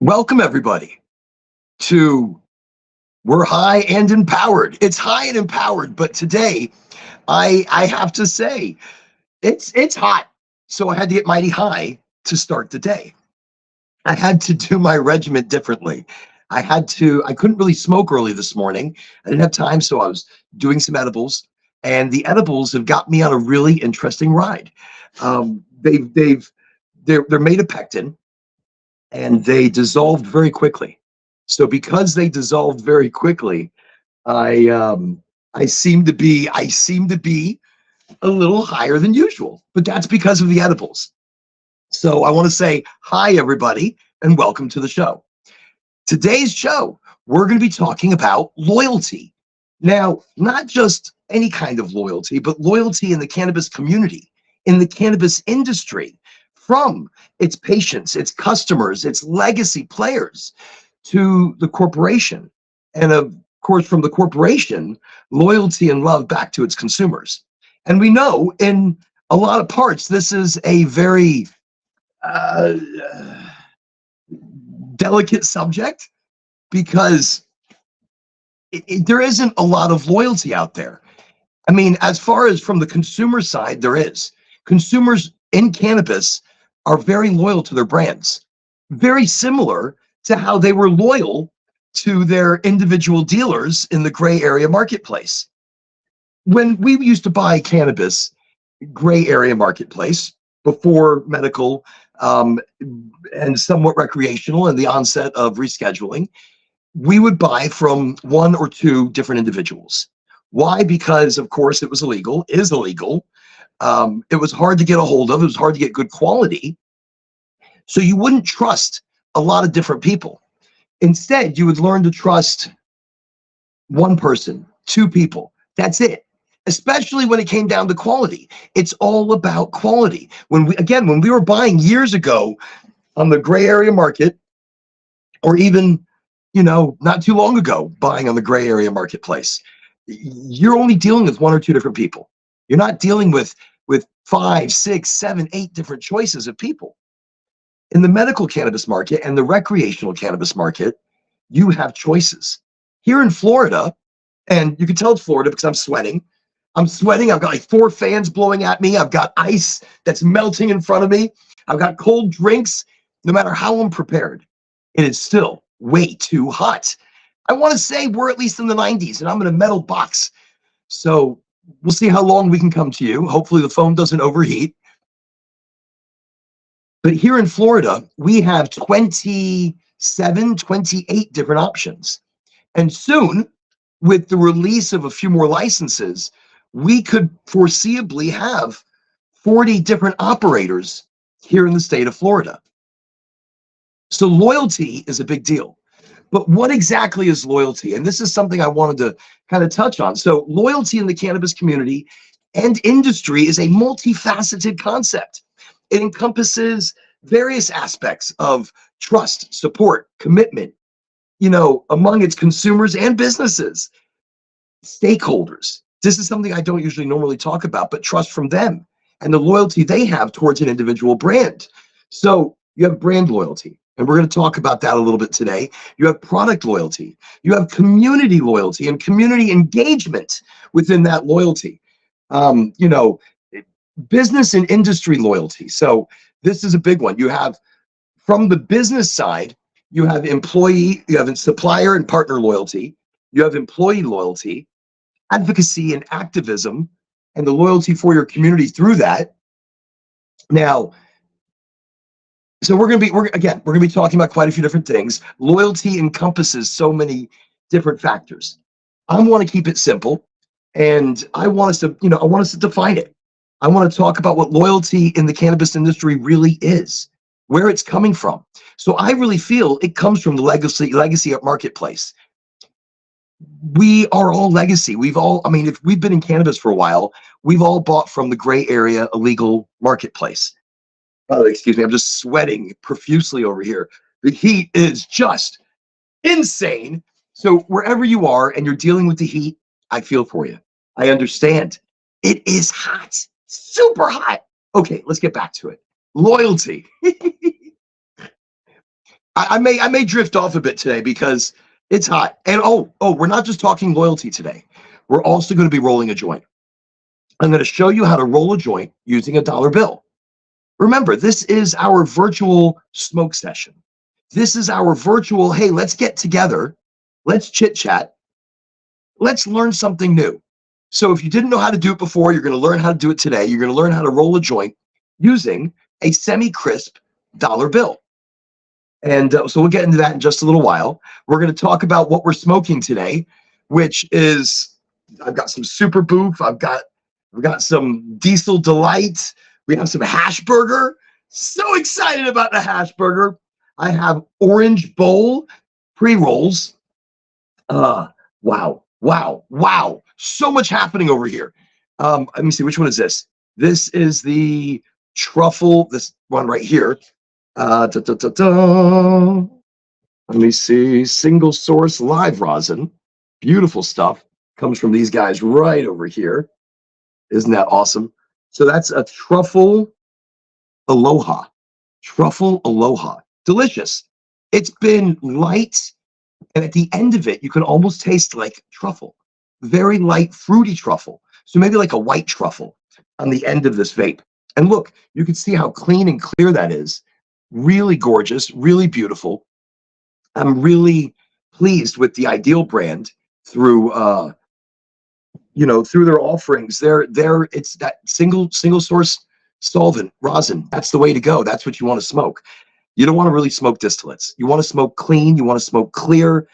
Welcome, everybody, to We're High and Empowered. It's high and empowered, but today I have to say it's hot. So I had to get mighty high to start the day. I had to do my regimen differently. I couldn't really smoke early this morning. I didn't have time, so I was doing some edibles, and the edibles have got me on a really interesting ride. They're made of pectin, and they dissolved very quickly. So because they dissolved very quickly, I seem to be a little higher than usual, but that's because of the edibles. So I want to say hi, everybody, and welcome to the show. Today's show, we're going to be talking about loyalty. Now, not just any kind of loyalty, but loyalty in the cannabis community, in the cannabis industry, from its patients, its customers, its legacy players, to the corporation. And of course, from the corporation, loyalty and love back to its consumers. And we know in a lot of parts, this is a very uh, delicate subject because there isn't a lot of loyalty out there. I mean, as far as from the consumer side, there is. Consumers in cannabis are very loyal to their brands, very similar to how they were loyal to their individual dealers in the gray area marketplace. When we used to buy cannabis, gray area marketplace, before medical and somewhat recreational and the onset of rescheduling, we would buy from one or two different individuals. Why? Because, of course, it was illegal, is illegal. It was hard to get a hold of. It was hard to get good quality. So you wouldn't trust a lot of different people. Instead, you would learn to trust one person, two people. That's it. Especially when it came down to quality. It's all about quality. When we were buying years ago on the gray area market, or even, not too long ago, buying on the gray area marketplace, you're only dealing with one or two different people. You're not dealing with 5, 6, 7, 8 different choices of people. In the medical cannabis market and the recreational cannabis market, you have choices. Here in Florida, and you can tell it's Florida because I'm sweating. I've got like 4 fans blowing at me. I've got ice that's melting in front of me. I've got cold drinks. No matter how I'm prepared, it is still way too hot. I want to say we're at least in the 90s, and I'm in a metal box. So we'll see how long we can come to you. Hopefully the phone doesn't overheat. But here in Florida, we have 27, 28 different options. And soon, with the release of a few more licenses, we could foreseeably have 40 different operators here in the state of Florida. So loyalty is a big deal. But what exactly is loyalty? And this is something I wanted to kind of touch on. So loyalty in the cannabis community and industry is a multifaceted concept. It encompasses various aspects of trust, support, commitment, among its consumers and businesses, stakeholders. This is something I don't usually normally talk about, but trust from them and the loyalty they have towards an individual brand. So you have brand loyalty, and we're going to talk about that a little bit today. You have product loyalty. You have community loyalty and community engagement within that loyalty. Business and industry loyalty. So this is a big one. You have, from the business side, you have supplier and partner loyalty. You have employee loyalty, advocacy and activism, and the loyalty for your community through that. Now, so we're going to be talking about quite a few different things. Loyalty encompasses so many different factors. I want to keep it simple, and I want us to define it. I want to talk about what loyalty in the cannabis industry really is, where it's coming from. So I really feel it comes from the legacy of marketplace. We are all legacy. If we've been in cannabis for a while, we've all bought from the gray area illegal marketplace. Oh, excuse me, I'm just sweating profusely over here. The heat is just insane. So wherever you are and you're dealing with the heat, I feel for you. I understand. It is hot, super hot. Okay, let's get back to it. Loyalty. I may drift off a bit today because it's hot. And we're not just talking loyalty today. We're also going to be rolling a joint. I'm going to show you how to roll a joint using a dollar bill. Remember, this is our virtual smoke session. This is our virtual, hey, let's get together, let's chit chat, let's learn something new. So if you didn't know how to do it before, you're going to learn how to do it today. You're going to learn how to roll a joint using a semi-crisp dollar bill. And so we'll get into that in just a little while. We're going to talk about what we're smoking today, which is, I've got some Super Boof. I've got some Diesel Delight. We have some hash burger. So excited about the hash burger. I have Orange Bowl pre-rolls. Wow. So much happening over here. Let me see, which one is this? This is the truffle, this one right here. Let me see, single source live rosin. Beautiful stuff. Comes from these guys right over here. Isn't that awesome? So that's a truffle aloha. Truffle aloha. Delicious. It's been light, and at the end of it, you can almost taste like truffle. Very light, fruity truffle. So maybe like a white truffle on the end of this vape. And look, you can see how clean and clear that is. Really gorgeous, really beautiful. I'm really pleased with the Ideal brand through through their offerings. It's that single source solvent rosin. That's the way to go. That's what you want to smoke. You don't want to really smoke distillates. You want to smoke clean, you want to smoke clear.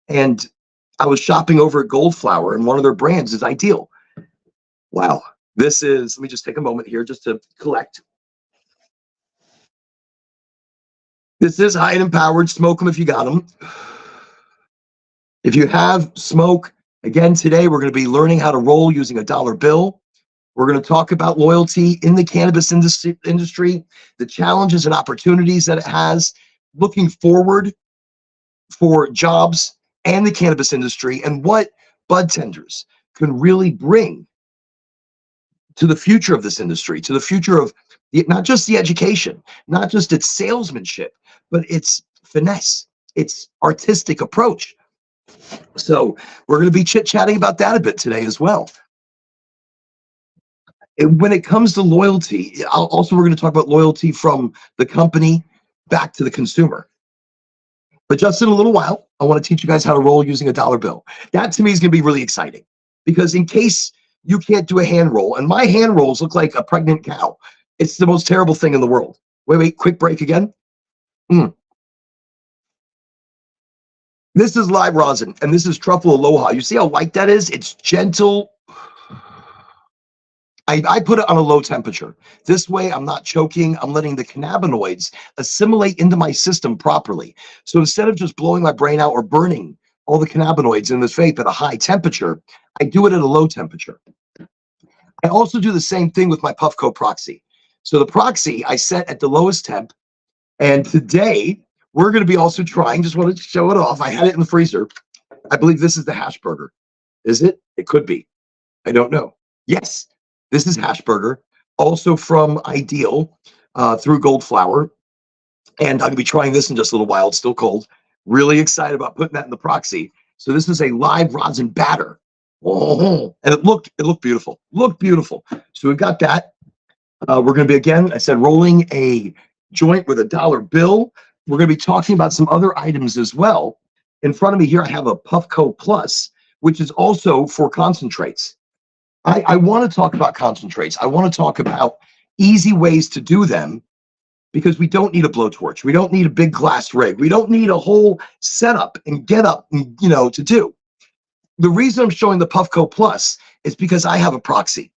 And I was shopping over at Goldflower, and one of their brands is Ideal. Wow. Let me just take a moment here just to collect. This is high and empowered. Smoke them if you got them. If you have, smoke. Again, today we're going to be learning how to roll using a dollar bill. We're going to talk about loyalty in the cannabis industry, the challenges and opportunities that it has, looking forward for jobs and the cannabis industry, and what bud tenders can really bring to the future of this industry, to the future of not just the education, not just its salesmanship, but its finesse, its artistic approach. So we're going to be chit-chatting about that a bit today as well. And when it comes to loyalty, we're going to talk about loyalty from the company back to the consumer. But just in a little while, I want to teach you guys how to roll using a dollar bill. That to me is going to be really exciting, because in case you can't do a hand roll, and my hand rolls look like a pregnant cow. It's the most terrible thing in the world. Wait, quick break again. This is live rosin, and this is truffle aloha. You see how light that is? It's gentle. I put it on a low temperature. This way, I'm not choking. I'm letting the cannabinoids assimilate into my system properly. So instead of just blowing my brain out or burning all the cannabinoids in this vape at a high temperature, I do it at a low temperature. I also do the same thing with my Puffco Proxy. So the Proxy, I set at the lowest temp. And today, we're going to be also trying, just wanted to show it off. I had it in the freezer. I believe this is the hash burger. Is it? It could be. I don't know. Yes, this is hash burger, also from Ideal through Goldflower. And I'm going to be trying this in just a little while. It's still cold. Really excited about putting that in the Proxy. So this is a live rosin batter. Oh, and it looked beautiful. Looked beautiful. So we've got that. We're going to be, again, I said, rolling a joint with a dollar bill. We're going to be talking about some other items as well. In front of me here, I have a Puffco Plus, which is also for concentrates. I want to talk about concentrates. I want to talk about easy ways to do them, because we don't need a blowtorch. We don't need a big glass rig. We don't need a whole setup and get up, to do. The reason I'm showing the Puffco Plus is because I have a Proxy.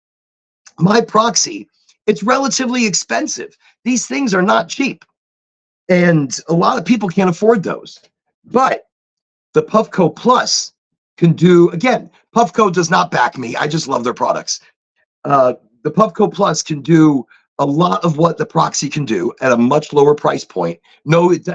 My Proxy, it's relatively expensive. These things are not cheap, and a lot of people can't afford those. But the Puffco Plus can do, again, Puffco does not back me. I just love their products. The Puffco Plus can do a lot of what the Proxy can do at a much lower price point. No, it's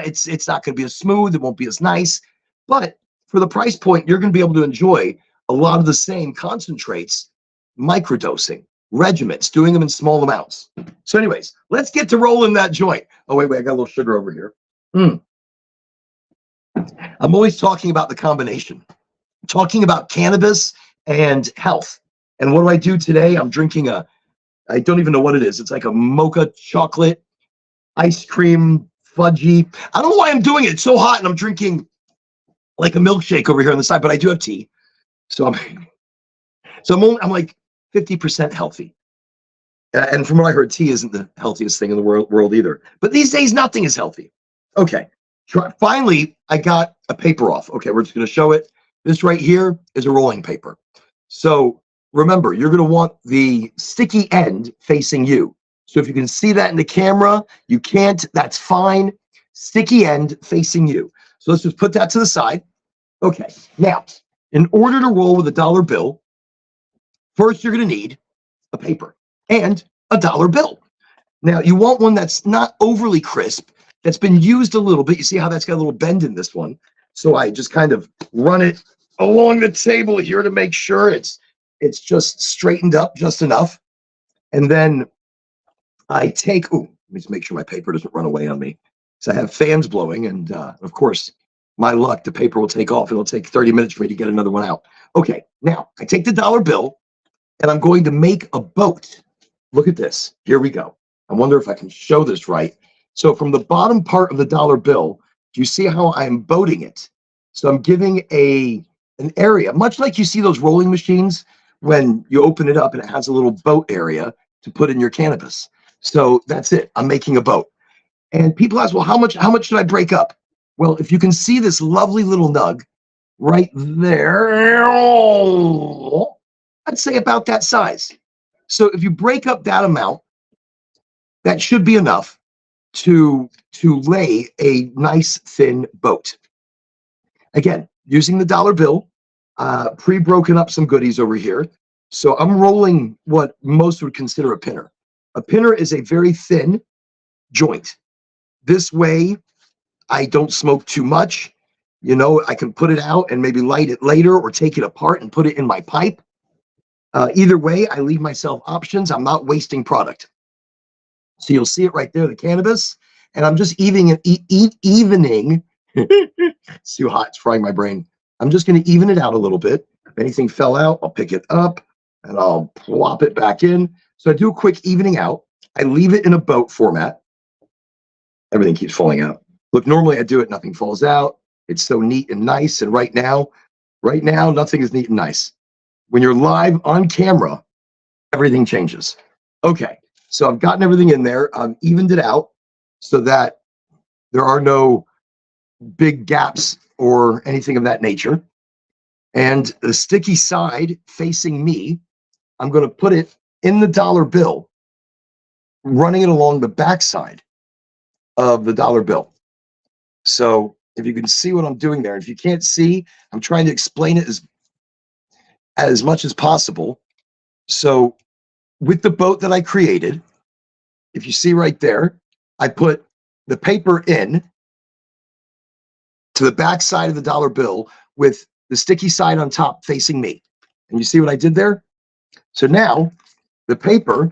not going to be as smooth. It won't be as nice. But for the price point, you're going to be able to enjoy a lot of the same concentrates, microdosing, regimens, doing them in small amounts. So anyways, let's get to rolling that joint. Oh, wait, I got a little sugar over here. I'm always talking about the combination, talking about cannabis and health. And what do I do today? I'm drinking I don't even know what it is. It's like a mocha chocolate ice cream fudgy. I don't know why I'm doing it. It's so hot and I'm drinking like a milkshake over here on the side, but I do have tea. So I'm like 50% healthy. And from what I heard, tea isn't the healthiest thing in the world either. But these days, nothing is healthy. Okay. Finally, I got a paper off. Okay, we're just going to show it. This right here is a rolling paper. So remember, you're going to want the sticky end facing you. So if you can see that in the camera, you can't, that's fine. Sticky end facing you. So let's just put that to the side. Okay, now, in order to roll with a dollar bill, first you're going to need a paper and a dollar bill. Now, you want one that's not overly crisp, that's been used a little bit. You see how that's got a little bend in this one? So I just kind of run it along the table here to make sure it's just straightened up just enough. And then I take, let me just make sure my paper doesn't run away on me. So I have fans blowing, and of course, my luck, the paper will take off. It'll take 30 minutes for me to get another one out. Okay, now I take the dollar bill, and I'm going to make a boat. Look at this. Here we go. I wonder if I can show this right. So from the bottom part of the dollar bill, do you see how I'm boating it? So I'm giving an area, much like you see those rolling machines when you open it up and it has a little boat area to put in your cannabis. So that's it. I'm making a boat. And people ask, well, how much should I break up? Well, if you can see this lovely little nug right there, I'd say about that size. So if you break up that amount, that should be enough to lay a nice thin boat. Again, using the dollar bill, pre-broken up some goodies over here. So I'm rolling what most would consider a pinner. A pinner is a very thin joint. This way, I don't smoke too much. You know, I can put it out and maybe light it later or take it apart and put it in my pipe. Either way, I leave myself options. I'm not wasting product. So you'll see it right there, the cannabis. And I'm just evening. It's too hot. It's frying my brain. I'm just going to even it out a little bit. If anything fell out, I'll pick it up and I'll plop it back in. So I do a quick evening out. I leave it in a boat format. Everything keeps falling out. Look, normally I do it, nothing falls out. It's so neat and nice. And right now, nothing is neat and nice. When you're live on camera, everything changes. Okay, so I've gotten everything in there. I've evened it out so that there are no big gaps or anything of that nature. And the sticky side facing me, I'm going to put it in the dollar bill, running it along the back side of the dollar bill. So if you can see what I'm doing there, if you can't see, I'm trying to explain it as much as possible. So with the boat that I created, if you see right there, I put the paper in to the back side of the dollar bill with the sticky side on top facing me. And you see what I did there? So now the paper,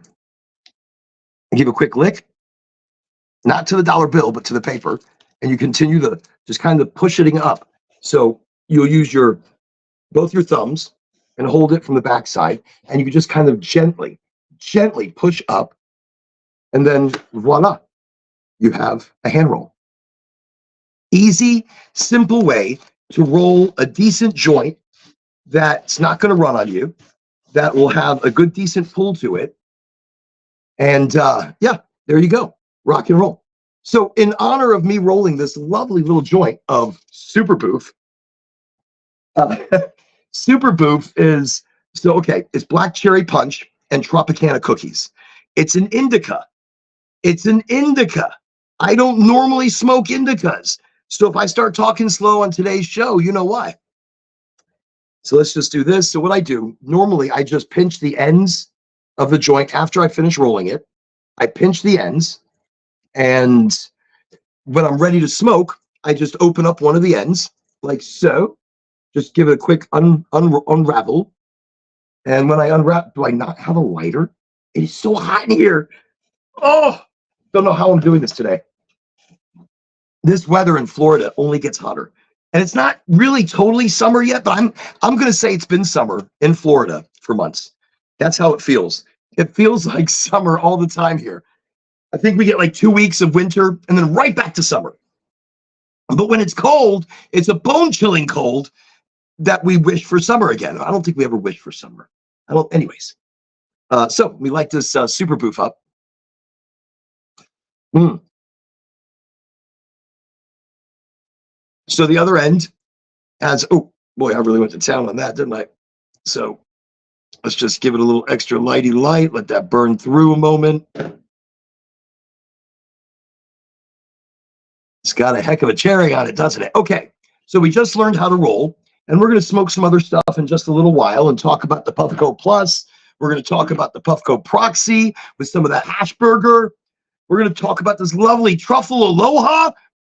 I give a quick lick, not to the dollar bill, but to the paper. And you continue to just kind of push it up. So you'll use both your thumbs and hold it from the back side. And you can just kind of gently push up. And then voila, you have a hand roll. Easy, simple way to roll a decent joint that's not going to run on you, that will have a good, decent pull to it. And yeah, there you go. Rock and roll. So in honor of me rolling this lovely little joint of Super Boof, Super Boof is, so okay, it's Black Cherry Punch and Tropicana cookies. It's an indica. It's an indica. I don't normally smoke indicas. So if I start talking slow on today's show, you know why. So let's just do this. So what I do, normally I just pinch the ends of the joint after I finish rolling it. I pinch the ends, and when I'm ready to smoke, I just open up one of the ends like so. Just give it a quick unravel. And when I unwrap, do I not have a lighter? It is so hot in here. Oh, don't know how I'm doing this today. This weather in Florida only gets hotter. And it's not really totally summer yet, but I'm going to say it's been summer in Florida for months. That's how it feels. It feels like summer all the time here. I think we get like 2 weeks of winter and then right back to summer. But when it's cold, it's a bone-chilling cold that we wish for summer again. I don't think we ever wish for summer. I don't. Anyways, so we like this super boof up. So the other end has, oh boy, I really went to town on that, didn't I? So let's just give it a little extra lighty light. Let that burn through a moment. It's got a heck of a cherry on it, doesn't it? Okay, so we just learned how to roll, and we're going to smoke some other stuff in just a little while and talk about the Puffco Plus. We're going to talk about the Puffco Proxy with some of that hash burger. We're going to talk about this lovely truffle aloha.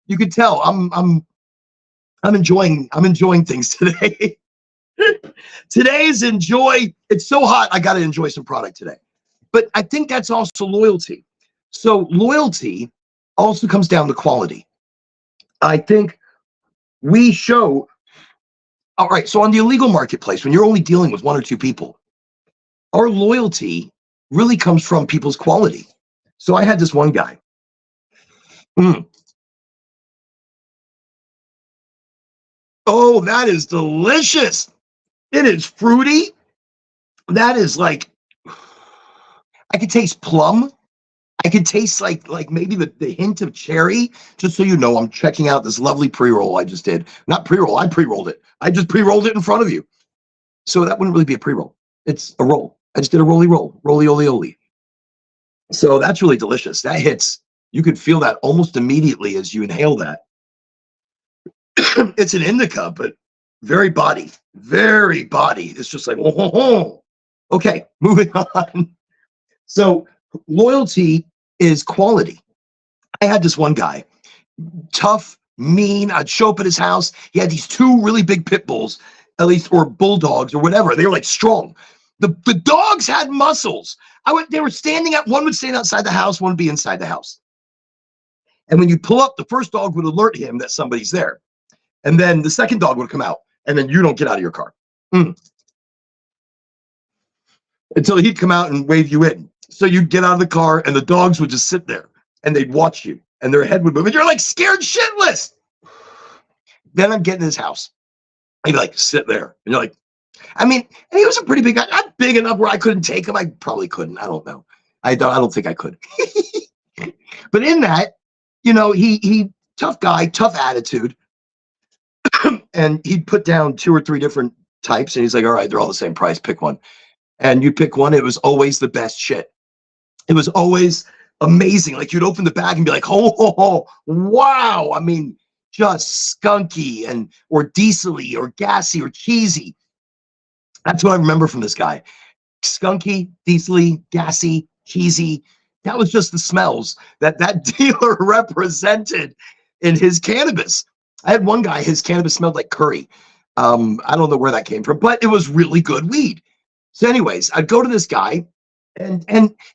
You can tell I'm enjoying things today. Today's enjoy. It's so hot. I got to enjoy some product today. But I think that's also loyalty. So loyalty also comes down to quality. I think we show. All right. So on the illegal marketplace, when you're only dealing with 1 or 2 people, our loyalty really comes from people's quality. So I had this one guy. Oh, that is delicious. It is fruity. That is like, I could taste plum. I could taste like maybe the hint of cherry. Just so you know, I'm checking out this lovely pre-roll I just did. Not pre-roll, I pre-rolled it. I just pre-rolled it in front of you. So that wouldn't really be a pre-roll. It's a roll. I just did a rolly roll. Rolly, oli, oli. So that's really delicious. That hits. You could feel that almost immediately as you inhale that. It's an indica, but very body. Very body. It's just like, oh. Okay, moving on. So loyalty is quality. I had this one guy, tough, mean. I'd show up at his house. He had these 2 really big pit bulls, at least, or bulldogs or whatever. They were like strong. The dogs had muscles. They were standing up. One would stand outside the house. One would be inside the house. And when you pull up, the first dog would alert him that somebody's there. And then the second dog would come out. And then you don't get out of your car. Until he'd come out and wave you in. So you'd get out of the car and the dogs would just sit there and they'd watch you and their head would move and you're like scared shitless. Then I'm getting his house. He'd be like, sit there. And you're like, I mean, and he was a pretty big guy, not big enough where I couldn't take him. I probably couldn't. I don't know. I don't think I could. But in that, you know, he tough guy, tough attitude. And he'd put down 2 or 3 different types and he's like, all right, they're all the same price. Pick one. And you pick one, it was always the best shit. It was always amazing. Like you'd open the bag and be like, oh, wow. I mean, just skunky and or diesely or gassy or cheesy. That's what I remember from this guy. Skunky, diesely, gassy, cheesy. That was just the smells that dealer represented in his cannabis. I had one guy, his cannabis smelled like curry. I don't know where that came from, but it was really good weed. So anyways, I'd go to this guy and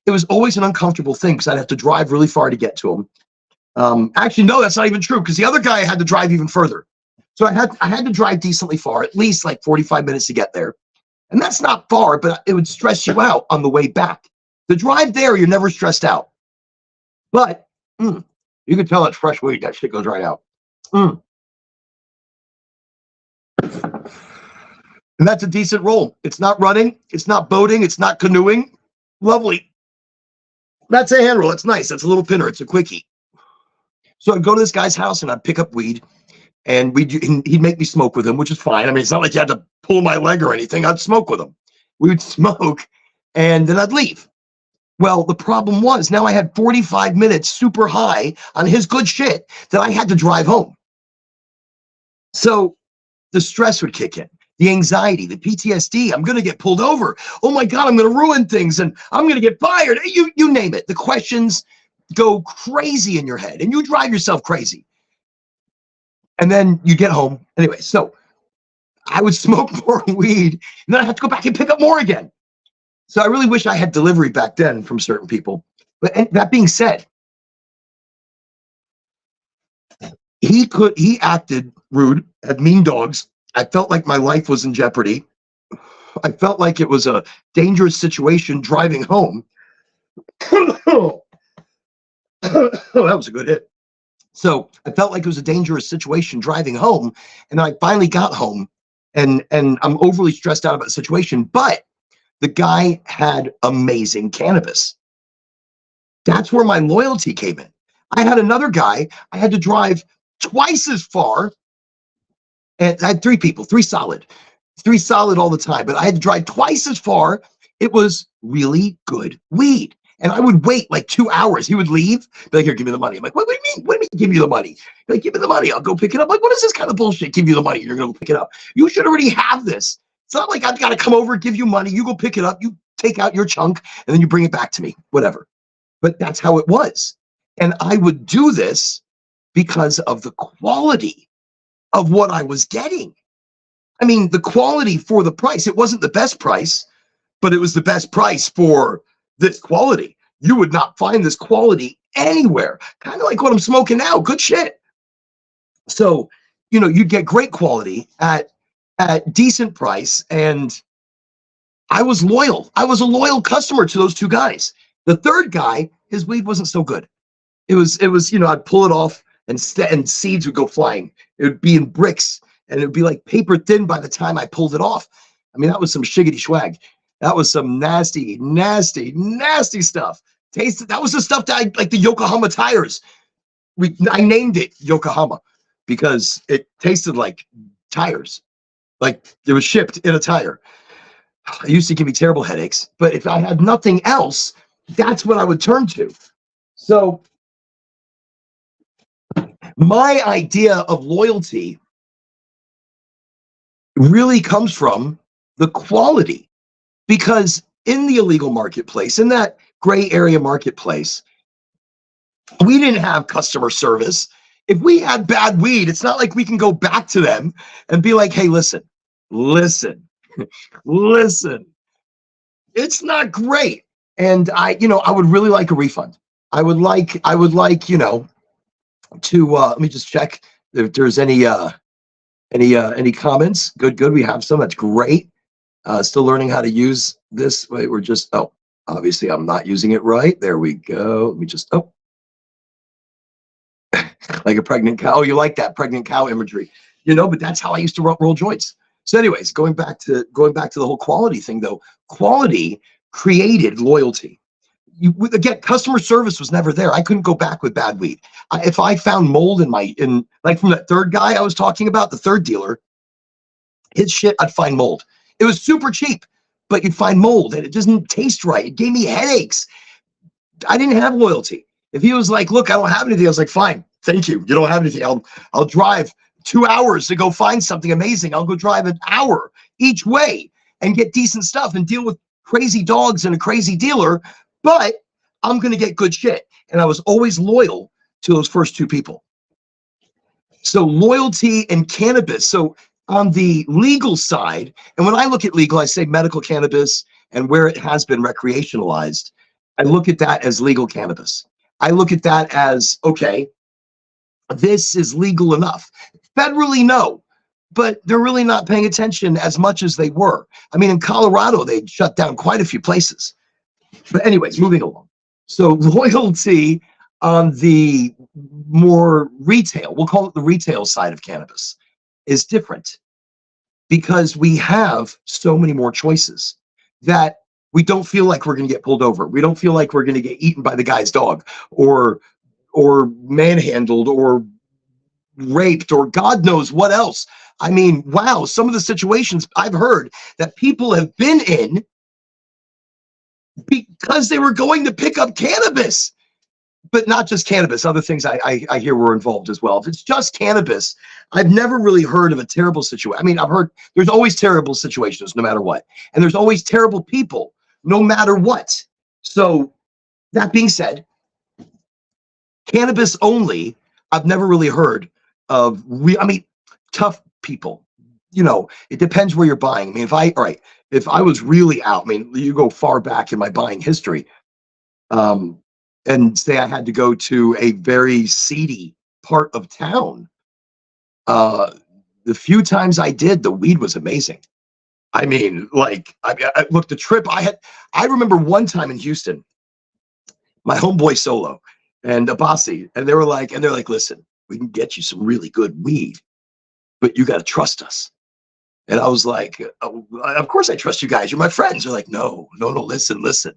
it was always an uncomfortable thing because I'd have to drive really far to get to him. Actually, no, that's not even true because the other guy had to drive even further. So I had to drive decently far, at least like 45 minutes to get there. And that's not far, but it would stress you out on the way back. The drive there, you're never stressed out. But you can tell it's fresh weed. That shit goes right out. And that's a decent roll. It's not running. It's not boating. It's not canoeing. Lovely. That's a hand roll. It's nice. That's a little thinner. It's a quickie. So I'd go to this guy's house and I'd pick up weed and he'd make me smoke with him, which is fine. I mean, it's not like you had to pull my leg or anything. I'd smoke with him. We would smoke and then I'd leave. Well, the problem was now I had 45 minutes super high on his good shit that I had to drive home. So the stress would kick in. The anxiety, the PTSD, I'm going to get pulled over. Oh my God, I'm going to ruin things and I'm going to get fired. You name it. The questions go crazy in your head and you drive yourself crazy. And then you get home. Anyway, so I would smoke more weed and then I have to go back and pick up more again. So I really wish I had delivery back then from certain people. But that being said, He acted rude, had mean dogs. I felt like my life was in jeopardy. I felt like it was a dangerous situation driving home. Oh, that was a good hit. So I felt like it was a dangerous situation driving home, and I finally got home, and I'm overly stressed out about the situation. But the guy had amazing cannabis. That's where my loyalty came in. I had another guy. I had to drive twice as far, and I had three people, three solid all the time. But I had to drive twice as far. It was really good weed. And I would wait like 2 hours. He would leave, be like, "Here, give me the money." I'm like, "What do you mean? What do you mean, give you the money?" Like, "Give me the money. I'll go pick it up." Like, what is this kind of bullshit? Give you the money. You're going to go pick it up. You should already have this. It's not like I've got to come over, give you money. You go pick it up. You take out your chunk, and then you bring it back to me. Whatever. But that's how it was. And I would do this because of the quality of what I was getting. I mean, the quality for the price. It wasn't the best price, but it was the best price for this quality. You would not find this quality anywhere. Kind of like what I'm smoking now. Good shit. So, you'd get great quality at decent price, and I was loyal. I was a loyal customer to those two guys. The third guy, his weed wasn't so good. It was, I'd pull it off, and seeds would go flying. It would be in bricks, and it would be like paper thin by the time I pulled it off. I mean, that was some shiggity swag. That was some nasty, nasty, nasty stuff. Tasted. That was the stuff that like the Yokohama tires. I named it Yokohama because it tasted like tires, like it was shipped in a tire. It used to give me terrible headaches, but if I had nothing else, that's what I would turn to. So my idea of loyalty really comes from the quality, because in the illegal marketplace, in that gray area marketplace, we didn't have customer service. If we had bad weed, it's not like we can go back to them and be like, "Hey, listen, listen, listen. It's not great." And I would really like a refund. I would like, to let me just check if there's any comments. Good. We have some. That's great. Still learning how to use this. Wait, obviously I'm not using it right. There we go. Let me just, like a pregnant cow. Oh, you like that pregnant cow imagery, but that's how I used to roll joints. So anyways, going back to the whole quality thing though, quality created loyalty. Again, customer service was never there. I couldn't go back with bad weed. If I found mold in like from that third guy I was talking about, the third dealer, his shit, I'd find mold. It was super cheap, but you'd find mold and it doesn't taste right. It gave me headaches. I didn't have loyalty. If he was like, "Look, I don't have anything," I was like, "Fine, thank you. You don't have anything. I'll drive 2 hours to go find something amazing. I'll go drive an hour each way and get decent stuff and deal with crazy dogs and a crazy dealer, but I'm going to get good shit." And I was always loyal to those first two people. So loyalty and cannabis. So on the legal side, and when I look at legal, I say medical cannabis, and where it has been recreationalized, I look at that as legal cannabis. I look at that as, okay, this is legal enough. Federally, no, but they're really not paying attention as much as they were. I mean, in Colorado, they shut down quite a few places. But anyways, moving along. So loyalty on the more retail, we'll call it the retail side of cannabis, is different because we have so many more choices that we don't feel like we're going to get pulled over. We don't feel like we're going to get eaten by the guy's dog or manhandled or raped or God knows what else. I mean, wow, some of the situations I've heard that people have been in because they were going to pick up cannabis. But not just cannabis, other things I hear were involved as well. If it's just cannabis, I've never really heard of a terrible situation. I mean, I've heard there's always terrible situations no matter what. And there's always terrible people no matter what. So that being said, cannabis only, I've never really heard of, tough people. It depends where you're buying. I mean, if I was really out, I mean, you go far back in my buying history, and say I had to go to a very seedy part of town Uh, the few times I did, the weed was amazing. I mean, like, look, the trip I had, I remember one time in Houston, my homeboy Solo and Abasi, and they're like, listen, we can get you some really good weed, but you got to trust us. And I was like, oh, of course I trust you guys. You're my friends. They're like, no, no, no, listen.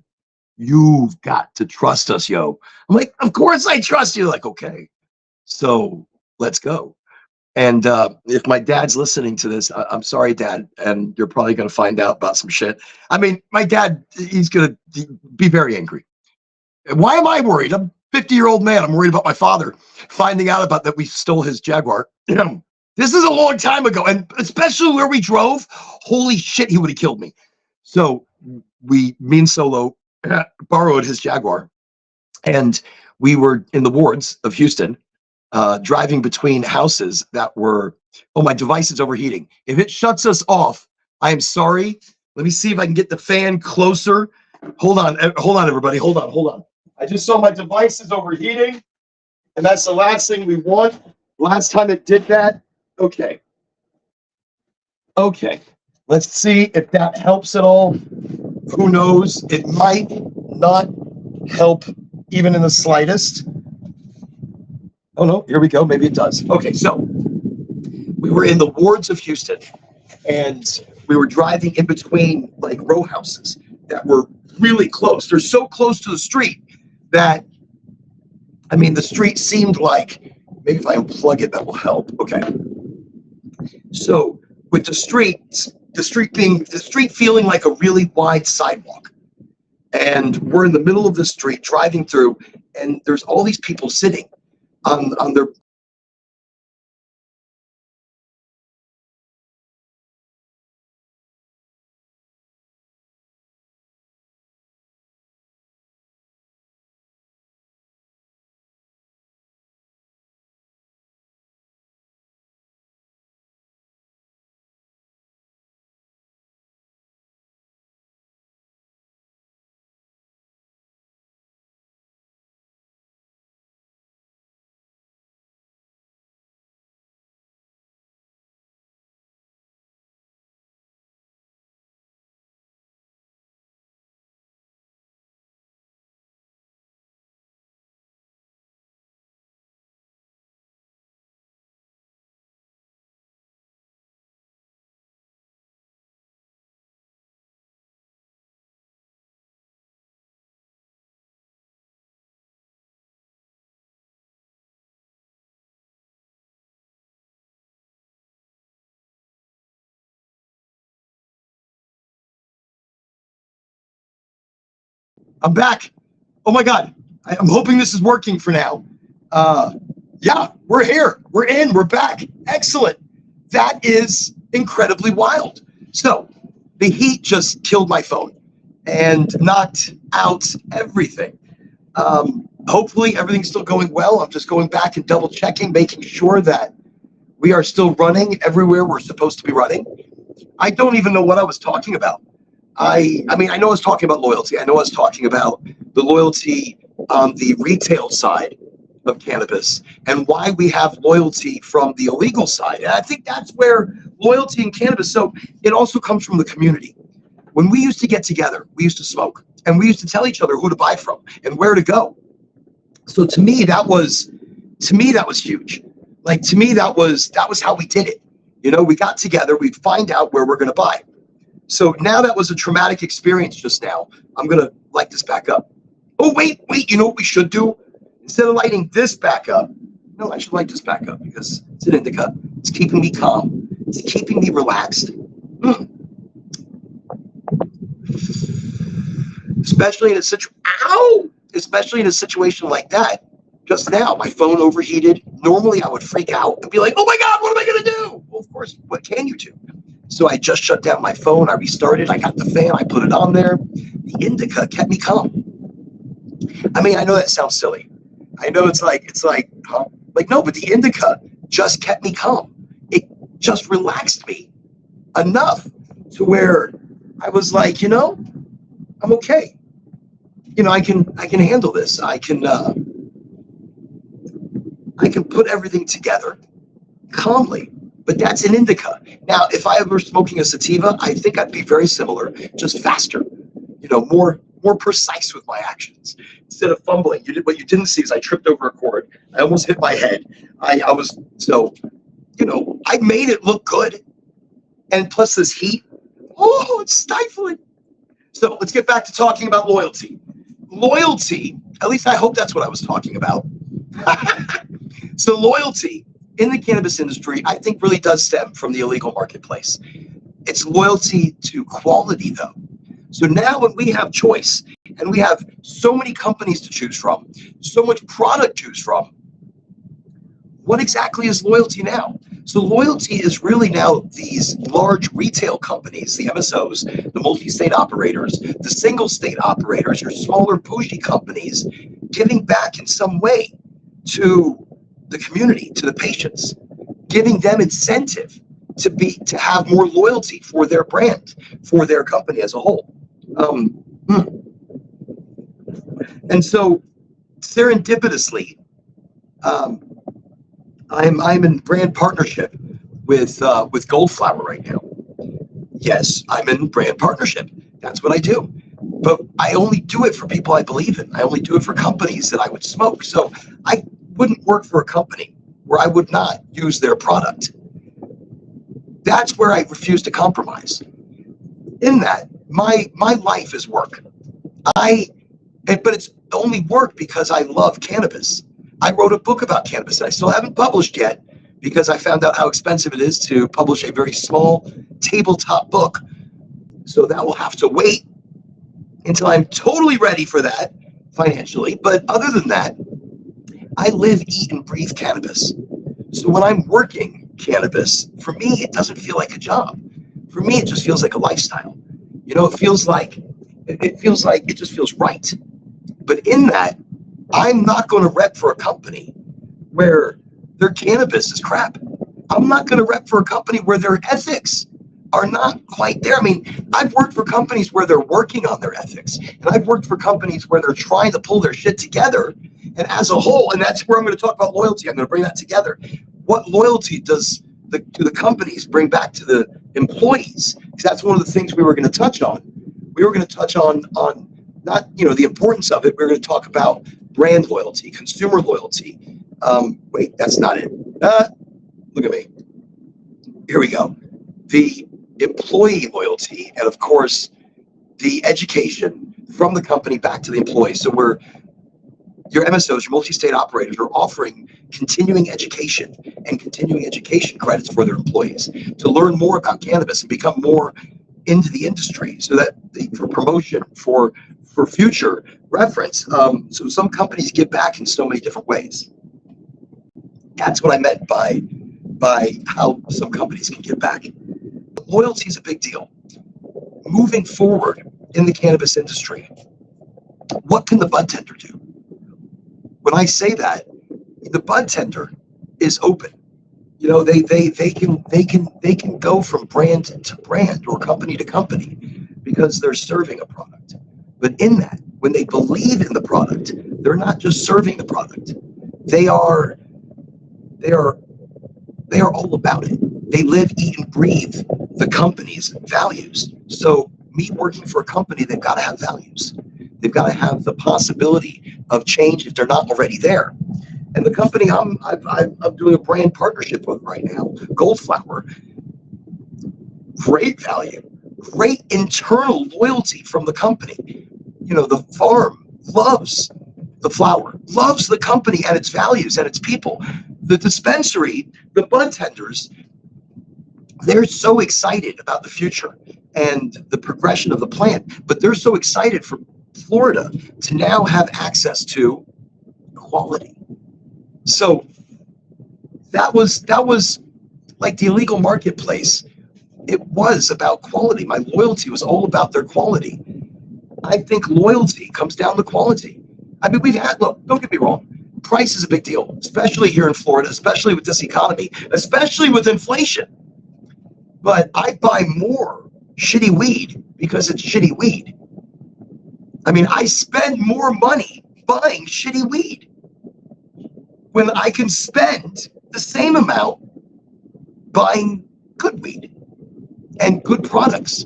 You've got to trust us, yo. I'm like, of course I trust you. Like, okay, so let's go. And if my dad's listening to this, I'm sorry, Dad, and you're probably going to find out about some shit. I mean, my dad, he's going to be very angry. Why am I worried? I'm a 50-year-old man. I'm worried about my father finding out about that we stole his Jaguar. This is a long time ago, and especially where we drove. Holy shit, he would have killed me. So me and Solo borrowed his Jaguar, and we were in the wards of Houston, driving between houses that were, oh, my device is overheating. If it shuts us off, I am sorry. Let me see if I can get the fan closer. Hold on, everybody. Hold on. I just saw my device is overheating, and that's the last thing we want. Last time it did that. Okay. Let's see if that helps at all. Who knows? It might not help even in the slightest. Oh, no, here we go. Maybe it does. Okay, so we were in the wards of Houston, and we were driving in between like row houses that were really close. They're so close to the street that, I mean, the street seemed like, maybe if I unplug it, that will help. Okay. So with the street feeling like a really wide sidewalk. And we're in the middle of the street driving through, and there's all these people sitting on their. I'm back. Oh my God. I'm hoping this is working for now. Yeah, we're here. We're in. We're back. Excellent. That is incredibly wild. So the heat just killed my phone and knocked out everything. Hopefully everything's still going well. I'm just going back and double checking, making sure that we are still running everywhere we're supposed to be running. I don't even know what I was talking about. I mean, I know I was talking about loyalty. I know I was talking about the loyalty on the retail side of cannabis and why we have loyalty from the illegal side. And I think that's where loyalty in cannabis, so it also comes from the community. When we used to get together, we used to smoke and we used to tell each other who to buy from and where to go. So to me, that was huge. Like, to me, that was how we did it. You know, we got together, we'd find out where we're going to buy. So now that was a traumatic experience just now. I'm going to light this back up. Oh, wait, you know what we should do? Instead of lighting this back up, no, I should light this back up because it's an indica. It's keeping me calm. It's keeping me relaxed. Especially in a situation like that. Just now, my phone overheated. Normally, I would freak out and be like, oh my God, what am I going to do? Well, of course, what can you do? So I just shut down my phone. I restarted. I got the fan. I put it on there. The indica kept me calm. I mean, I know that sounds silly. I know it's like, huh? Like, no, but the indica just kept me calm. It just relaxed me enough to where I was like, you know, I'm okay. You know, I can handle this. I can put everything together. calmly. But that's an indica. Now, if I were smoking a sativa, I think I'd be very similar, just faster, more precise with my actions. Instead of fumbling, what you didn't see is I tripped over a cord. I almost hit my head. I was, so, I made it look good. And plus this heat, oh, it's stifling. So let's get back to talking about loyalty. Loyalty, at least I hope that's what I was talking about. So loyalty in the cannabis industry, I think really does stem from the illegal marketplace. It's loyalty to quality, though. So now when we have choice and we have so many companies to choose from, so much product to choose from, what exactly is loyalty now? So loyalty is really now these large retail companies, the MSOs, the multi-state operators, the single state operators, your smaller bougie companies, giving back in some way to the community, to the patients, giving them incentive to have more loyalty for their brand, for their company as a whole. And so serendipitously, I'm in brand partnership with Goldflower right now. Yes, I'm in brand partnership. That's what I do. But I only do it for people I believe in. I only do it for companies that I would smoke. So I wouldn't work for a company where I would not use their product. That's where I refuse to compromise. In that, my life is work. But it's only work because I love cannabis. I wrote a book about cannabis that I still haven't published yet because I found out how expensive it is to publish a very small tabletop book. So that will have to wait until I'm totally ready for that financially. But other than that, I live, eat, and breathe cannabis. So when I'm working cannabis, for me, it doesn't feel like a job. For me, it just feels like a lifestyle. It feels like it just feels right. But in that, I'm not going to rep for a company where their cannabis is crap. I'm not going to rep for a company where their ethics are not quite there. I mean, I've worked for companies where they're working on their ethics, and I've worked for companies where they're trying to pull their shit together. And as a whole, and that's where I'm going to talk about loyalty. I'm going to bring that together. What loyalty do the companies bring back to the employees? Because that's one of the things we were going to touch on. We were going to touch on not the importance of it. We were going to talk about brand loyalty, consumer loyalty. Wait, that's not it. Look at me. Here we go. The employee loyalty, and of course, the education from the company back to the employee. So your MSOs, your multi-state operators, are offering continuing education and continuing education credits for their employees to learn more about cannabis and become more into the industry, so that for promotion, for future reference. So some companies give back in so many different ways. That's what I meant by how some companies can give back. Loyalty is a big deal. Moving forward in the cannabis industry, what can the bud tender do? When I say that, the bud tender is open. They can go from brand to brand or company to company because they're serving a product. But in that, when they believe in the product, they're not just serving the product. They are all about it. They live, eat, and breathe the company's values. So me working for a company, they've got to have values. They've got to have the possibility of change if they're not already there. And the company I'm doing a brand partnership with right now, Goldflower, great value, great internal loyalty from the company. The farm loves the flower, loves the company and its values and its people. The dispensary, the bud tenders, they're so excited about the future and the progression of the plant, but they're so excited for Florida to now have access to quality. So that was like the illegal marketplace. It was about quality. My loyalty was all about their quality. I think loyalty comes down to quality. I mean, look, don't get me wrong. Price is a big deal, especially here in Florida, especially with this economy, especially with inflation. But I buy more shitty weed because it's shitty weed. I mean, I spend more money buying shitty weed when I can spend the same amount buying good weed and good products,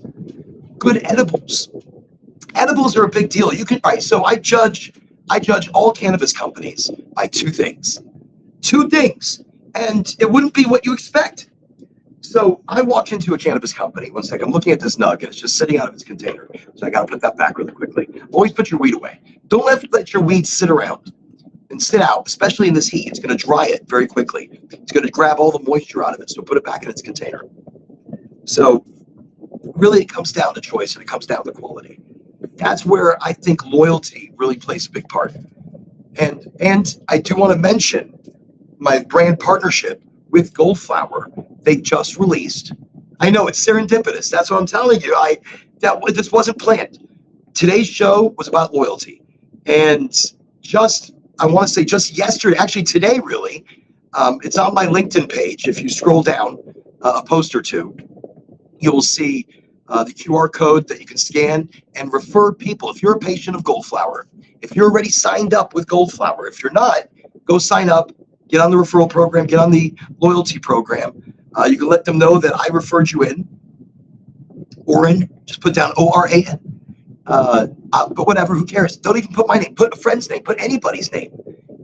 good edibles. Edibles are a big deal. You can, all right, so I judge all cannabis companies by two things. Two things. And it wouldn't be what you expect. So I walk into a cannabis company. One second, I'm looking at this nug and it's just sitting out of its container. So I got to put that back really quickly. Always put your weed away. Don't let your weed sit around and sit out, especially in this heat. It's going to dry it very quickly. It's going to grab all the moisture out of it. So put it back in its container. So really, it comes down to choice and it comes down to quality. That's where I think loyalty really plays a big part. And I do want to mention my brand partnership with Goldflower. They just released. I know it's serendipitous. That's what I'm telling you. This wasn't planned. Today's show was about loyalty, and I want to say just yesterday, actually today, really, it's on my LinkedIn page. If you scroll down a post or two, you'll see the QR code that you can scan and refer people. If you're a patient of Goldflower, if you're already signed up with Goldflower, if you're not, go sign up, get on the referral program, get on the loyalty program. You can let them know that I referred you in. Oren, just put down ORAN. But whatever, who cares? Don't even put my name, put a friend's name, put anybody's name.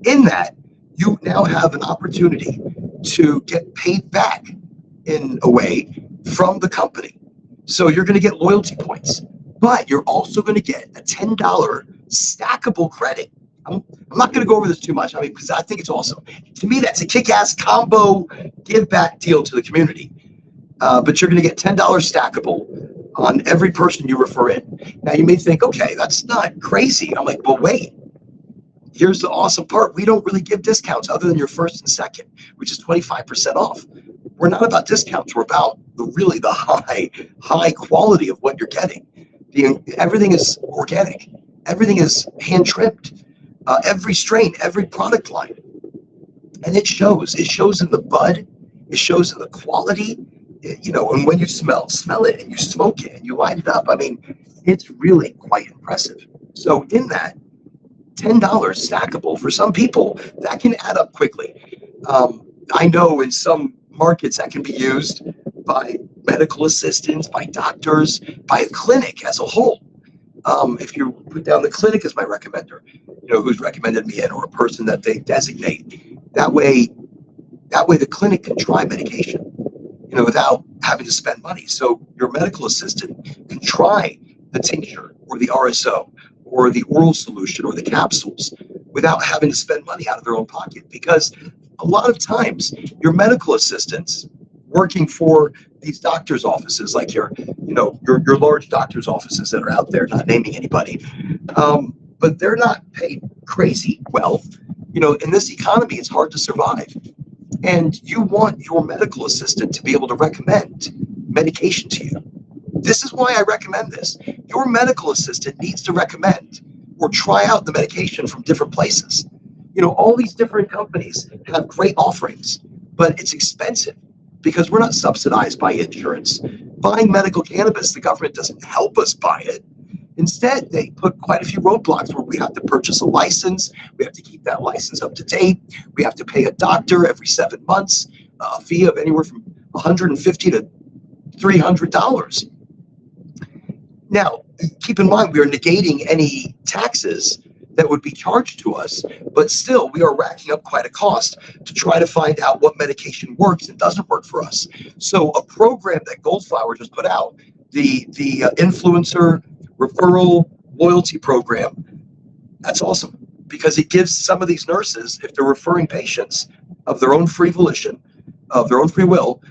In that, you now have an opportunity to get paid back in a way from the company. So you're going to get loyalty points, but you're also going to get a $10 stackable credit. I'm not going to go over this too much, because I think it's awesome. To me, that's a kick-ass combo give back deal to the community. But you're going to get $10 stackable on every person you refer in. Now, you may think, okay, that's not crazy. I'm like, well, wait. Here's the awesome part. We don't really give discounts other than your first and second, which is 25% off. We're not about discounts. We're about the high quality of what you're getting. Everything is organic. Everything is hand trimmed. Every strain, every product line. And it shows. It shows in the bud. It shows in the quality. And when you smell it, and you smoke it, and you light it up. It's really quite impressive. So in that, $10 stackable for some people, that can add up quickly. I know in some markets that can be used by medical assistants, by doctors, by a clinic as a whole. If you put down the clinic as my recommender, who's recommended me in, or a person that they designate, that way the clinic can try medication, without having to spend money. So your medical assistant can try the tincture or the RSO or the oral solution or the capsules without having to spend money out of their own pocket. Because a lot of times your medical assistants working for these doctors' offices, like your large doctors' offices that are out there, not naming anybody, but they're not paid crazy well. In this economy, it's hard to survive. And you want your medical assistant to be able to recommend medication to you. This is why I recommend this. Your medical assistant needs to recommend or try out the medication from different places. All these different companies have great offerings, but it's expensive because we're not subsidized by insurance. Buying medical cannabis, the government doesn't help us buy it. Instead, they put quite a few roadblocks where we have to purchase a license. We have to keep that license up to date. We have to pay a doctor every 7 months, a fee of anywhere from $150 to $300. Now, keep in mind, we are negating any taxes that would be charged to us, but still, we are racking up quite a cost to try to find out what medication works and doesn't work for us. So a program that Goldflower just put out, the influencer referral loyalty program, that's awesome, because it gives some of these nurses, if they're referring patients of their own free volition, of their own free will,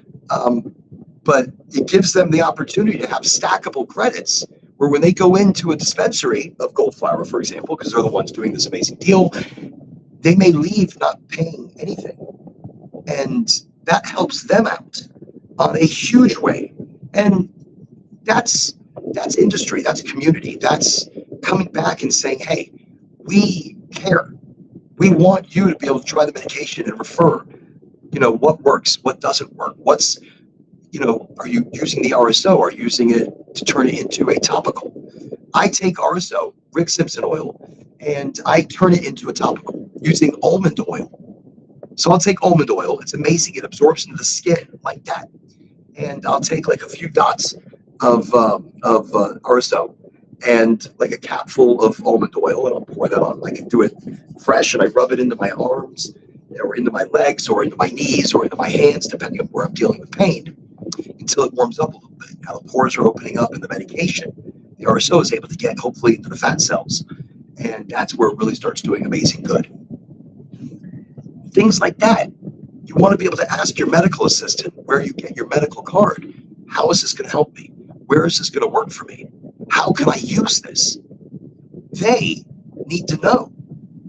but it gives them the opportunity to have stackable credits where when they go into a dispensary of Goldflower, for example, because they're the ones doing this amazing deal, they may leave not paying anything. And that helps them out on a huge way. And that's industry, that's community, that's coming back and saying, hey, we care. We want you to be able to try the medication and refer, what works, what doesn't work, what's, are you using the RSO or using it to turn it into a topical? I take RSO, Rick Simpson oil, and I turn it into a topical using almond oil. So I'll take almond oil. It's amazing. It absorbs into the skin like that. And I'll take like a few dots of RSO and like a capful of almond oil, and I'll pour that on. I can do it fresh, and I rub it into my arms, or into my legs, or into my knees, or into my hands, depending on where I'm dealing with pain, until it warms up a little bit. Now the pores are opening up in the medication. The RSO is able to get hopefully into the fat cells, and that's where it really starts doing amazing good. Things like that. You want to be able to ask your medical assistant where you get your medical card. How is this going to help me? Where is this going to work for me? How can I use this? They need to know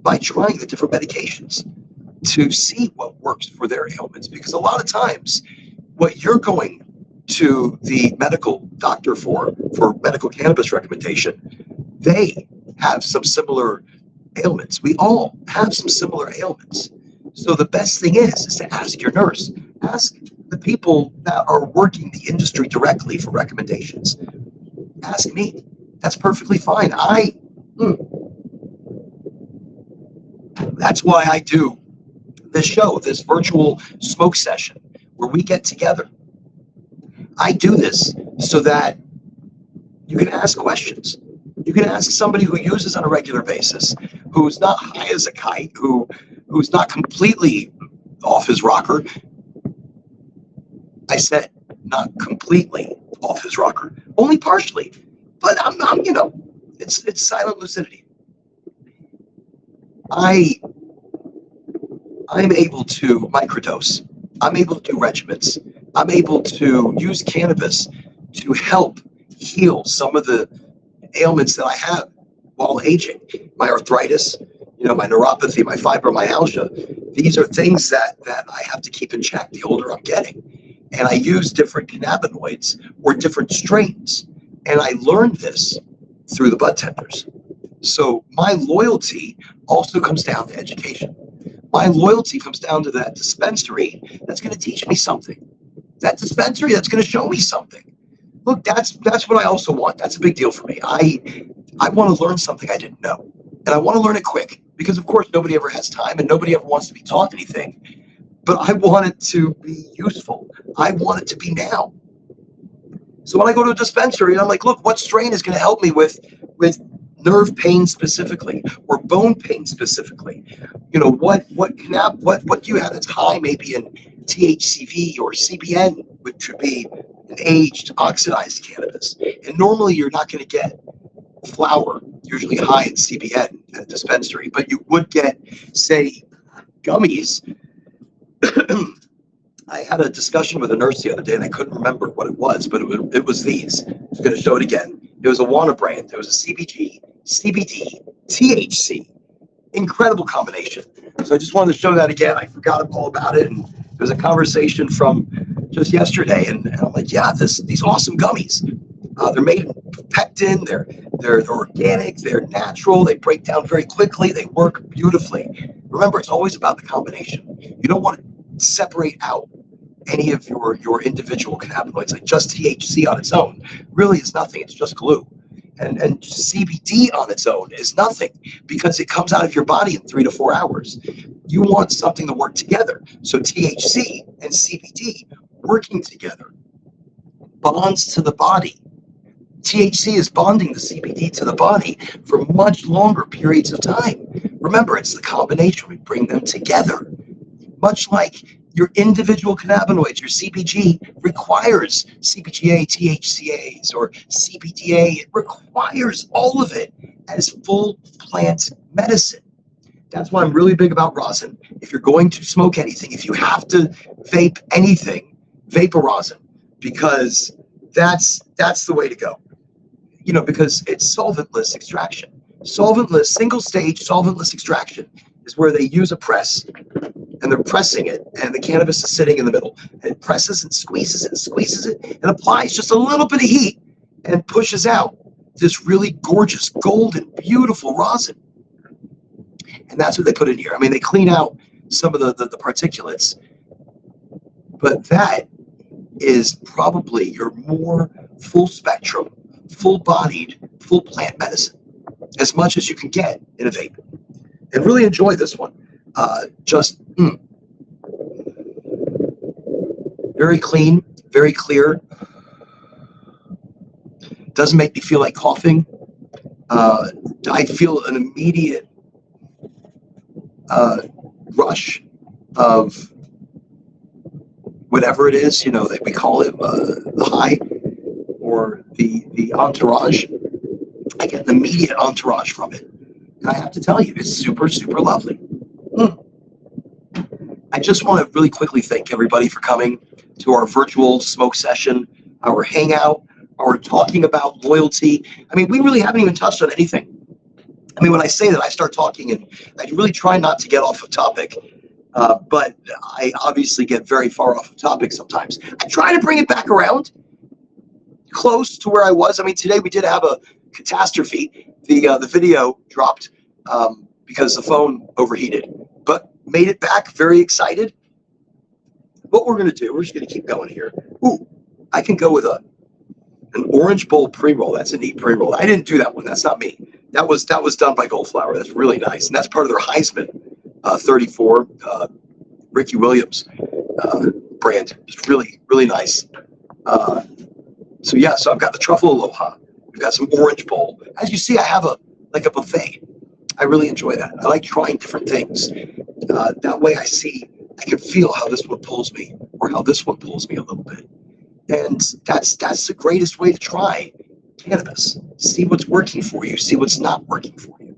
by trying the different medications to see what works for their ailments. Because a lot of times, what you're going to the medical doctor for medical cannabis recommendation, they have some similar ailments. We all have some similar ailments. So the best thing is to ask your nurse, ask the people that are working the industry directly for recommendations. Ask me. That's perfectly fine. That's why I do this show, this virtual smoke session where we get together. I do this so that you can ask questions. You can ask somebody who uses on a regular basis, who's not high as a kite, who's not completely off his rocker. I said not completely off his rocker, only partially. But I'm it's silent lucidity. I'm able to microdose. I'm able to do regimens. I'm able to use cannabis to help heal some of the ailments that I have while aging. My arthritis, my neuropathy, my fibromyalgia. These are things that I have to keep in check the older I'm getting. And I use different cannabinoids or different strains. And I learned this through the bud tenders. So my loyalty also comes down to education. My loyalty comes down to that dispensary that's going to teach me something. That dispensary that's going to show me something. Look, that's what I also want. That's a big deal for me. I want to learn something I didn't know. And I want to learn it quick because, of course, nobody ever has time and nobody ever wants to be taught anything. But I want it to be useful. I want it to be now. So when I go to a dispensary and I'm like, look, what strain is going to help me with nerve pain specifically or bone pain specifically? What do you have that's high maybe in THCV or CBN, which would be an aged oxidized cannabis. And normally you're not going to get flower usually high in CBN at a dispensary, but you would get, say, gummies. I had a discussion with a nurse the other day, and I couldn't remember what it was, but it was these. I was going to show it again. It was a Wana brand. There was a CBG, CBD, THC. Incredible combination. So I just wanted to show that again. I forgot all about it, and there was a conversation from just yesterday, and I'm like, yeah, these awesome gummies. They're made in pectin. They're organic. They're natural. They break down very quickly. They work beautifully. Remember, it's always about the combination. You don't want to separate out any of your individual cannabinoids. Like just THC on its own really is nothing. It's just glue. And CBD on its own is nothing because it comes out of your body in 3 to 4 hours. You want something to work together. So THC and CBD working together bonds to the body. THC is bonding the CBD to the body for much longer periods of time. Remember, it's the combination. We bring them together. Much like your individual cannabinoids, your CBG requires CBGA, THCAs, or CBDA. It requires all of it as full plant medicine. That's why I'm really big about rosin. If you're going to smoke anything, if you have to vape anything, vape a rosin, because that's the way to go. Because it's solventless extraction. Solventless, single stage solventless extraction is where they use a press and they're pressing it, and the cannabis is sitting in the middle. And it presses and squeezes it and applies just a little bit of heat and pushes out this really gorgeous, golden, beautiful rosin. And that's what they put in here. I mean, they clean out some of the particulates, but that is probably your more full spectrum, full-bodied, full plant medicine, as much as you can get in a vape. And really enjoy this one. Very clean, very clear. Doesn't make me feel like coughing. I feel an immediate rush of whatever it is, that we call it the high or the entourage. I get an immediate entourage from it. And I have to tell you, it's super, super lovely. I just want to really quickly thank everybody for coming to our virtual smoke session, our hangout, our talking about loyalty. I mean, we really haven't even touched on anything. I mean, when I say that, I start talking, and I really try not to get off of topic, but I obviously get very far off of topic sometimes. I try to bring it back around, close to where I was. I mean, today we did have a catastrophe. The video dropped because the phone overheated, but made it back. Very excited. What we're going to do, we're just going to keep going here. Ooh, I can go with an orange bowl pre-roll. That's a neat pre-roll. I didn't do that one. That's not me. That was done by Goldflower. That's really nice, and that's part of their Heisman 34 Ricky Williams brand. It's really, really nice. So I've got the truffle aloha. We've got some orange bowl. As you see, I have a buffet. I really enjoy that. I like trying different things. That way I can feel how this one pulls me or how this one pulls me a little bit. And that's the greatest way to try cannabis. See what's working for you. See what's not working for you.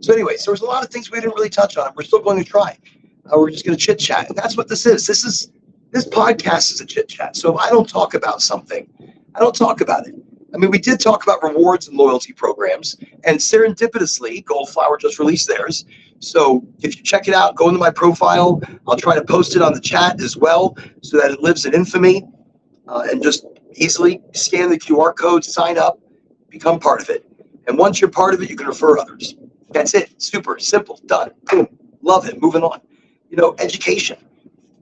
So anyway, so there's a lot of things we didn't really touch on. We're still going to try. We're just going to chit chat. And that's what this is. This podcast is a chit chat. So if I don't talk about something, I don't talk about it. I mean, we did talk about rewards and loyalty programs, and serendipitously, Goldflower just released theirs. So if you check it out, go into my profile. I'll try to post it on the chat as well so that it lives in infamy, and just easily scan the QR code, sign up, become part of it. And once you're part of it, you can refer others. That's it. Super simple. Done. Boom. Love it. Moving on. Education.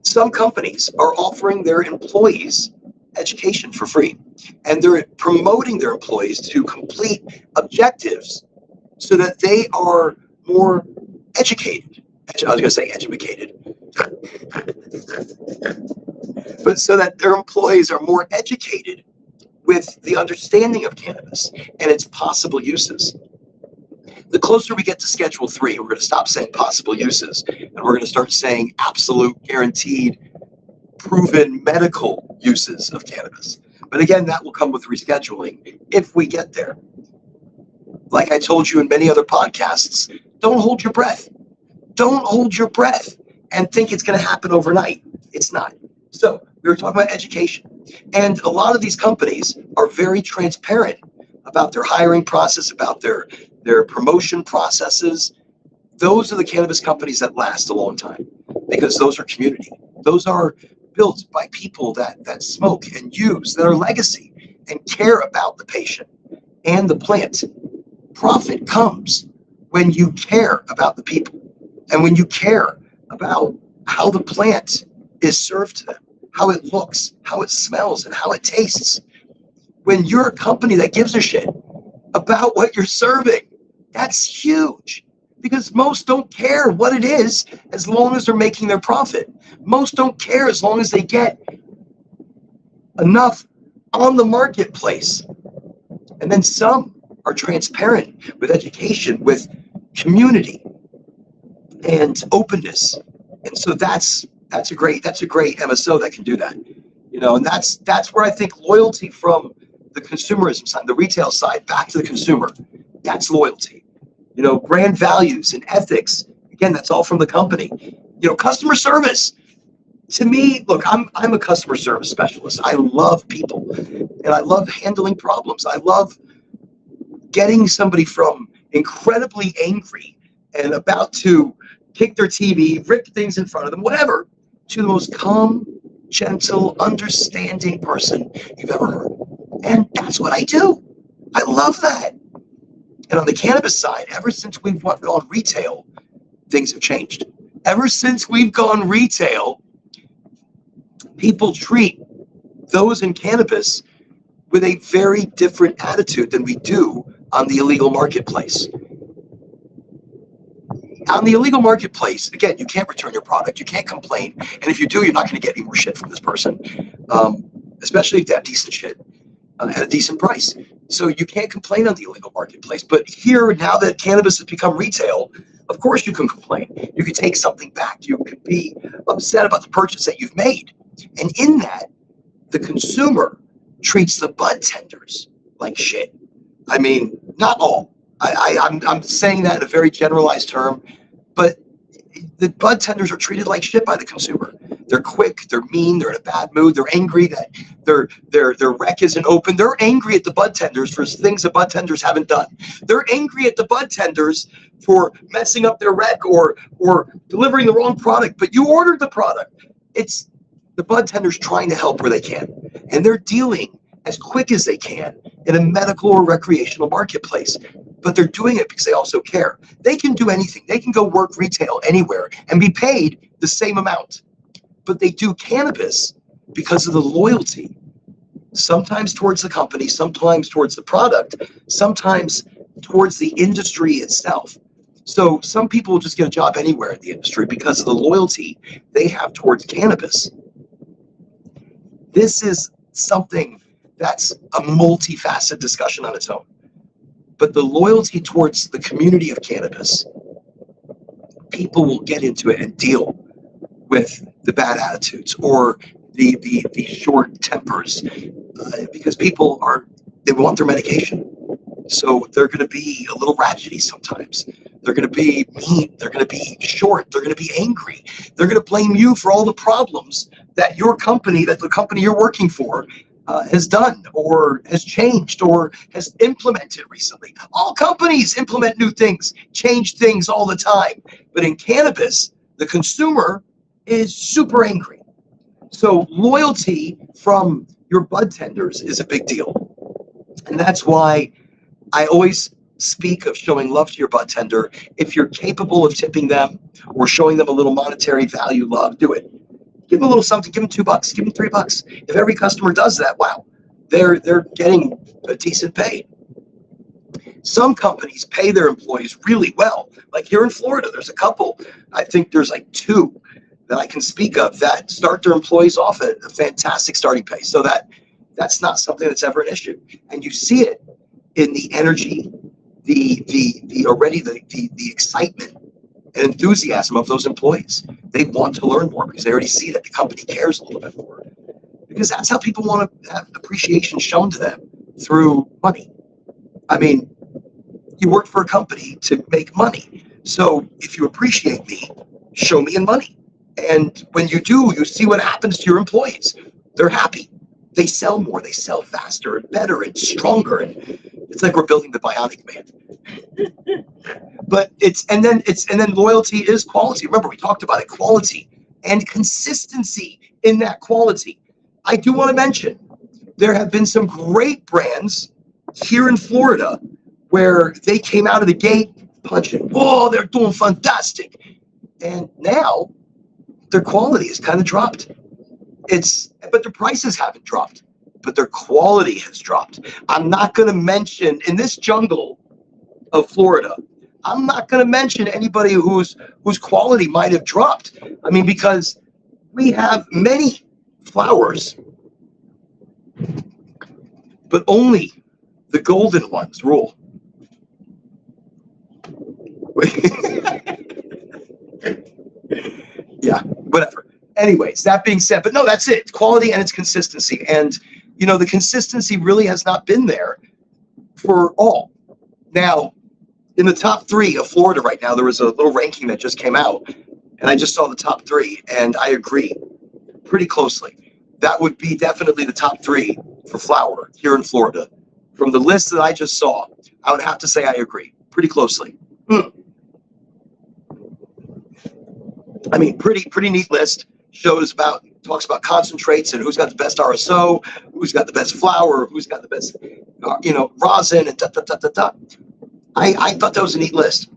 Some companies are offering their employees education for free, and they're promoting their employees to complete objectives so that they are more educated. I was going to say educated, but so that their employees are more educated with the understanding of cannabis and its possible uses. The closer we get to Schedule 3, we're going to stop saying possible uses, and we're going to start saying absolute, guaranteed, proven medical uses of cannabis. But again, that will come with rescheduling if we get there. Like I told you in many other podcasts, don't hold your breath. Don't hold your breath and think it's going to happen overnight. It's not. So we were talking about education. And a lot of these companies are very transparent about their hiring process, about their promotion processes. Those are the cannabis companies that last a long time because those are community. Those are built by people that smoke and use, that are legacy and care about the patient and the plant. Profit comes when you care about the people and when you care about how the plant is served to them, how it looks, how it smells, and how it tastes. When you're a company that gives a shit about what you're serving, that's huge. Because most don't care what it is as long as they're making their profit. Most don't care as long as they get enough on the marketplace. And then some are transparent with education, with community and openness. And so that's a great MSO that can do that. And that's where I think loyalty from the consumerism side, the retail side, back to the consumer, that's loyalty. Brand values and ethics, again, that's all from the company. Customer service. To me, look, I'm a customer service specialist. I love people and I love handling problems. I love getting somebody from incredibly angry and about to kick their TV, rip things in front of them, whatever, to the most calm, gentle, understanding person you've ever heard. And that's what I do. I love that. And on the cannabis side, ever since we've gone retail, things have changed. Ever since we've gone retail, people treat those in cannabis with a very different attitude than we do on the illegal marketplace. On the illegal marketplace, again, you can't return your product, you can't complain, and if you do, you're not going to get any more shit from this person, especially if they have decent shit at a decent price. So you can't complain on the illegal marketplace. But here, now that cannabis has become retail, of course you can complain. You can take something back. You can be upset about the purchase that you've made. And in that, the consumer treats the bud tenders like shit. I mean, not all. I'm saying that in a very generalized term, but the bud tenders are treated like shit by the consumer. They're quick, they're mean, they're in a bad mood, they're angry that their rec isn't open. They're angry at the bud tenders for things the bud tenders haven't done. They're angry at the bud tenders for messing up their rec or delivering the wrong product, but you ordered the product. It's the bud tenders trying to help where they can, and they're dealing as quick as they can in a medical or recreational marketplace. But they're doing it because they also care. They can do anything. They can go work retail anywhere and be paid the same amount. But they do cannabis because of the loyalty, sometimes towards the company, sometimes towards the product, sometimes towards the industry itself. So some people will just get a job anywhere in the industry because of the loyalty they have towards cannabis. This is something that's a multifaceted discussion on its own. But the loyalty towards the community of cannabis, people will get into it and deal with the bad attitudes or the short tempers because people they want their medication. So they're going to be a little ratchety sometimes. They're going to be mean. They're going to be short. They're going to be angry. They're going to blame you for all the problems that the company you're working for has done or has changed or has implemented recently. All companies implement new things, change things all the time. But in cannabis, the consumer is super angry. So loyalty from your bud tenders is a big deal. And that's why I always speak of showing love to your bud tender. If you're capable of tipping them or showing them a little monetary value, love, do it. Give them a little something, give them $2, give them $3. If every customer does that, wow, they're getting a decent pay. Some companies pay their employees really well. Like here in Florida, there's a couple, I think there's like 2 that I can speak of that start their employees off at a fantastic starting pay. So that's not something that's ever an issue. And you see it in the energy, the excitement and enthusiasm of those employees. They want to learn more because they already see that the company cares a little bit more. Because that's how people want to have appreciation shown to them, through money. I mean, you work for a company to make money. So if you appreciate me, show me in money. And when you do, you see what happens to your employees. They're happy. They sell more. They sell faster and better and stronger. And it's like we're building the Bionic Man. But and then loyalty is quality. Remember, we talked about it, quality and consistency in that quality. I do want to mention there have been some great brands here in Florida where they came out of the gate punching. Whoa, they're doing fantastic. And now their quality has kind of dropped. But their prices haven't dropped, but their quality has dropped. I'm not going to mention, in this jungle of Florida, I'm not going to mention anybody whose quality might have dropped. I mean, because we have many flowers, but only the golden ones rule. Yeah, whatever. Anyways, that being said, but no, that's it. Quality and its consistency. And, the consistency really has not been there for all. Now, in the top 3 of Florida right now, there was a little ranking that just came out, and I just saw the top 3, and I agree pretty closely. That would be definitely the top 3 for flower here in Florida. From the list that I just saw, I would have to say I agree pretty closely. I mean, pretty neat list. Talks about concentrates and who's got the best RSO, who's got the best flower, who's got the best, rosin, and I thought that was a neat list.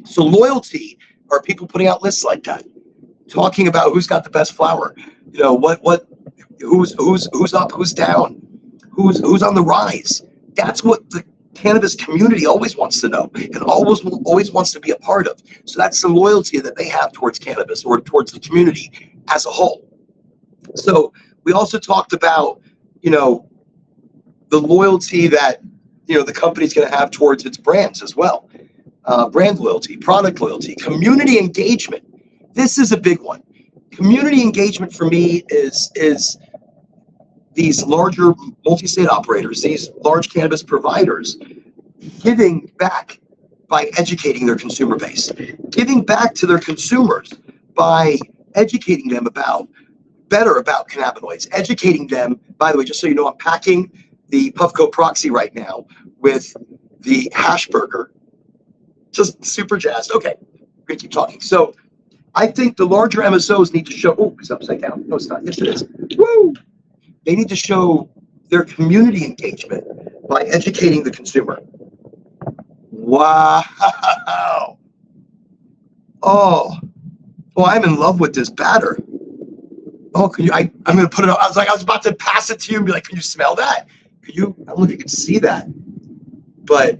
So loyalty are people putting out lists like that, talking about who's got the best flower, who's up, who's down, who's on the rise. That's what the cannabis community always wants to know and always wants to be a part of. So that's the loyalty that they have towards cannabis or towards the community as a whole. So we also talked about, you know, the loyalty that, you know, the company's going to have towards its brands as well. Brand loyalty, product loyalty, community engagement. This is a big one. Community engagement for me is these larger multi-state operators, these large cannabis providers, giving back by educating their consumer base, giving back to their consumers by educating them about cannabinoids, educating them. By the way, just so you know, I'm packing the Puffco Proxy right now with the hash burger. Just super jazzed. Okay, we're gonna keep talking. So I think the larger MSOs need to show, oh, it's upside down. No, it's not. Yes, it is. Woo! They need to show their community engagement by educating the consumer. Wow. Oh, I'm in love with this batter. Oh, can you, I'm going to put it up. I was about to pass it to you and be like, can you smell that? Can you, I don't know if you can see that, but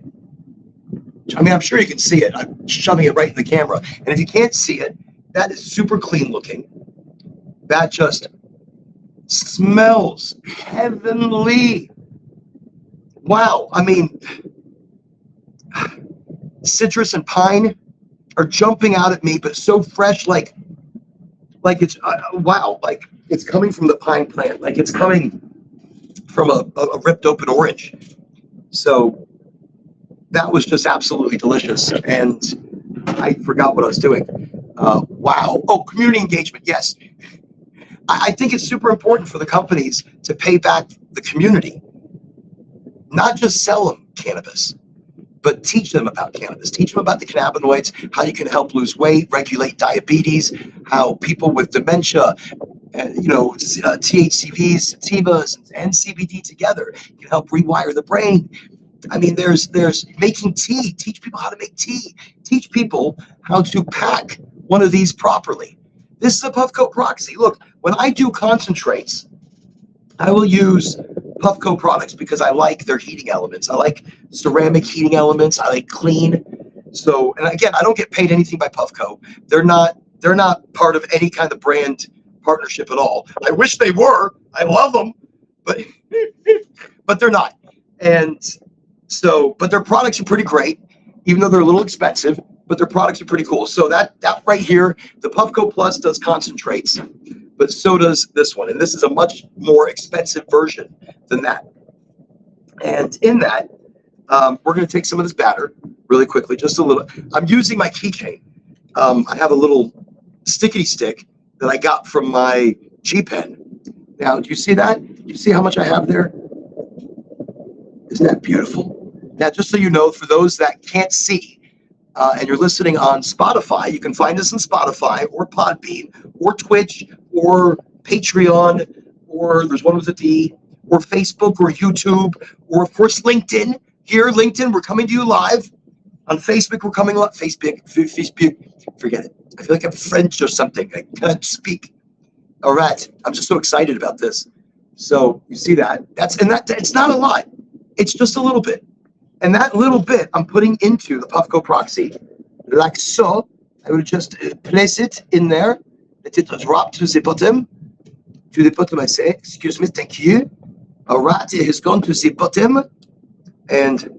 I mean, I'm sure you can see it. I'm shoving it right in the camera. And if you can't see it, that is super clean looking. That just smells heavenly. Wow. I mean, citrus and pine are jumping out at me, but so fresh, like it's, wow, like it's coming from the pine plant, like it's coming from a ripped open orange. So that was just absolutely delicious. And I forgot what I was doing. Wow. Oh, community engagement. Yes. I think it's super important for the companies to pay back the community, not just sell them cannabis, but teach them about cannabis, teach them about the cannabinoids, how you can help lose weight, regulate diabetes, how people with dementia, THCVs, sativas, and CBD together can help rewire the brain. I mean, there's making tea, teach people how to make tea, teach people how to pack one of these properly. This is a Puffco Proxy. Look, when I do concentrates, I will use Puffco products because I like their heating elements. I like ceramic heating elements. I like clean. So, and again, I don't get paid anything by Puffco. They're not part of any kind of brand partnership at all. I wish they were. I love them, but they're not. And so, but their products are pretty great, even though they're a little expensive, but their products are pretty cool. So that right here, the Puffco Plus does concentrates, but so does this one. And this is a much more expensive version than that. And in that, we're going to take some of this batter really quickly, just a little. I'm using my keychain. I have a little stickity stick that I got from my G Pen. Now, do you see that? Do you see how much I have there? Isn't that beautiful? Now, just so you know, for those that can't see, and you're listening on Spotify, you can find us on Spotify or Podbean or Twitch or Patreon, or there's one with a D, or Facebook or YouTube, or of course LinkedIn. Here, LinkedIn, we're coming to you live. On Facebook, we're coming live. Facebook, forget it. I feel like I'm French or something. I can't speak. All right, I'm just so excited about this. So you see that? It's not a lot. It's just a little bit. And that little bit I'm putting into the Puffco Proxy, like so. I will just place it in there. Let it drop to the bottom. To the bottom, I say, excuse me, thank you. All right, it has gone to the bottom. And,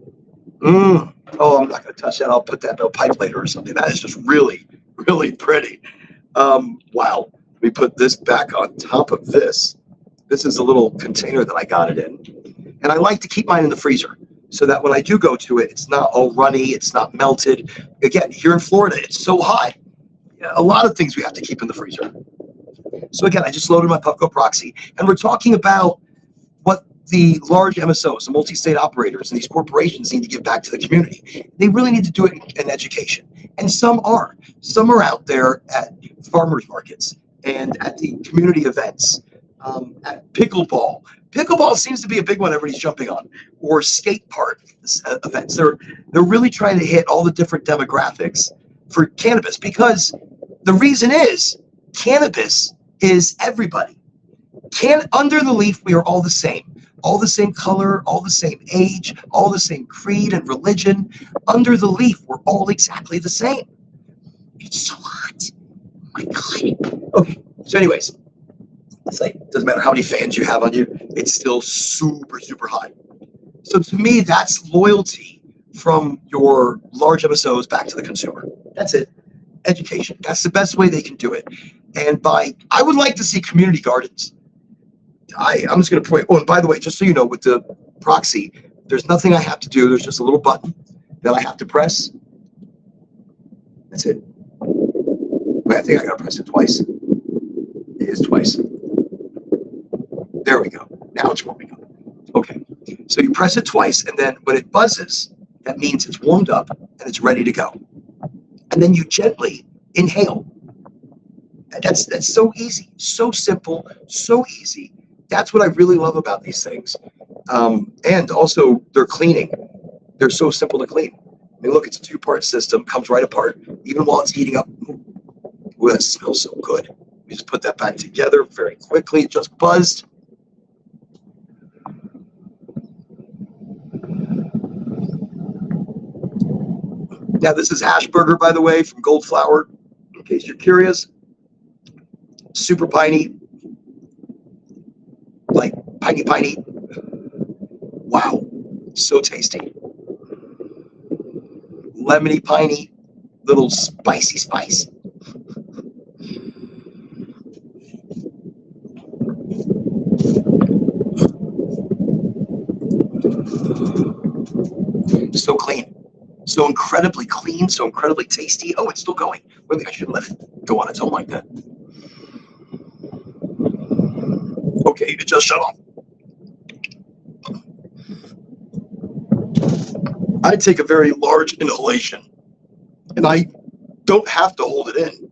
I'm not going to touch that. I'll put that in a pipe later or something. That is just really, really pretty. Wow. Let me put this back on top of this. This is a little container that I got it in. And I like to keep mine in the freezer, so that when I do go to it, it's not all runny, it's not melted. Again, here in Florida, it's so hot. A lot of things we have to keep in the freezer. So again, I just loaded my Puffco Proxy, and we're talking about what the large MSOs, the multi-state operators, and these corporations need to give back to the community. They really need to do it in education. And some are. Some are out there at farmers markets and at the community events, at pickleball. Pickleball seems to be a big one everybody's jumping on, or skate park events. They're really trying to hit all the different demographics for cannabis, because the reason is cannabis is everybody. Under the leaf, we are all the same. all the same color, all the same age, all the same creed and religion. Under the leaf, we're all exactly the same. It's so hot. Oh my God. Okay. So, anyways, it's like, doesn't matter how many fans you have on you, it's still super, super hot. So, to me, that's loyalty from your large MSOs back to the consumer. That's it. Education. That's the best way they can do it. And I would like to see community gardens. I'm just going to point. Oh, and by the way, just so you know, with the proxy, there's nothing I have to do. There's just a little button that I have to press. That's it. Wait, I think I got to press it twice. It is twice. There we go. Now it's warming up. Okay. So you press it twice, and then when it buzzes, that means it's warmed up and it's ready to go. And then you gently inhale. That's so easy, so simple, so easy. That's what I really love about these things. And also, they're cleaning. They're so simple to clean. I mean, look, it's a two-part system, comes right apart, even while it's heating up. Ooh, that smells so good. We just put that back together very quickly. It just buzzed. Now, this is hash burger, by the way, from Gold Flour, in case you're curious. Super piney. Like, piney. Wow. So tasty. Lemony, piney, little spicy spice. So clean. So incredibly clean, so incredibly tasty. Oh, it's still going. Maybe I should let it go on its own like that. Okay, it just shut off. I take a very large inhalation, and I don't have to hold it in.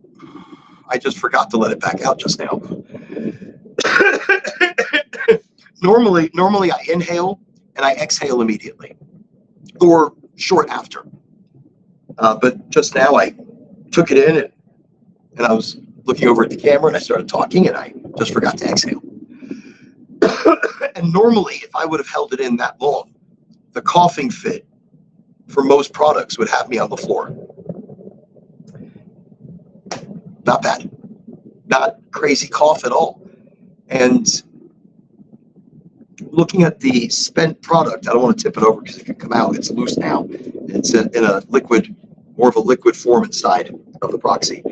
I just forgot to let it back out just now. Normally I inhale and I exhale immediately, or short after. But just now I took it in and I was looking over at the camera and I started talking and I just forgot to exhale. And normally, if I would have held it in that long, the coughing fit for most products would have me on the floor. Not bad. Not crazy cough at all. And looking at the spent product, I don't want to tip it over because it could come out. It's loose now. It's in a liquid, more of a liquid form inside of the proxy.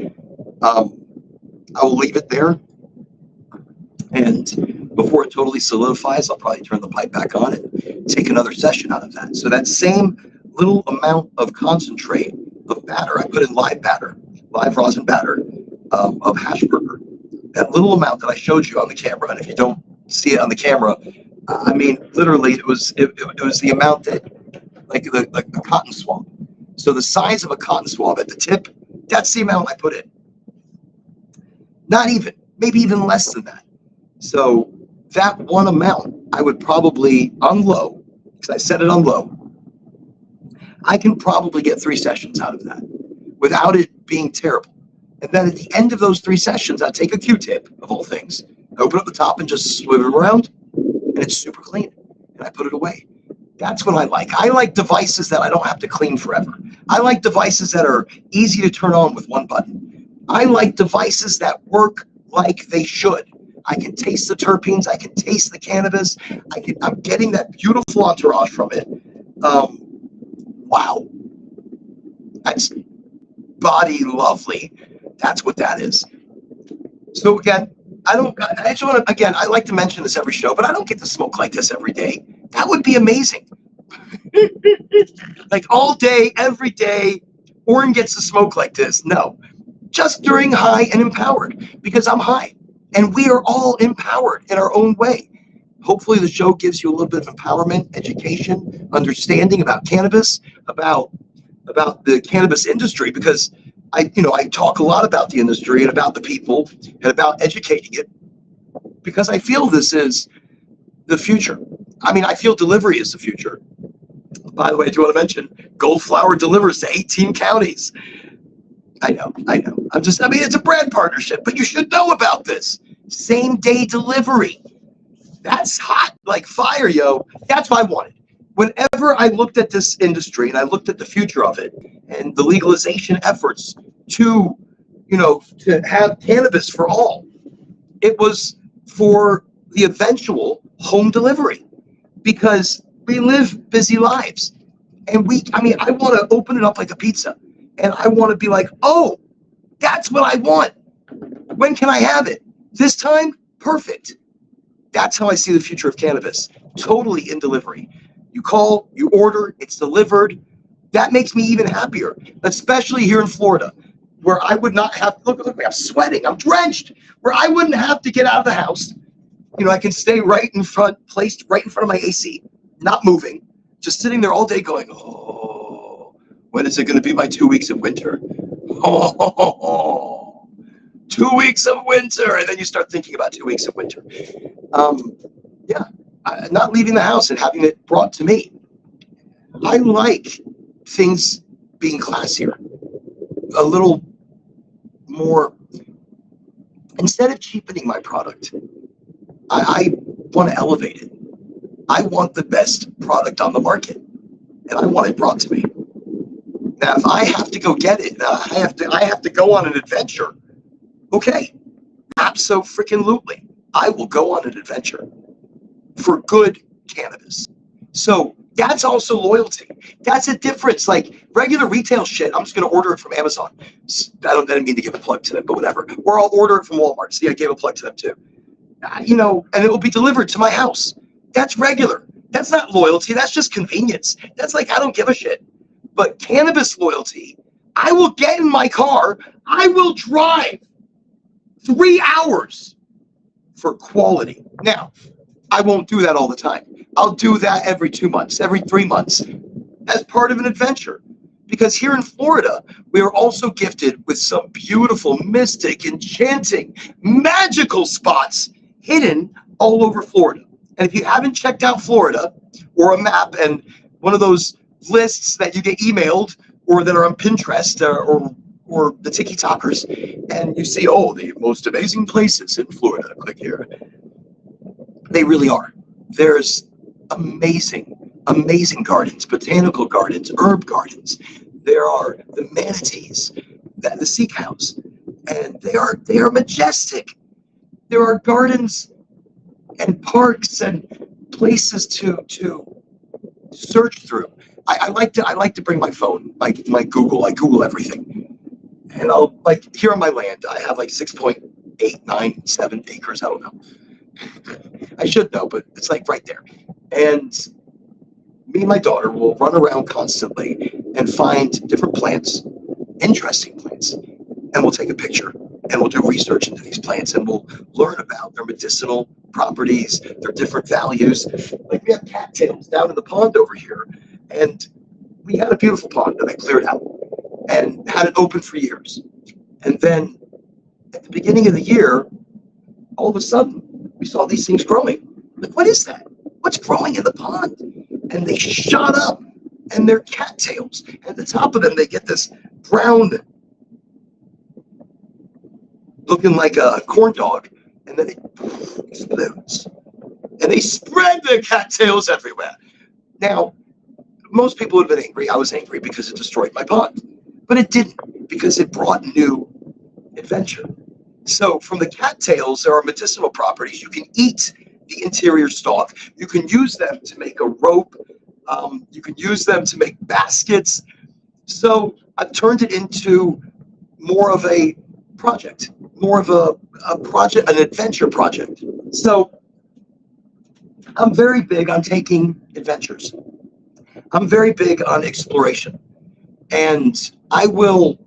I will leave it there. And before it totally solidifies, I'll probably turn the pipe back on and take another session out of that. So that same little amount of concentrate of batter, I put in live rosin batter of hash burger. That little amount that I showed you on the camera, and if you don't see it on the camera, I mean, literally, it was the amount that, like a cotton swab. So the size of a cotton swab at the tip, that's the amount I put in. Not even, maybe even less than that. So that one amount, I would probably, on low, because I set it on low, I can probably get 3 sessions out of that without it being terrible. And then at the end of those 3 sessions, I take a Q-tip, of all things, open up the top and just swim it around, and it's super clean. And I put it away. That's what I like. I like devices that I don't have to clean forever. I like devices that are easy to turn on with one button. I like devices that work like they should. I can taste the terpenes. I can taste the cannabis. I'm getting that beautiful entourage from it. Wow. That's body lovely. That's what that is. So again, I just want to, again, I like to mention this every show, but I don't get to smoke like this every day. That would be amazing. Like all day, every day, Oren gets to smoke like this. No, just during high and empowered, because I'm high and we are all empowered in our own way. Hopefully the show gives you a little bit of empowerment, education, understanding about cannabis, about the cannabis industry, because I talk a lot about the industry and about the people and about educating it, because I feel this is the future. I mean, I feel delivery is the future. By the way, I do want to mention Gold Flour delivers to 18 counties. I know. It's a brand partnership, but you should know about this. Same day delivery. That's hot like fire, yo. That's what I wanted. Whenever I looked at this industry and I looked at the future of it and the legalization efforts to, to have cannabis for all, it was for the eventual home delivery because we live busy lives. And I want to open it up like a pizza and I want to be like, oh, that's what I want. When can I have it? This time? Perfect. That's how I see the future of cannabis. Totally in delivery. You call, you order, it's delivered. That makes me even happier, especially here in Florida, where I would not have, look, I'm sweating, I'm drenched, where I wouldn't have to get out of the house. I can stay placed right in front of my AC, not moving, just sitting there all day going, oh, when is it going to be my 2 weeks of winter? Oh, 2 weeks of winter. And then you start thinking about 2 weeks of winter. Yeah, not leaving the house and having it brought to me. I like things being classier, a little more. Instead of cheapening my product, I want to elevate it. I want the best product on the market, and I want it brought to me. Now, if I have to go get it, I have to go on an adventure. Okay, abso-freaking-lutely, I will go on an adventure for good cannabis. So that's also loyalty. That's a difference. Like regular retail shit, I'm just going to order it from Amazon. I didn't mean to give a plug to them, but whatever. Or I'll order it from Walmart. See, I gave a plug to them too. And it will be delivered to my house. That's regular. That's not loyalty. That's just convenience. That's like, I don't give a shit. But cannabis loyalty, I will get in my car. I will drive 3 hours for quality. Now, I won't do that all the time. I'll do that every 2 months, every 3 months, as part of an adventure. Because here in Florida, we are also gifted with some beautiful, mystic, enchanting, magical spots hidden all over Florida. And if you haven't checked out Florida or a map and one of those lists that you get emailed or that are on Pinterest or the TikTokers, and you see, oh, the most amazing places in Florida, click here. They really are. There's amazing gardens, botanical gardens, herb gardens. There are the manatees, the sea cows, and they are majestic. There are gardens and parks and places to search through. I like to bring my phone, like my Google. I Google everything, and I'll here on my land. I have 6.897 acres. I don't know. I should know, but it's right there. And me and my daughter will run around constantly and find different plants, interesting plants, and we'll take a picture and we'll do research into these plants and we'll learn about their medicinal properties, their different values. We have cattails down in the pond over here, and we had a beautiful pond that I cleared out and had it open for years. And then at the beginning of the year, all of a sudden, we saw these things growing. What is that? What's growing in the pond? And they shot up, and they're cattails. And at the top of them, they get this brown, looking like a corn dog, and then it explodes. And they spread their cattails everywhere. Now, most people would have been angry. I was angry because it destroyed my pond. But it didn't, because it brought new adventure. So from the cattails, there are medicinal properties. You can eat the interior stalk. You can use them to make a rope. You can use them to make baskets. So I've turned it into more of a project, more of a project, an adventure project. So I'm very big on taking adventures. I'm very big on exploration. And I will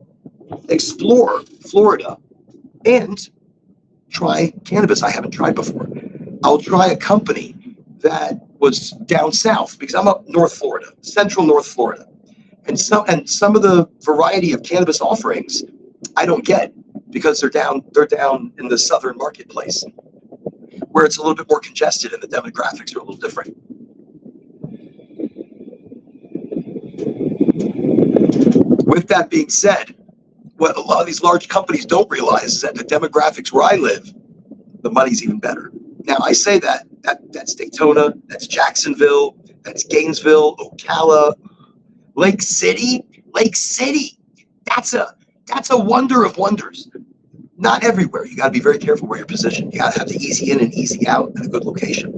explore Florida and try cannabis I haven't tried before. I'll try a company that was down south, because I'm up North Florida, central North Florida. And some of the variety of cannabis offerings I don't get because they're down in the southern marketplace, where it's a little bit more congested and the demographics are a little different. With that being said, what a lot of these large companies don't realize is that the demographics where I live, the money's even better. Now, I say that that's Daytona, that's Jacksonville, that's Gainesville, Ocala, Lake City. Lake City. That's a wonder of wonders. Not everywhere. You got to be very careful where you're positioned. You got to have the easy in and easy out in a good location.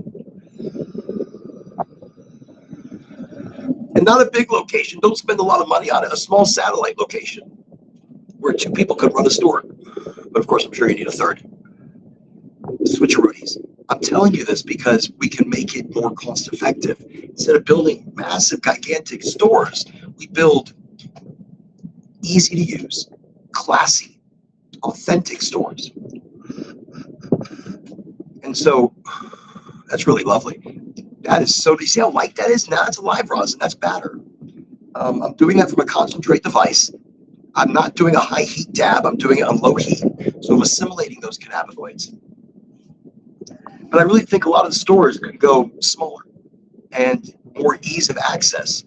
And not a big location. Don't spend a lot of money on it. A small satellite location where two people could run a store. But of course, I'm sure you need a third. Switcheroonies. I'm telling you this because we can make it more cost effective. Instead of building massive, gigantic stores, we build easy to use, classy, authentic stores. And so that's really lovely. That is so, you see how light that is? Now it's a live rosin. That's batter. I'm doing that from a concentrate device. I'm not doing a high heat dab. I'm doing it on low heat. So I'm assimilating those cannabinoids. But I really think a lot of the stores could go smaller and more ease of access,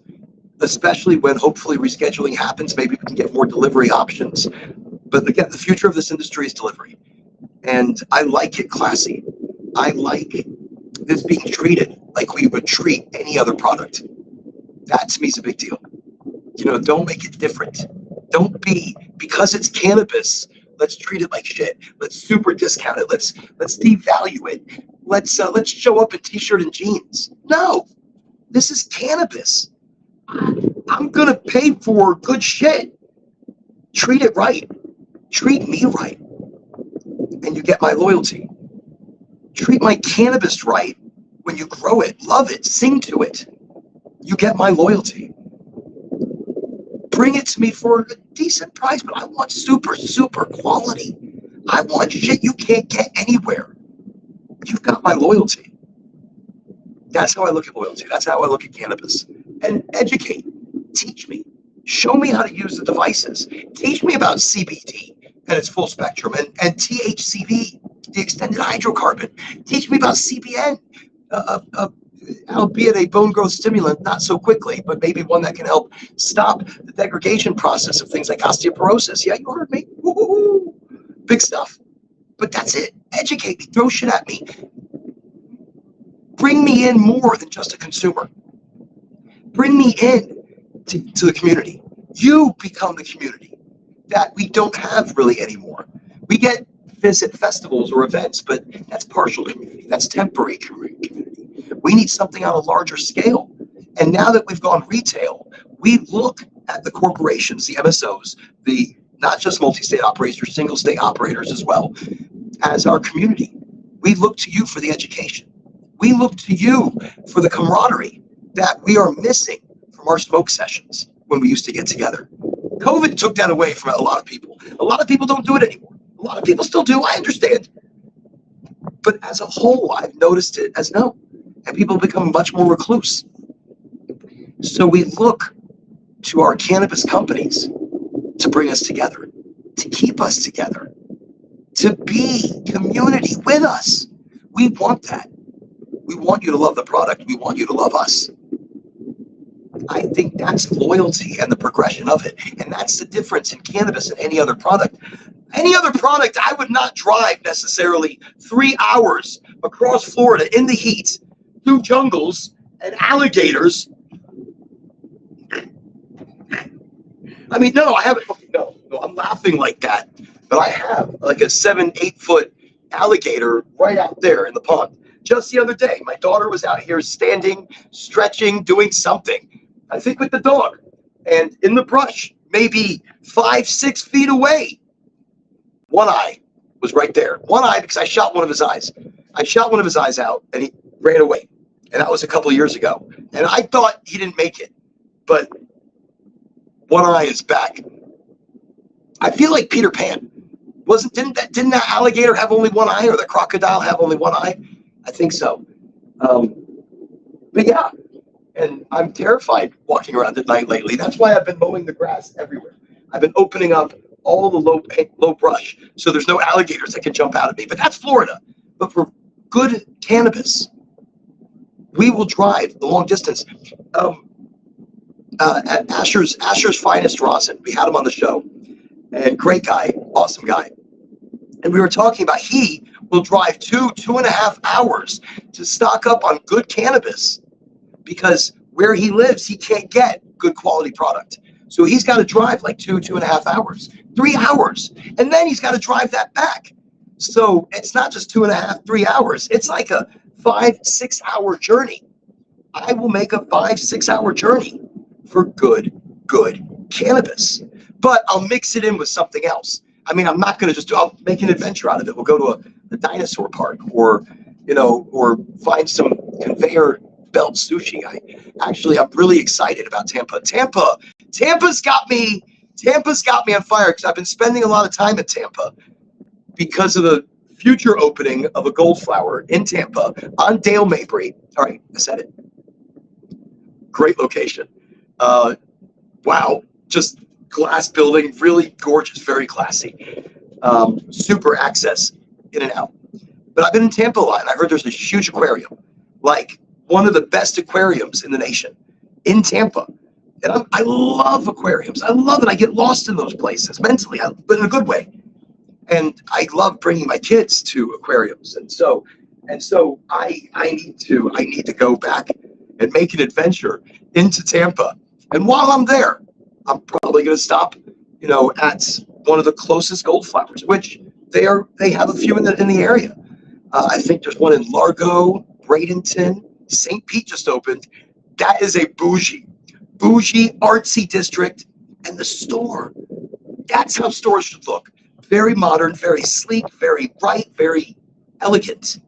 especially when hopefully rescheduling happens. Maybe we can get more delivery options. But again, the future of this industry is delivery. And I like it classy. I like this being treated like we would treat any other product. That to me is a big deal. You know, don't make it different. Don't be, because it's cannabis, let's treat it like shit. Let's super discount it. Let's devalue it. Let's show up in t-shirt and jeans. No, this is cannabis. I'm gonna pay for good shit. Treat it right. Treat me right, and you get my loyalty. Treat my cannabis right when you grow it, love it, sing to it. You get my loyalty. Bring it to me for a decent price, but I want super, super quality. I want shit you can't get anywhere. You've got my loyalty. That's how I look at loyalty. That's how I look at cannabis. And educate. Teach me. Show me how to use the devices. Teach me about CBD and its full spectrum, and THCV, the extended hydrocarbon. Teach me about CBN, albeit a bone growth stimulant, not so quickly, but maybe one that can help stop the degradation process of things like osteoporosis. Yeah, you heard me. Woo-hoo-hoo. Big stuff. But that's it. Educate me. Throw shit at me. Bring me in more than just a consumer. Bring me in to the community. You become the community that we don't have really anymore. We get visit festivals or events, but that's partial community. That's temporary community. We need something on a larger scale. And now that we've gone retail, we look at the corporations, the MSOs, the not just multi-state operators, single state operators as well, as our community. We look to you for the education. We look to you for the camaraderie that we are missing from our smoke sessions when we used to get together. COVID took that away from a lot of people. A lot of people don't do it anymore. A lot of people still do, I understand. But as a whole, I've noticed it as no. And people become much more recluse. So we look to our cannabis companies to bring us together, to keep us together, to be community with us. We want that. We want you to love the product. We want you to love us. I think that's loyalty and the progression of it. And that's the difference in cannabis and any other product. Any other product, I would not drive necessarily 3 hours across Florida in the heat, through jungles and alligators. I mean, no, I haven't. No, I'm laughing like that. But I have like a 7-8 foot alligator right out there in the pond. Just the other day, my daughter was out here standing, stretching, doing something, I think with the dog. And in the brush, maybe 5-6 feet away, one eye was right there. One eye because I shot one of his eyes. I shot one of his eyes out and he ran away. And that was a couple of years ago. And I thought he didn't make it. But one eye is back. I feel like Peter Pan. Didn't that alligator have only one eye, or the crocodile have only one eye? I think so. But yeah, and I'm terrified walking around at night lately. That's why I've been mowing the grass everywhere. I've been opening up all the low brush so there's no alligators that can jump out at me. But that's Florida. But for good cannabis, we will drive the long distance. At Asher's Finest Rosin, we had him on the show, and great guy, awesome guy. And we were talking about, he will drive 2.5 hours to stock up on good cannabis because where he lives, he can't get good quality product. So he's got to drive like 2.5 hours, 3 hours, and then he's got to drive that back. So it's not just 2.5, 3 hours. It's like a 5-6 hour journey. I will make a 5-6 hour journey for good cannabis, but I'll mix it in with something else. I mean, I'm not going to just I'll make an adventure out of it. We'll go to a dinosaur park or find some conveyor belt sushi. I'm really excited about Tampa. Tampa's got me on fire because I've been spending a lot of time in Tampa because of the future opening of a Gold Flower in Tampa on Dale Mabry. All right, I said it. Great location. Wow, just glass building, really gorgeous, very classy. Super access in and out. But I've been in Tampa a lot, and I heard there's a huge aquarium, like one of the best aquariums in the nation, in Tampa. And I love aquariums. I love it. I get lost in those places mentally, but in a good way. And I love bringing my kids to aquariums. And so I need to go back and make an adventure into Tampa. And while I'm there, I'm probably going to stop, at one of the closest Gold Flowers, which they have a few in the area. I think there's one in Largo, Bradenton, St. Pete just opened. That is a bougie, artsy district, and the store. That's how stores should look. Very modern, very sleek, very bright, very elegant.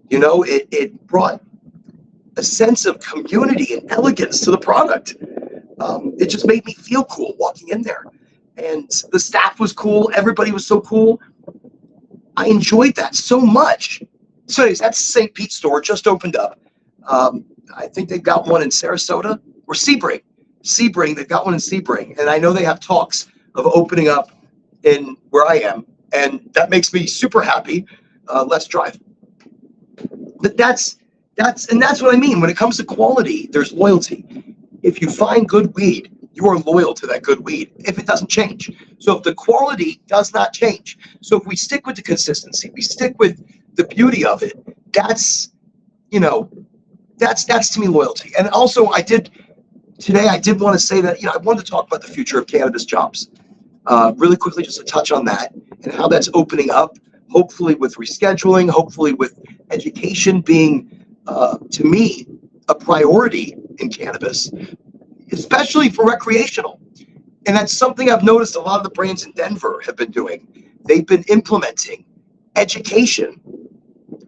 It brought a sense of community and elegance to the product. It just made me feel cool walking in there. And the staff was cool. Everybody was so cool. I enjoyed that so much. So anyways, that's St. Pete store, just opened up. I think they've got one in Sarasota or Sebring. They've got one in Sebring. And I know they have talks of opening up in where I am. And that makes me super happy. Let's drive. But that's what I mean. When it comes to quality, there's loyalty. If you find good weed, you are loyal to that good weed if it doesn't change. So if the quality does not change, so if we stick with the consistency, we stick with the beauty of it, that's to me loyalty. And also I did want to say that, I wanted to talk about the future of cannabis jobs. Really quickly, just to touch on that and how that's opening up, hopefully with rescheduling, hopefully with education being, to me, a priority in cannabis, especially for recreational. And that's something I've noticed a lot of the brands in Denver have been doing. They've been implementing education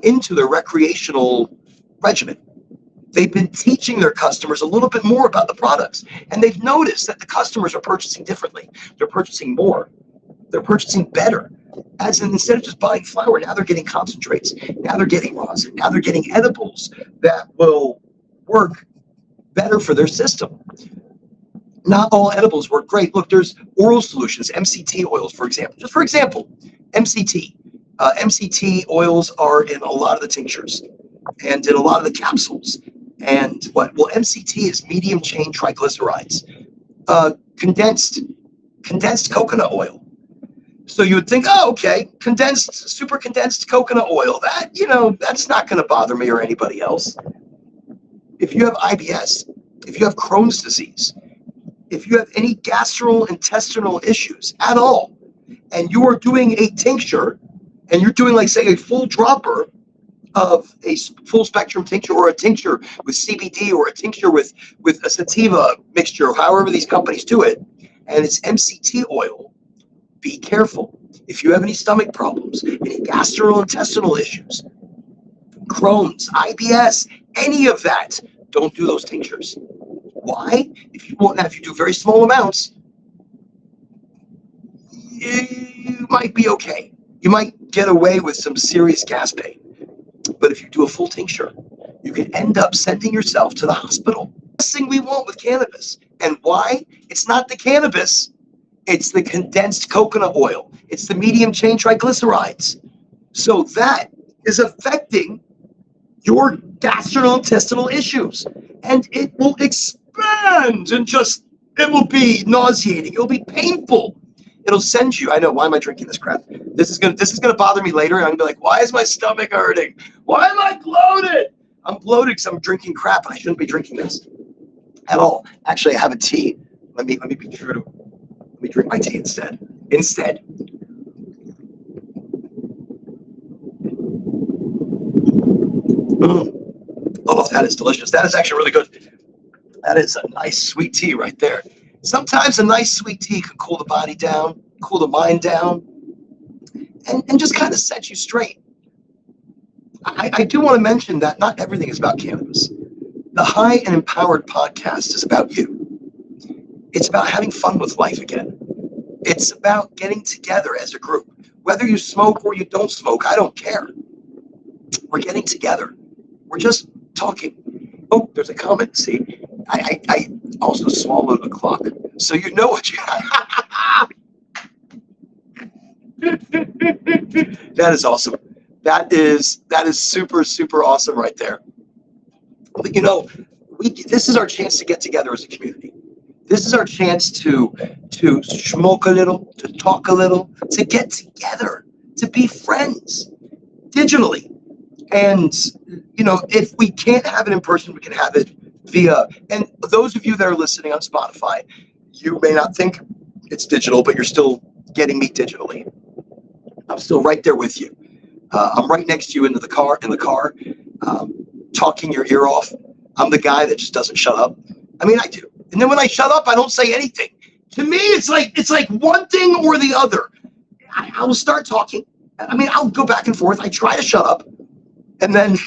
into their recreational regimen. They've been teaching their customers a little bit more about the products. And they've noticed that the customers are purchasing differently. They're purchasing more. They're purchasing better. As in, instead of just buying flower, now they're getting concentrates. Now they're getting rosin. Now they're getting edibles that will work better for their system. Not all edibles work great. Look, there's oral solutions, MCT oils, for example. Just for example, MCT. MCT oils are in a lot of the tinctures and in a lot of the capsules. And MCT is medium chain triglycerides, condensed coconut oil. So you would think, oh, okay, super condensed coconut oil. That's not going to bother me or anybody else. If you have IBS, if you have Crohn's disease, if you have any gastrointestinal issues at all, and you are doing a tincture, and you're doing, like, say, a full dropper of a full spectrum tincture, or a tincture with CBD, or a tincture with a sativa mixture, however these companies do it, and it's MCT oil, be careful. If you have any stomach problems, any gastrointestinal issues, Crohn's, IBS, any of that, don't do those tinctures. Why? If you do very small amounts, you might be okay. You might get away with some serious gas pain. But if you do a full tincture, you can end up sending yourself to the hospital. That's the thing we want with cannabis. And why? It's not the cannabis. It's the condensed coconut oil. It's the medium chain triglycerides. So that is affecting your gastrointestinal issues. And it will expand and it will be nauseating. It'll be painful. it'll send you. I know, why am I drinking this crap? This is gonna bother me later, and I'm gonna be like, why is my stomach hurting? Why am I bloated? I'm bloated because I'm drinking crap, and I shouldn't be drinking this at all. Actually, I have a tea. Let me be true to. Let me drink my tea instead. Oh, that is delicious. That is actually really good. That is a nice sweet tea right there. Sometimes a nice sweet tea can cool the body down, cool the mind down, and just kind of set you straight. I do want to mention that not everything is about cannabis. The High and Empowered podcast is about you. It's about having fun with life again. It's about getting together as a group. Whether you smoke or you don't smoke, I don't care. We're getting together. We're just talking. Oh, there's a comment. See, I also swallowed a clock, so you know what you. That is awesome. That is super awesome right there. But, this is our chance to get together as a community. This is our chance to smoke a little, to talk a little, to get together, to be friends digitally. And, if we can't have it in person, we can have it via, and those of you that are listening on Spotify, you may not think it's digital, but you're still getting me digitally. I'm still right there with you. I'm right next to you in the car, talking your ear off. I'm the guy that just doesn't shut up. I mean, I do. And then when I shut up, I don't say anything. To me, it's like one thing or the other. I will start talking. I mean, I'll go back and forth. I try to shut up. And then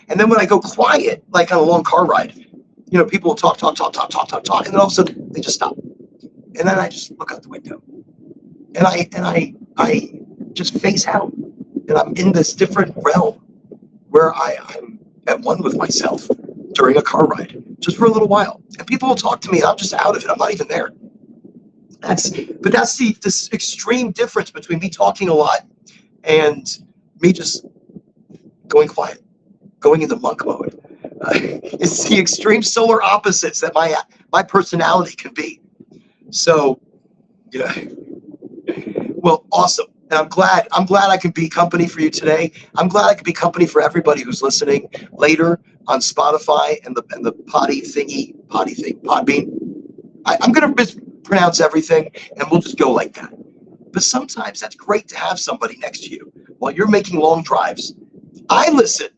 when I go quiet, like on a long car ride, people will talk. And then all of a sudden they just stop. And then I just look out the window. And I just phase out. And I'm in this different realm where I'm at one with myself during a car ride, just for a little while. And people will talk to me, and I'm just out of it. I'm not even there. That's this extreme difference between me talking a lot and me just going quiet, going into monk mode. It's the extreme solar opposites that my personality can be. So, yeah. Well, awesome. And I'm glad I can be company for you today. I'm glad I can be company for everybody who's listening later on Spotify and the Podbean. I'm gonna mispronounce everything, and we'll just go like that. But sometimes that's great to have somebody next to you while you're making long drives. I listen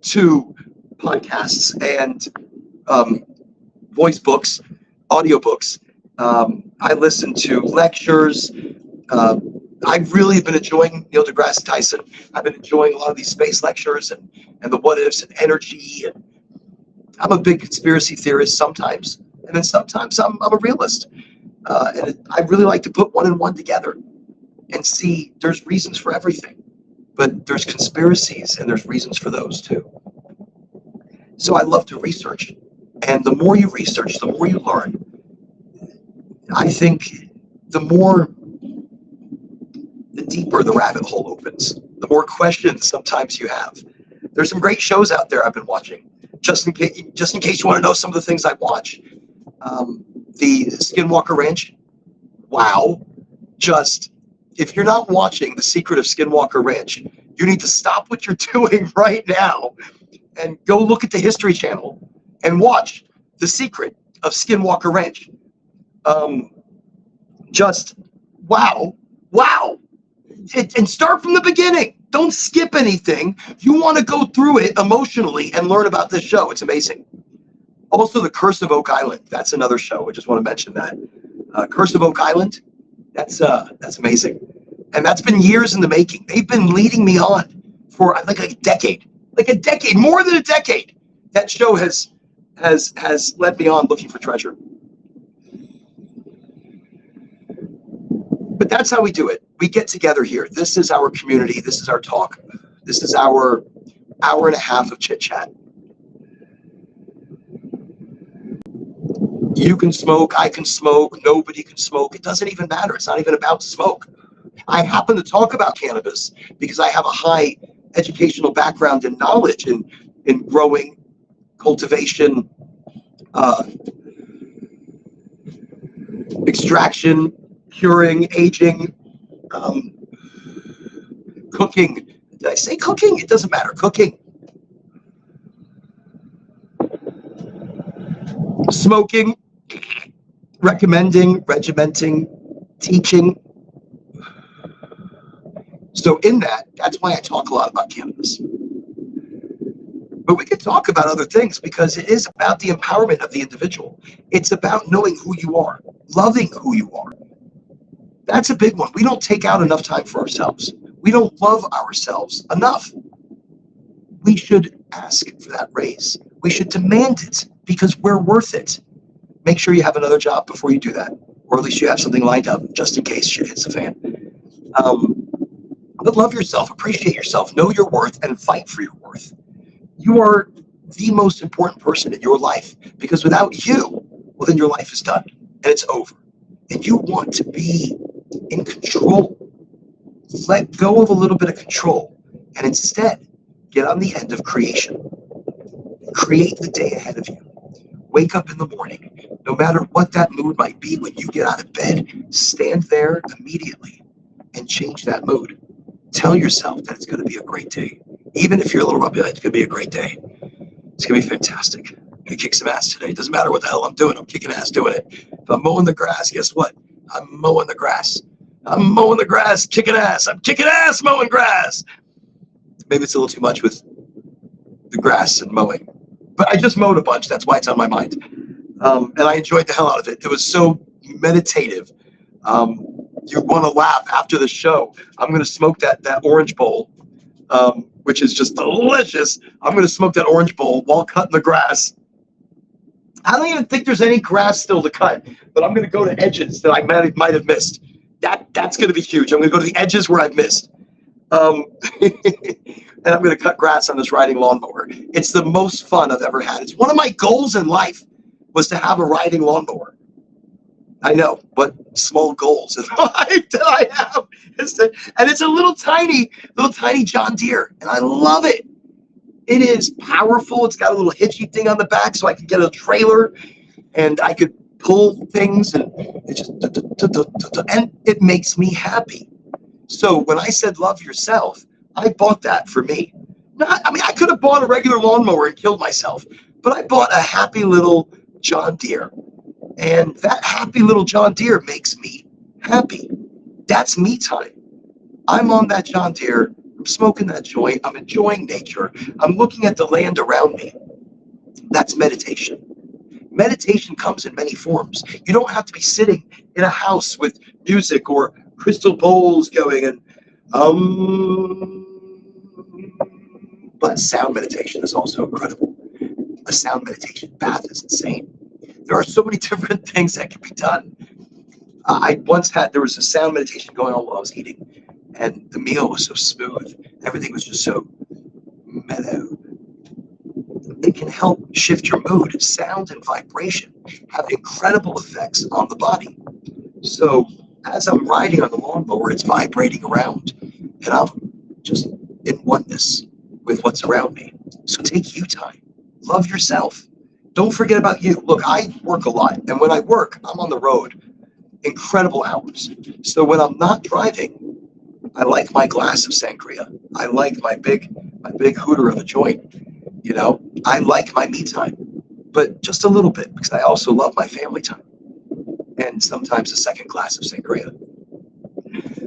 to podcasts and voice books, audiobooks. I listen to lectures. I've really been enjoying Neil deGrasse Tyson. I've been enjoying a lot of these space lectures and the what ifs and energy. And I'm a big conspiracy theorist sometimes, and then sometimes I'm a realist. And I really like to put one and one together and see there's reasons for everything, but there's conspiracies and there's reasons for those too. So I love to research, and the more you research, the more you learn. I think the deeper the rabbit hole opens, the more questions sometimes you have. There's some great shows out there I've been watching. Just in case you want to know some of the things I watch, the Skinwalker Ranch. Wow, if you're not watching The Secret of Skinwalker Ranch, you need to stop what you're doing right now and go look at the History Channel and watch The Secret of Skinwalker Ranch. Just wow. And start from the beginning. Don't skip anything. You want to go through it emotionally and learn about this show. It's amazing. Also, The Curse of Oak Island. That's another show. I just want to mention that. Curse of Oak Island. That's amazing. And that's been years in the making. They've been leading me on for like a decade. More than a decade. That show has led me on looking for treasure. But that's how we do it. We get together here. This is our community. This is our talk. This is our hour and a half of chit chat. You can smoke. I can smoke. Nobody can smoke. It doesn't even matter. It's not even about smoke. I happen to talk about cannabis because I have a high educational background and knowledge in growing, cultivation, extraction, curing, aging, um, cooking. Did I say cooking? It doesn't matter. Cooking, smoking, recommending, regimenting, teaching. So in that, that's why I talk a lot about cannabis. But we could talk about other things because it is about the empowerment of the individual. It's about knowing who you are, loving who you are. That's a big one. We don't take out enough time for ourselves. We don't love ourselves enough. We should ask for that raise. We should demand it because we're worth it. Make sure you have another job before you do that, or at least you have something lined up just in case shit hits the fan. But love yourself, appreciate yourself, know your worth, and fight for your worth. You are the most important person in your life because without you, well, then your life is done and it's over. And you want to be in control. Let go of a little bit of control and instead get on the end of creation. Create the day ahead of you. Wake up in the morning. No matter what that mood might be, when you get out of bed, stand there immediately and change that mood. Tell yourself that it's going to be a great day. Even if you're a little rubbly, it's going to be a great day. It's going to be fantastic. I'm going to kick some ass today. It doesn't matter what the hell I'm doing. I'm kicking ass doing it. If I'm mowing the grass, guess what? I'm mowing the grass. I'm mowing the grass, kicking ass. I'm kicking ass, mowing grass. Maybe it's a little too much with the grass and mowing. But I just mowed a bunch. That's why it's on my mind. And I enjoyed the hell out of it. It was so meditative. You want to laugh after the show. I'm going to smoke that orange bowl, which is just delicious. I'm going to smoke that orange bowl while cutting the grass. I don't even think there's any grass still to cut, but I'm going to go to edges that I might have missed. That's going to be huge. I'm going to go to the edges where I've missed. And I'm going to cut grass on this riding lawnmower. It's the most fun I've ever had. It's one of my goals in life was to have a riding lawnmower. I know, what small goals in life that I have. And it's a little tiny John Deere, and I love it. It is powerful. It's got a little hitchy thing on the back, so I can get a trailer, and I could pull things, and it just and it makes me happy. So when I said love yourself, I bought that for me. I could have bought a regular lawnmower and killed myself, but I bought a happy little John Deere. And that happy little John Deere makes me happy. That's me time. I'm on that John Deere. I'm smoking that joint. I'm enjoying nature. I'm looking at the land around me. That's meditation. Meditation comes in many forms. You don't have to be sitting in a house with music or crystal bowls going and but sound meditation is also incredible. A sound meditation bath is insane. There are so many different things that can be done. There was a sound meditation going on while I was eating, and the meal was so smooth. Everything was just so mellow. It can help shift your mood. Sound and vibration have incredible effects on the body. So as I'm riding on the lawnmower, it's vibrating around, and I'm just in oneness with what's around me. So take you time. Love yourself. Don't forget about you. Look, I work a lot, and when I work, I'm on the road incredible hours. So when I'm not driving, I like my glass of sangria. I like my big hooter of a joint. You know, I like my me time, but just a little bit because I also love my family time and sometimes a second glass of sangria.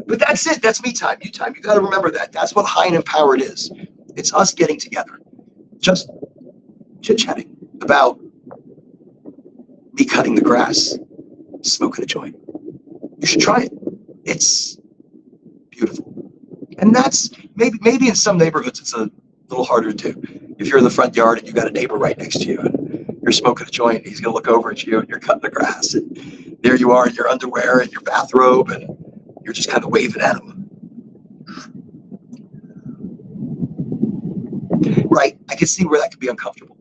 But that's it. That's me time, you time. You got to remember that. That's what high and empowered is. It's us getting together, just chit-chatting about me cutting the grass, smoking a joint. You should try it. It's beautiful. And that's maybe in some neighborhoods it's a little harder to do. If you're in the front yard and you got a neighbor right next to you and you're smoking a joint, and he's gonna look over at you and you're cutting the grass, and there you are in your underwear and your bathrobe, and you're just kind of waving at him. Right, I can see where that could be uncomfortable.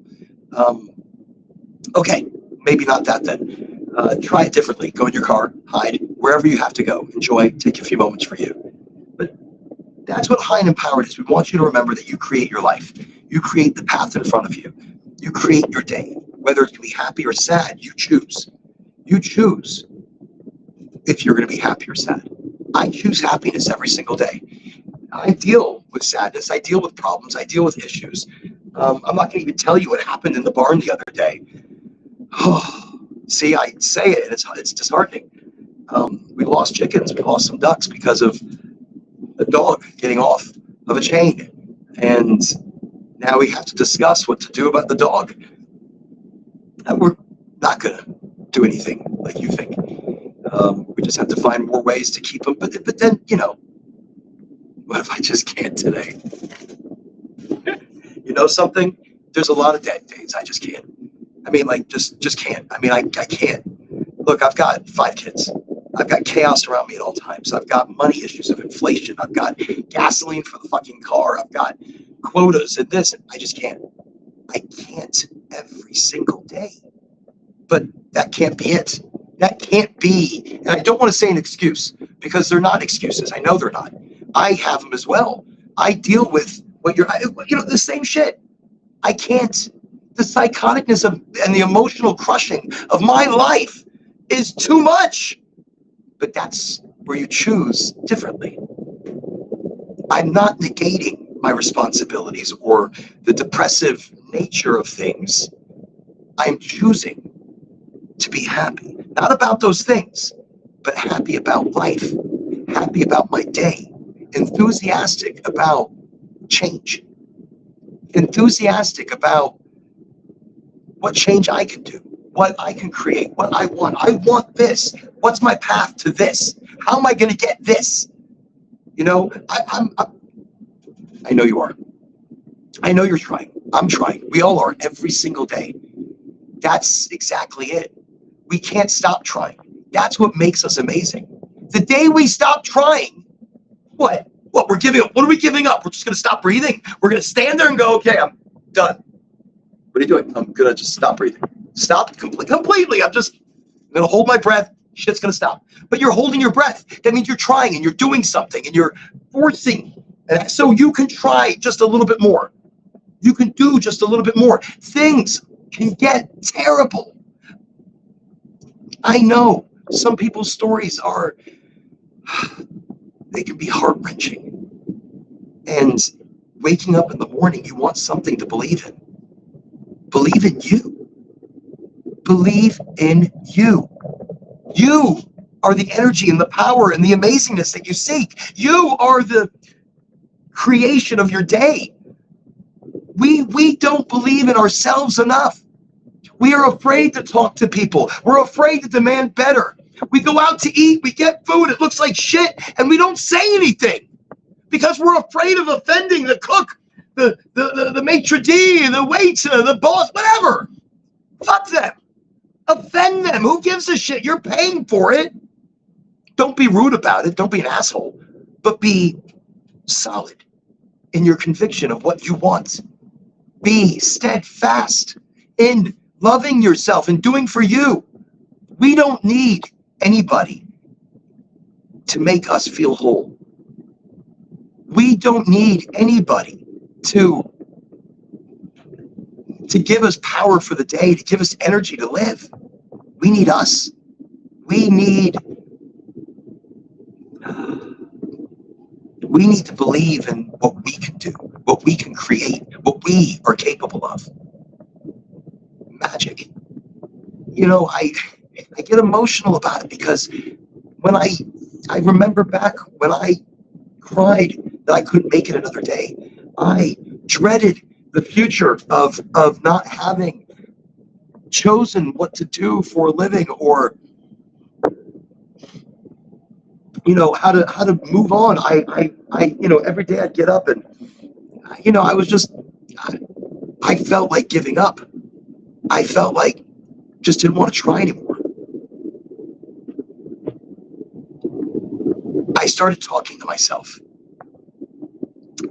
Okay, maybe not that then. Try it differently. Go in your car, hide, wherever you have to go. Enjoy, take a few moments for you. But that's what high and empowered is. We want you to remember that you create your life. You create the path in front of you. You create your day. Whether it can be happy or sad, you choose. You choose. if you're going to be happy or sad. I choose happiness every single day. I deal with sadness. I deal with problems. I deal with issues. I'm not going to even tell you what happened in the barn the other day. See, I say it, and it's disheartening. We lost chickens. We lost some ducks because of a dog getting off of a chain. And now we have to discuss what to do about the dog. And we're not going to do anything like you think. We just have to find more ways to keep them. But then, what if I just can't today? You know something? There's a lot of dead days. I just can't. I mean, like, just can't. I mean, I can't. Look, I've got 5 kids. I've got chaos around me at all times. I've got money issues of inflation. I've got gasoline for the fucking car. I've got quotas and this. I just can't. I can't every single day. But that can't be it. That can't be. And I don't want to say an excuse because they're not excuses. I know they're not. I have them as well. I deal with the same shit. I can't. The psychoticness of and the emotional crushing of my life is too much. But that's where you choose differently. I'm not negating my responsibilities or the depressive nature of things. I'm choosing to be happy. Not about those things, but happy about life, happy about my day, enthusiastic about change, enthusiastic about what change I can do, what I can create, what I want. I want this. What's my path to this? How am I going to get this? I know you are. I know you're trying. I'm trying. We all are every single day. That's exactly it. We can't stop trying. That's what makes us amazing. The day we stop trying, what? We're giving up. What are we giving up? We're just going to stop breathing. We're going to stand there and go, okay, I'm done. What are you doing? I'm going to just stop breathing. Stop completely. I'm going to hold my breath. Shit's going to stop. But you're holding your breath. That means you're trying and you're doing something and you're forcing. And so you can try just a little bit more. You can do just a little bit more. Things can get terrible. I know some people's stories they can be heart-wrenching. And waking up in the morning, you want something to believe in. Believe in you. Believe in you. You are the energy and the power and the amazingness that you seek. You are the creation of your day. We don't believe in ourselves enough. We are afraid to talk to people. We're afraid to demand better. We go out to eat, we get food, it looks like shit, and we don't say anything because we're afraid of offending the cook, the maitre d', the waiter, the boss, whatever. Fuck them. Offend them. Who gives a shit? You're paying for it. Don't be rude about it. Don't be an asshole, but be solid in your conviction of what you want. Be steadfast in loving yourself and doing for you. We don't need anybody to make us feel whole. We don't need anybody to give us power for the day, to give us energy to live. We need us. We need to believe in what we can do, what we can create, what we are capable of. Magic. I get emotional about it because when I remember back when I cried that I couldn't make it another day, I dreaded the future of not having chosen what to do for a living or how to move on. I every day I'd get up and I felt like giving up. I felt like just didn't want to try anymore. I started talking to myself.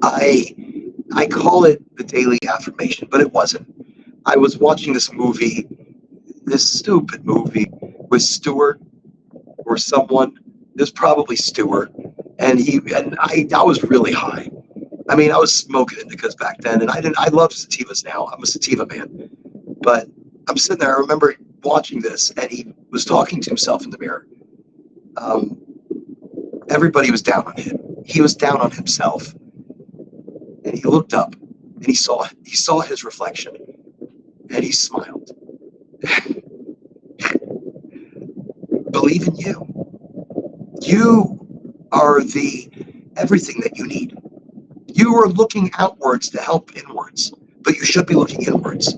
I call it the daily affirmation, but it wasn't. I was watching this movie, this stupid movie with Stewart or someone. It was probably Stewart, and I was really high. I mean, I was smoking indicas back then, and I love sativas now. I'm a sativa man, but I'm sitting there. I remember watching this, and he was talking to himself in the mirror, um, everybody was down on him. He was down on himself, and he looked up and he saw his reflection, and he smiled. Believe in you. You are the everything that you need. You are looking outwards to help inwards, but you should be looking inwards.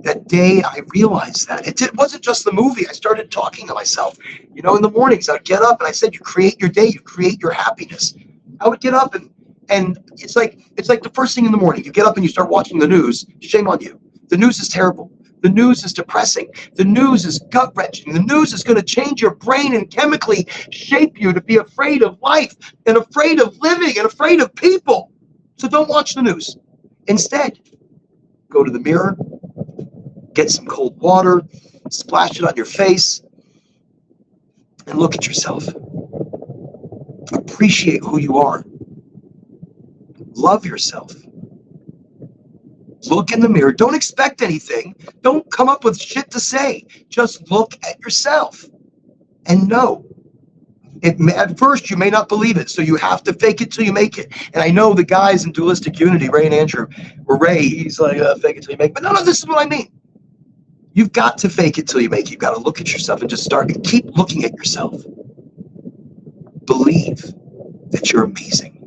That day I realized that. It wasn't just the movie. I started talking to myself. In the mornings I'd get up and I said, you create your day, you create your happiness. I would get up and it's like the first thing in the morning. You get up and you start watching the news. Shame on you. The news is terrible. The news is depressing. The news is gut-wrenching. The news is going to change your brain and chemically shape you to be afraid of life and afraid of living and afraid of people. So don't watch the news. Instead, go to the mirror, get some cold water, splash it on your face, and look at yourself. Appreciate who you are. Love yourself. Look in the mirror. Don't expect anything. Don't come up with shit to say. Just look at yourself and know. At first, you may not believe it, so you have to fake it till you make it. And I know the guys in Dualistic Unity, Ray and Andrew, or Ray, he's like, fake it till you make it. But no, this is what I mean. You've got to fake it till you make it. You've got to look at yourself and just start and keep looking at yourself. Believe that you're amazing.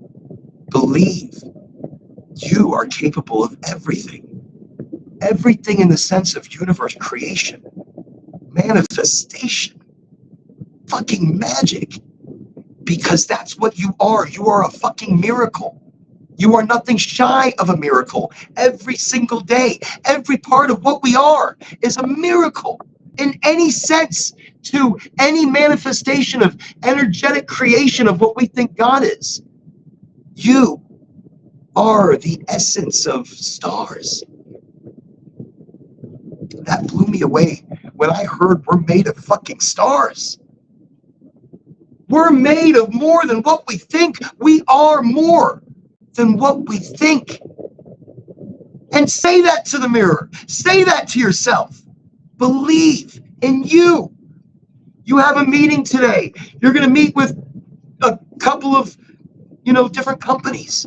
Believe you are capable of everything. Everything in the sense of universe creation, manifestation, fucking magic. Because that's what you are. You are a fucking miracle. You are nothing shy of a miracle. Every single day, every part of what we are is a miracle in any sense to any manifestation of energetic creation of what we think God is. You are the essence of stars. That blew me away when I heard we're made of fucking stars. We're made of more than what we think. We are more than what we think. And say that to the mirror. Say that to yourself. Believe in you. You have a meeting today. You're going to meet with a couple of, different companies.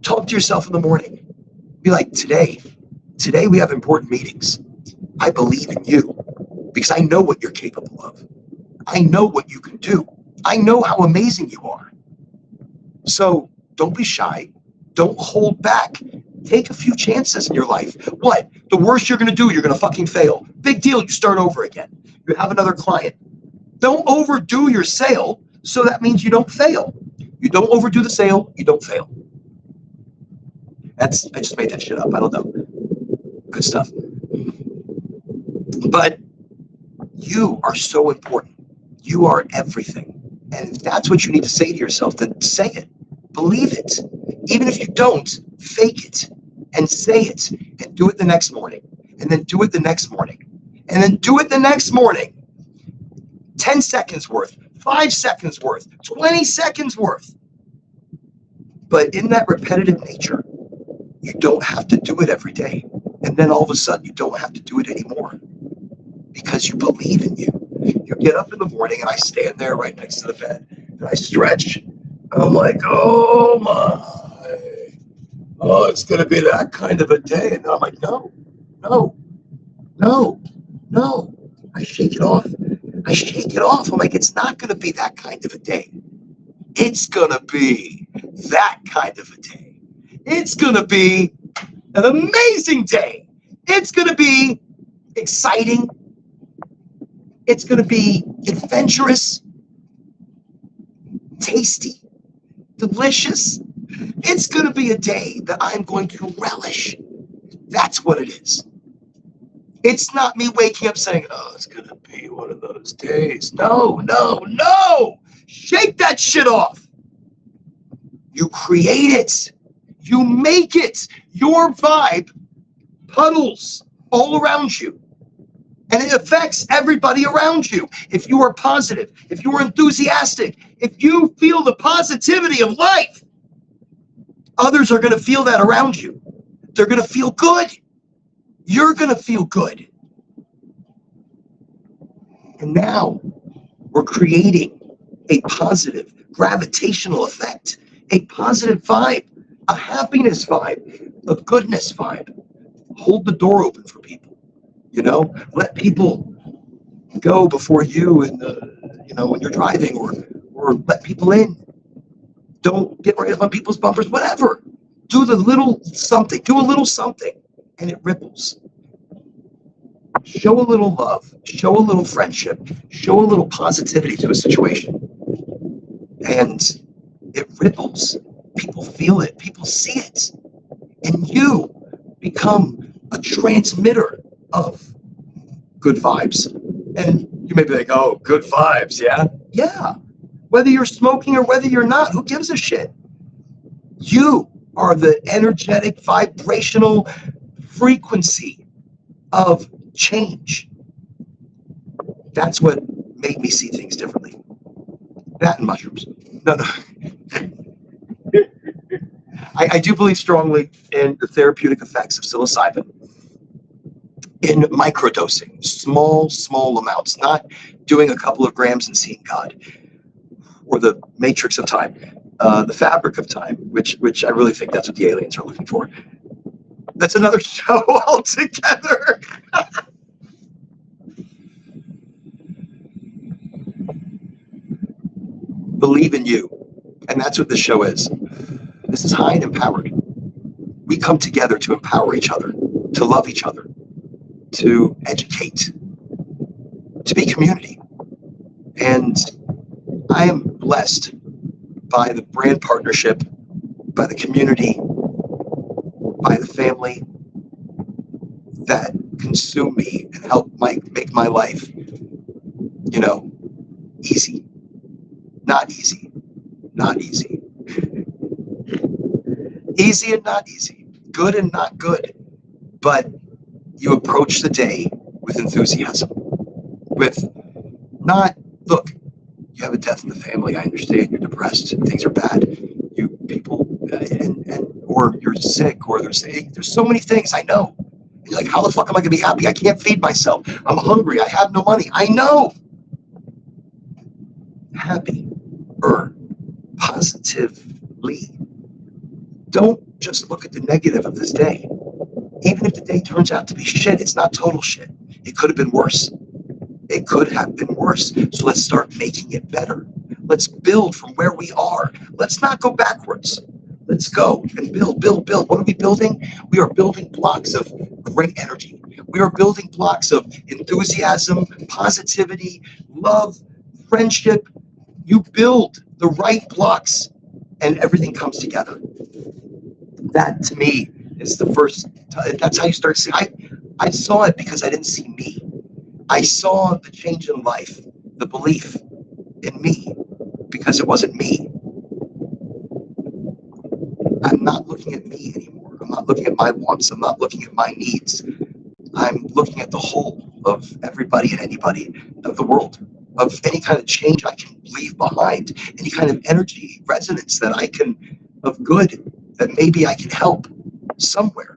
Talk to yourself in the morning. Be like, today we have important meetings. I believe in you because I know what you're capable of. I know what you can do. I know how amazing you are. So don't be shy. Don't hold back. Take a few chances in your life. What? The worst you're going to do, you're going to fucking fail. Big deal. You start over again. You have another client. Don't overdo your sale, so that means you don't fail. You don't overdo the sale, you don't fail. I just made that shit up. I don't know. Good stuff. But you are so important. You are everything. And if that's what you need to say to yourself, then say it. Believe it. Even if you don't, fake it and say it and do it the next morning. And then do it the next morning. And then do it the next morning. 10 seconds worth, 5 seconds worth, 20 seconds worth. But in that repetitive nature, you don't have to do it every day. And then all of a sudden, you don't have to do it anymore because you believe in you. You get up in the morning and I stand there right next to the bed and I stretch. I'm like, oh my, it's going to be that kind of a day. And I'm like, no. I shake it off. I'm like, it's not going to be that kind of a day. It's going to be that kind of a day. It's going to be an amazing day. It's going to be exciting. It's going to be adventurous, tasty, delicious. It's going to be a day that I'm going to relish. That's what it is. It's not me waking up saying, oh, it's going to be one of those days. No. Shake that shit off. You create it. You make it. Your vibe puddles all around you. And it affects everybody around you. If you are positive, if you are enthusiastic, if you feel the positivity of life, others are going to feel that around you. They're going to feel good. You're going to feel good. And now We're creating a positive gravitational effect, a positive vibe, a happiness vibe, a goodness vibe. Hold the door open for people, let people go before you in when you're driving, or let people in. Don't get right up on people's bumpers, whatever. Do the little something, do a little something, and it ripples. Show a little love, show a little friendship, show a little positivity to a situation, and it ripples. People feel it, people see it, and you become a transmitter of good vibes. And you may be like, oh, good vibes, yeah? Yeah. Whether you're smoking or whether you're not, who gives a shit? You are the energetic, vibrational frequency of change. That's what made me see things differently. That and mushrooms. No. I do believe strongly in the therapeutic effects of psilocybin in microdosing, small amounts, not doing a couple of grams and seeing God, or the matrix of time, the fabric of time, which I really think that's what the aliens are looking for. That's another show altogether. Believe in you. And that's what this show is. This is high and empowered. We come together to empower each other, to love each other, to educate, to be community. And I am blessed by the brand partnership, by the community, by the family that consume me and help make my life, easy. Not easy. Not easy. Easy and not easy. Good and not good. But you approach the day with enthusiasm. With not, look, you have a death in the family. I understand you're depressed. Things are bad. You people, or you're sick, or there's so many things. I know. You're like, how the fuck am I gonna be happy? I can't feed myself. I'm hungry. I have no money. I know. Happy or positively. Don't just look at the negative of this day. Even if the day turns out to be shit, it's not total shit. It could have been worse. It could have been worse. So let's start making it better. Let's build from where we are. Let's not go backwards. Let's go and build. What are we building? We are building blocks of great energy. We are building blocks of enthusiasm, positivity, love, friendship. You build the right blocks and everything comes together. That to me is the first, that's how you start seeing. I saw it because I didn't see me. I saw the change in life, the belief in me, because it wasn't me. I'm not looking at me anymore. I'm not looking at my wants. I'm not looking at my needs. I'm looking at the whole of everybody and anybody of the world, of any kind of change I can leave behind, any kind of energy, resonance that I can, of good, that maybe I can help somewhere.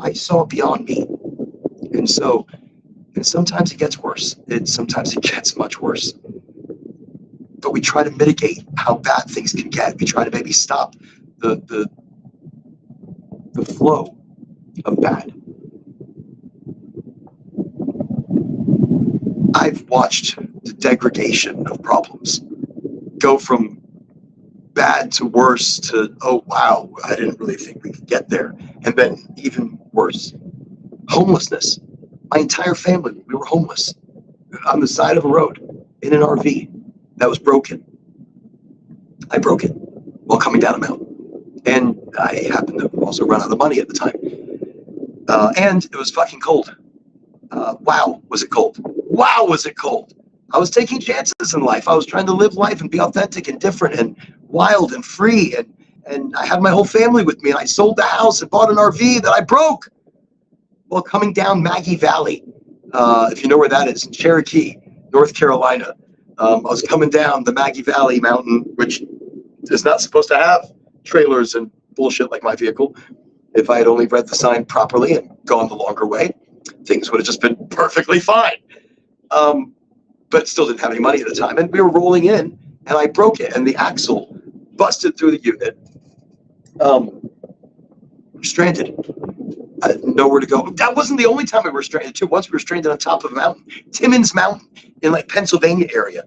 I saw beyond me. And so, and sometimes it gets worse. Sometimes it gets much worse. But we try to mitigate how bad things can get. We try to maybe stop the flow of bad. I've watched the degradation of problems go from bad to worse to, oh, wow, I didn't really think we could get there. And then even worse. Homelessness. My entire family, we were homeless on the side of a road in an RV that was broken. I broke it while coming down a mountain. And I happened to also run out of money at the time. And it was fucking cold. Wow, was it cold. Wow, was it cold. I was taking chances in life. I was trying to live life and be authentic and different and wild and free. And I had my whole family with me. And I sold the house and bought an RV that I broke while coming down Maggie Valley. If you know where that is, in Cherokee, North Carolina. I was coming down the Maggie Valley mountain, which is not supposed to have trailers and bullshit like my vehicle. If I had only read the sign properly and gone the longer way, things would have just been perfectly fine. but still didn't have any money at the time. And we were rolling in, and I broke it, and the axle busted through the unit. Stranded. Nowhere to go. That wasn't the only time we were stranded too. Once we were stranded on top of a mountain, Timmins Mountain in like Pennsylvania area,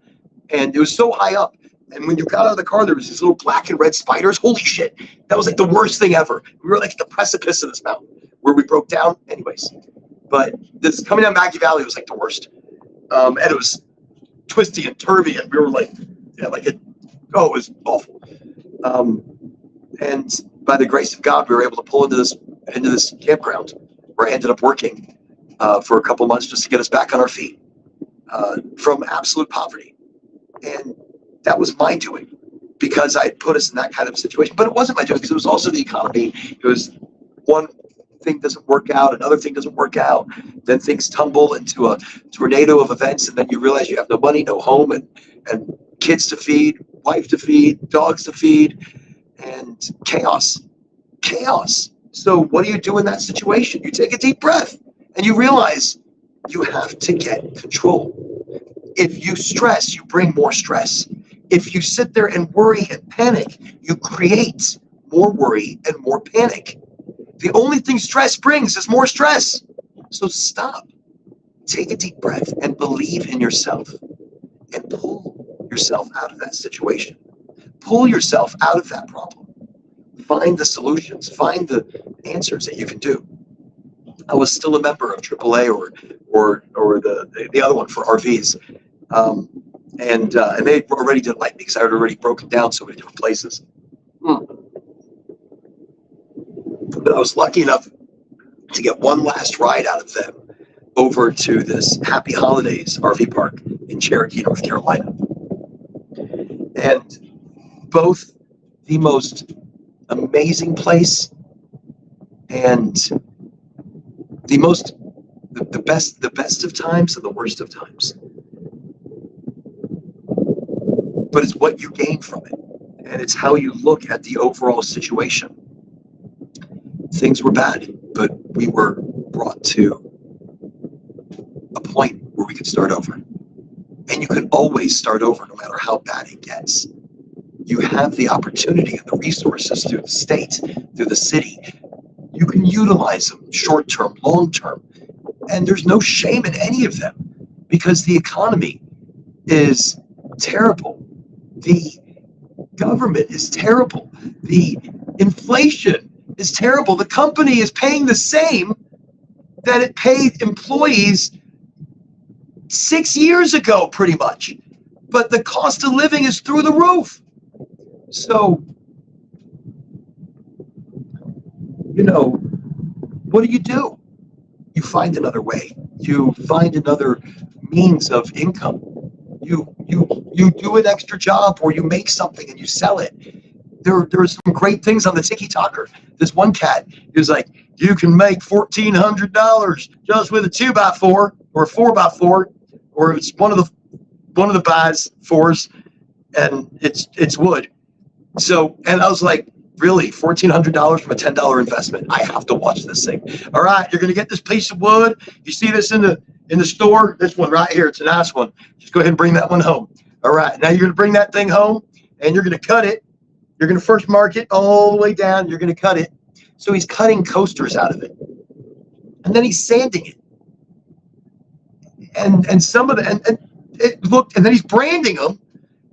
and it was so high up. And when you got out of the car, there was these little black and red spiders. Holy shit! That was like the worst thing ever. We were like at the precipice of this mountain where we broke down. Anyways, but this coming down Maggie Valley was like the worst, and it was twisty and turvy, and we were like, yeah, like it. Oh, it was awful. And by the grace of God, we were able to pull into this campground where I ended up working for a couple of months just to get us back on our feet from absolute poverty. And that was my doing because I had put us in that kind of situation. But it wasn't my doing because it was also the economy. It was one thing doesn't work out, another thing doesn't work out, then things tumble into a tornado of events, and then you realize you have no money, no home, and kids to feed, wife to feed, dogs to feed, and chaos. So what do you do in that situation? You take a deep breath and you realize you have to get control. If you stress, you bring more stress. If you sit there and worry and panic, you create more worry and more panic. The only thing stress brings is more stress. So stop. Take a deep breath and believe in yourself and pull yourself out of that situation. Pull yourself out of that problem. Find the solutions. Find the answers that you can do. I was still a member of AAA or the other one for RVs, and they already didn't like me because I had already broken down so many different places. But I was lucky enough to get one last ride out of them over to this Happy Holidays RV park in Cherokee, North Carolina, and both the most amazing place and the best of times and the worst of times. But it's what you gain from it, and it's how you look at the overall situation. Things were bad, but we were brought to a point where we could start over. And you can always start over no matter how bad it gets. You have the opportunity and the resources through the state, through the city. You can utilize them short-term, long-term. And there's no shame in any of them because the economy is terrible. The government is terrible. The inflation is terrible. The company is paying the same that it paid employees 6 years ago, pretty much. But the cost of living is through the roof. So, what do? You find another way. You find another means of income. You do an extra job or you make something and you sell it. There are some great things on the Tiki Talker. This one cat is like, you can make $1,400 just with a 2x4 or a 4x4, or it's one of the buys fours, and it's wood. So, and I was like, really, $1,400 from a $10 investment? I have to watch this thing. All right, you're gonna get this piece of wood. You see this in the store? This one right here. It's a nice one. Just go ahead and bring that one home. All right, now you're gonna bring that thing home, and you're gonna cut it. You're gonna first mark it all the way down. You're gonna cut it. So he's cutting coasters out of it, and then he's sanding it, and some of the and it looked, and then he's branding them.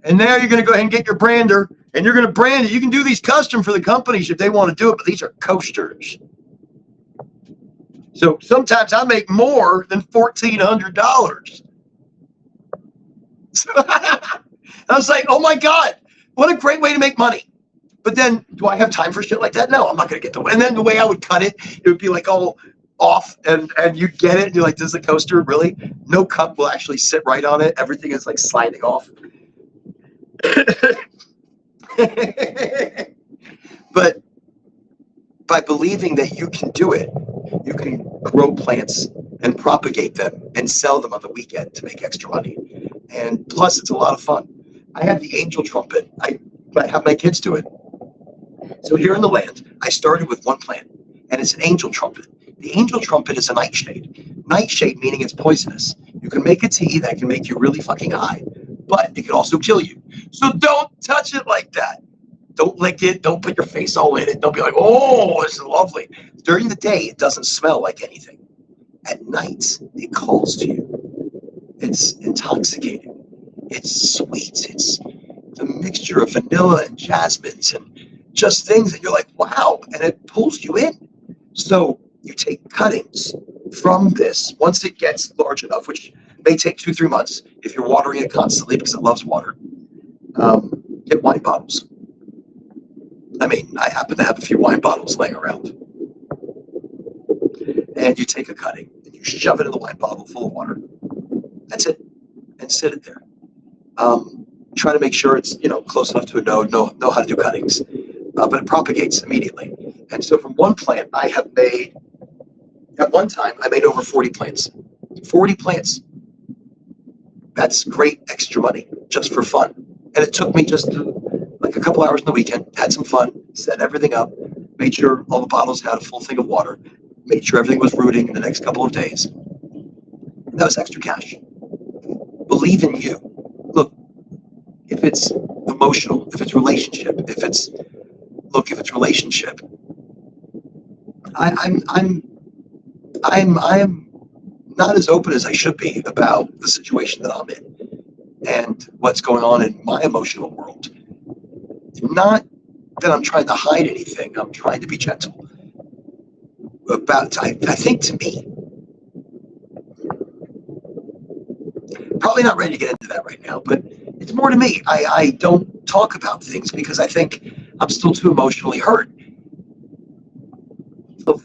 And now you're going to go ahead and get your brander, and you're going to brand it. You can do these custom for the companies if they want to do it, but these are coasters. So sometimes I make more than $1,400. So I was like, oh my God, what a great way to make money. But then, do I have time for shit like that? No, I'm not going to get the. And then the way I would cut it, it would be like all off, and you'd get it, and you're like, this is a coaster? Really? No cup will actually sit right on it. Everything is like sliding off. But by believing that you can do it, you can grow plants and propagate them and sell them on the weekend to make extra money. And plus, it's a lot of fun. I had the angel trumpet. I have my kids do it. So here in the land, I started with one plant, and it's an angel trumpet. The angel trumpet is a nightshade. Nightshade meaning it's poisonous. You can make a tea that can make you really fucking high, but it can also kill you. So don't touch it like that. Don't lick it. Don't put your face all in it. Don't be like, oh, this is lovely. During the day, it doesn't smell like anything. At night, it calls to you. It's intoxicating. It's sweet. It's the mixture of vanilla and jasmines and just things that you're like, wow, and it pulls you in. So you take cuttings from this once it gets large enough, which may take 2-3 months if you're watering it constantly because it loves water. Get wine bottles. I mean, I happen to have a few wine bottles laying around. And you take a cutting and you shove it in the wine bottle full of water. That's it. And sit it there. Try to make sure it's close enough to a node, know how to do cuttings. But it propagates immediately. And so from one plant, at one time, I made over 40 plants. 40 plants. That's great extra money just for fun. And it took me just like a couple hours in the weekend, had some fun, set everything up, made sure all the bottles had a full thing of water, made sure everything was rooting in the next couple of days. And that was extra cash. Believe in you. Look, if it's emotional, if it's relationship, if it's relationship, I'm not as open as I should be about the situation that I'm in and what's going on in my emotional world. Not that I'm trying to hide anything. I'm trying to be gentle. I think to me, probably not ready to get into that right now, but it's more to me. I don't talk about things because I think I'm still too emotionally hurt. Look,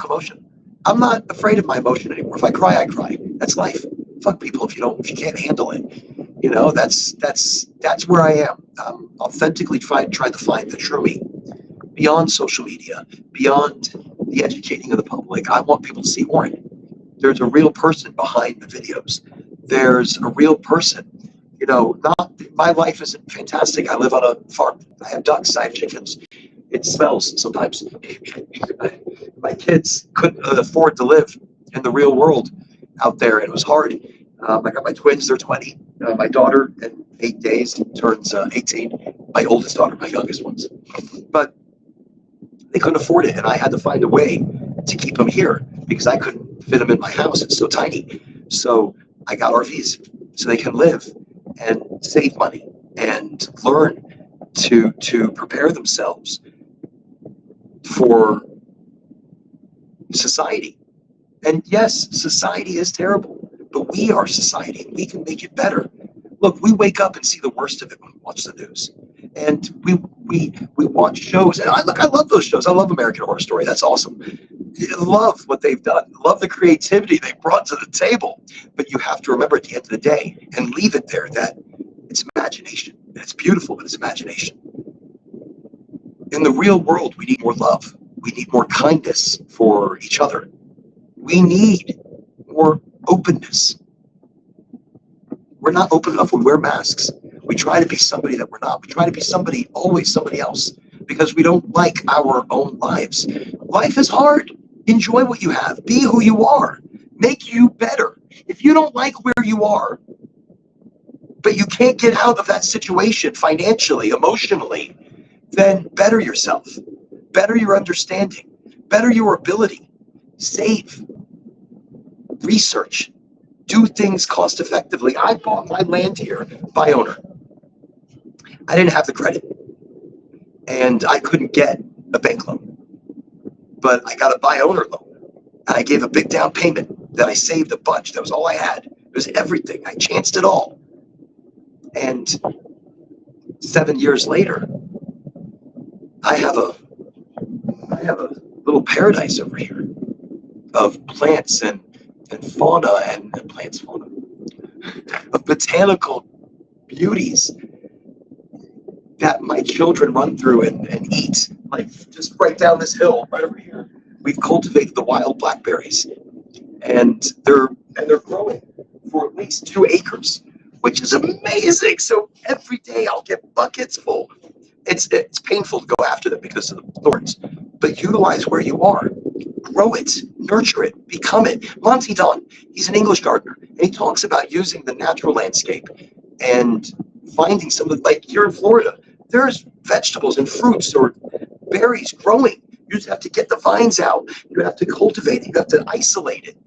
emotion. I'm not afraid of my emotion anymore. If I cry, I cry. That's life. Fuck people if you can't handle it. That's where I am. Authentically trying to find the true me beyond social media, beyond the educating of the public. I want people to see Warren. There's a real person behind the videos. There's a real person. Not my life isn't fantastic. I live on a farm. I have ducks. I have chickens. It smells sometimes. My kids couldn't afford to live in the real world out there. It was hard. I got my twins. They're 20. My daughter in 8 days turns 18. My oldest daughter, my youngest ones. But they couldn't afford it, and I had to find a way to keep them here because I couldn't fit them in my house. It's so tiny. So I got RVs so they can live and save money and learn to prepare themselves for society. And yes, society is terrible, but we are society. We can make it better. Look, we wake up and see the worst of it when we watch the news. And we watch shows, and I love those shows. I love American Horror Story. That's awesome. I love what they've done. Love the creativity they brought to the table. But you have to remember at the end of the day and leave it there that it's imagination. It's beautiful, but it's imagination. In the real world, we need more love. We need more kindness for each other. We need more openness. We're not open enough when we wear masks. We try to be somebody that we're not. We try to be always somebody else, because we don't like our own lives. Life is hard. Enjoy what you have. Be who you are. Make you better. If you don't like where you are, but you can't get out of that situation financially, emotionally, then better yourself. Better your understanding. Better your ability. Save. Research. Do things cost effectively. I bought my land here by owner. I didn't have the credit, and I couldn't get a bank loan, but I got a buy owner loan, and I gave a big down payment that I saved a bunch. That was all I had. It was everything. I chanced it all. And 7 years later, I have a little paradise over here of plants and fauna and fauna, of botanical beauties that my children run through and eat. Like just right down this hill, right over here, we've cultivated the wild blackberries, and they're growing for at least 2 acres, which is amazing. So every day I'll get buckets full. It's painful to go after them because of the thorns, but utilize where you are, grow it, nurture it, become it. Monty Don, he's an English gardener, and he talks about using the natural landscape and finding some of, like here in Florida, there's vegetables and fruits or berries growing. You just have to get the vines out. You have to cultivate it. You have to isolate it.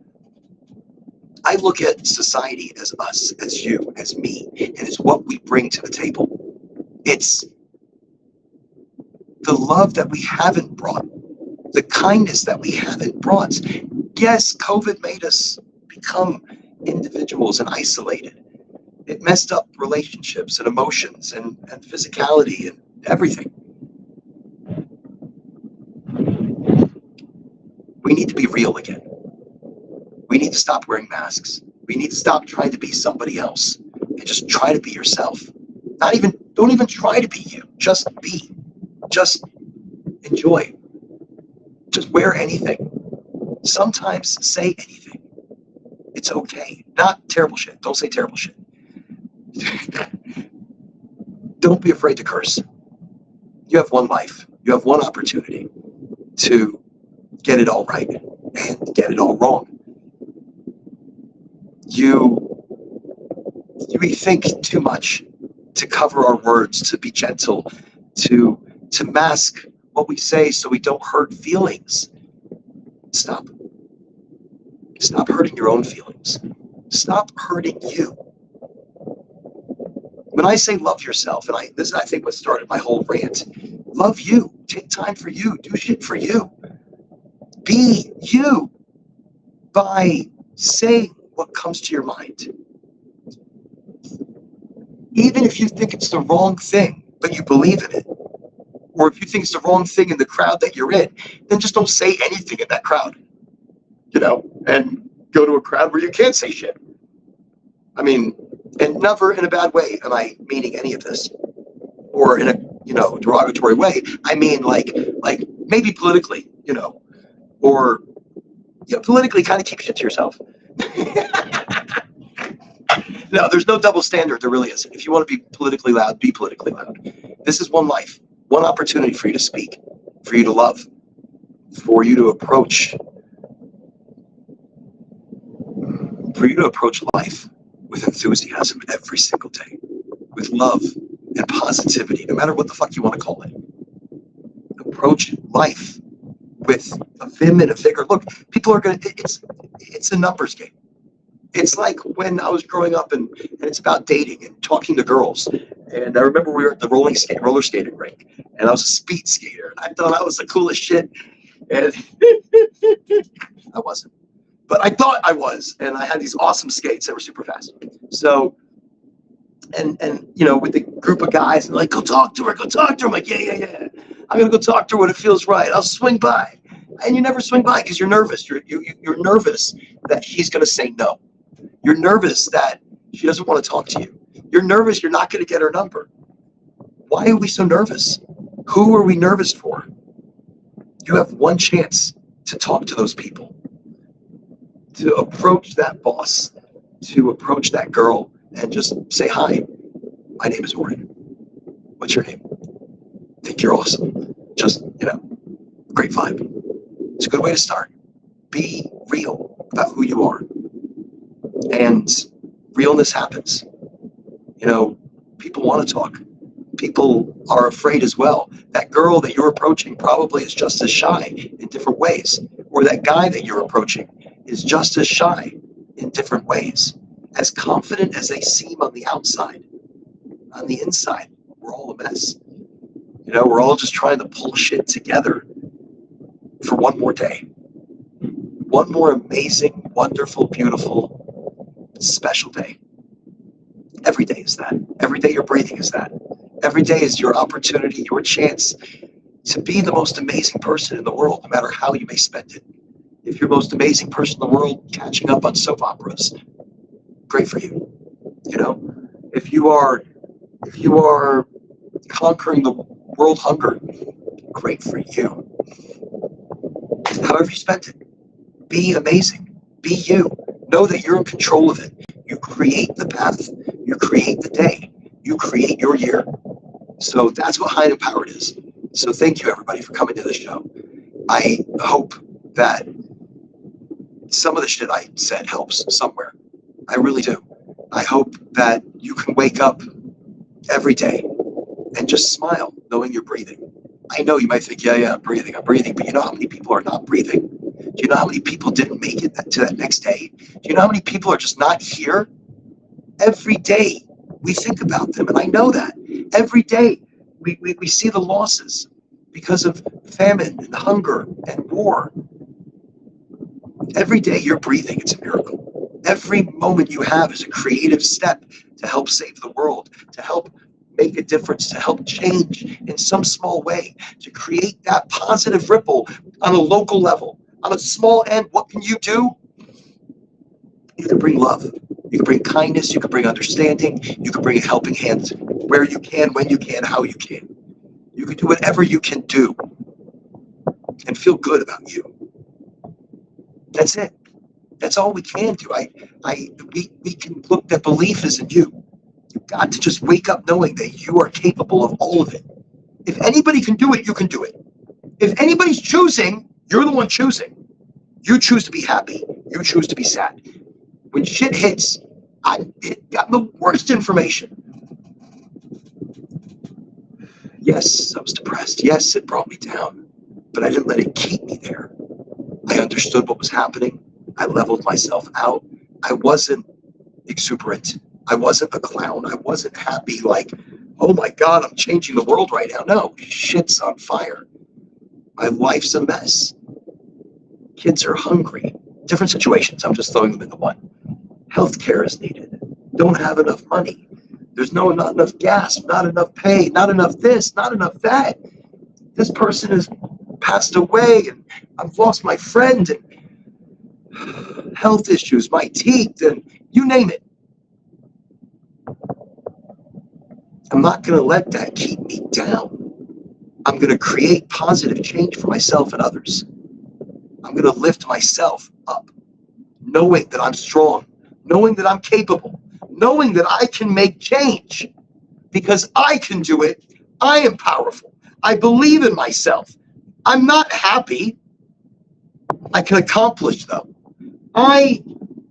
I look at society as us, as you, as me, and it's what we bring to the table. It's the love that we haven't brought, the kindness that we haven't brought. Yes, COVID made us become individuals and isolated. It messed up relationships and emotions and physicality and everything. We need to be real again. We need to stop wearing masks. We need to stop trying to be somebody else and just try to be yourself. Don't even try to be you. Just be. Just enjoy. Just wear anything. Sometimes say anything. It's okay. Not terrible shit. Don't say terrible shit. Don't be afraid to curse. You have one life. You have one opportunity to get it all right and get it all wrong. We think too much to cover our words, to be gentle, to mask what we say so we don't hurt feelings. Stop. Stop hurting your own feelings. Stop hurting you. When I say love yourself, and this is, I think, what started my whole rant. Love you. Take time for you. Do shit for you. Be you by saying what comes to your mind. Even if you think it's the wrong thing, but you believe in it, or if you think it's the wrong thing in the crowd that you're in, then just don't say anything in that crowd, and go to a crowd where you can't say shit. I mean, and never in a bad way am I meaning any of this, or in a, derogatory way. I mean, like maybe politically, or politically kind of keep shit to yourself. No, there's no double standard. There really isn't. If you want to be politically loud, be politically loud. This is one life, one opportunity for you to speak, for you to love, for you to approach life with enthusiasm every single day, with love and positivity, no matter what the fuck you want to call it. Approach life with a vim and a vigor. Look, people are going to, it's a numbers game. It's like when I was growing up and it's about dating and talking to girls. And I remember we were at the roller skating rink, and I was a speed skater. I thought I was the coolest shit. And I wasn't. But I thought I was. And I had these awesome skates that were super fast. So, and with the group of guys, and like, go talk to her. I'm like, yeah. I'm going to go talk to her when it feels right. I'll swing by. And you never swing by because you're nervous. You're nervous that she's going to say no. You're nervous that she doesn't want to talk to you. You're nervous you're not going to get her number. Why are we so nervous? Who are we nervous for? You have one chance to talk to those people, to approach that boss, to approach that girl and just say, hi, my name is Oren. What's your name? I think you're awesome. Just, great vibe. It's a good way to start. Be real about who you are. And realness happens. People want to talk. People are afraid as well. That girl that you're approaching probably is just as shy in different ways. Or that guy that you're approaching is just as shy in different ways. As confident as they seem on the outside, on the inside, we're all a mess. We're all just trying to pull shit together for one more day. One more amazing, wonderful, beautiful, special day. Every day is that. Every day you're breathing is that. Every day is your opportunity, your chance to be the most amazing person in the world, no matter how you may spend it. If you're the most amazing person in the world, catching up on soap operas, great for you. If you are conquering the world hunger, great for you. However you spend it, be amazing. Be you. Know that you're in control of it. You create the path. You create the day. You create your year. So that's what High and Empowered is. So thank you, everybody, for coming to the show. I hope that some of the shit I said helps somewhere. I really do. I hope that you can wake up every day and just smile knowing you're breathing. I know you might think, yeah, I'm breathing, but you know how many people are not breathing? Do you know how many people didn't make it to that next day? Do you know how many people are just not here? Every day we think about them, and I know that. Every day we see the losses because of famine and hunger and war. Every day you're breathing, it's a miracle. Every moment you have is a creative step to help save the world, to help make a difference, to help change in some small way, to create that positive ripple on a local level. On a small end, what can you do? You can bring love. You can bring kindness. You can bring understanding. You can bring a helping hand where you can, when you can, how you can. You can do whatever you can do and feel good about you. That's it. That's all we can do. We can look. That belief is in you. You've got to just wake up knowing that you are capable of all of it. If anybody can do it, you can do it. If anybody's choosing, you're the one choosing. You choose to be happy. You choose to be sad. When shit hits, I got the worst information. Yes, I was depressed. Yes, it brought me down. But I didn't let it keep me there. I understood what was happening. I leveled myself out. I wasn't exuberant. I wasn't a clown. I wasn't happy like, oh my God, I'm changing the world right now. No, shit's on fire. My life's a mess. Kids are hungry. Different situations. I'm just throwing them into one. Healthcare is needed. Don't have enough money. There's not enough gas, not enough pay, not enough this, not enough that. This person has passed away, and I've lost my friend, and health issues, my teeth, and you name it. I'm not going to let that keep me down. I'm going to create positive change for myself and others. I'm going to lift myself up, knowing that I'm strong, knowing that I'm capable, knowing that I can make change because I can do it. I am powerful. I believe in myself. I'm not happy. I can accomplish, though. I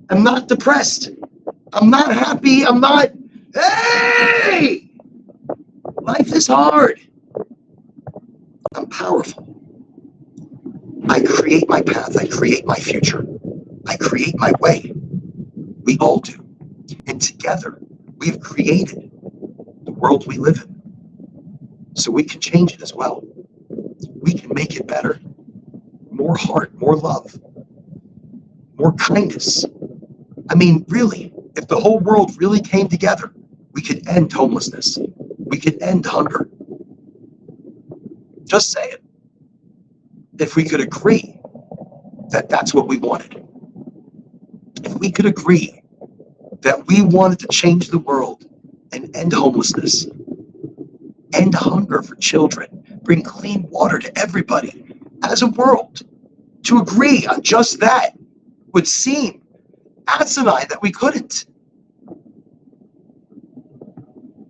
am not depressed. I'm not happy. I'm not, hey! Life is hard. I'm powerful. I create my path. I create my future. I create my way. We all do. And together, we've created the world we live in. So we can change it as well. We can make it better. More heart, more love, more kindness. I mean, really, if the whole world really came together, we could end homelessness. We could end hunger. Just say it. If we could agree that that's what we wanted. If we could agree that we wanted to change the world and end homelessness, end hunger for children, bring clean water to everybody as a world, to agree on just that would seem asinine that we couldn't.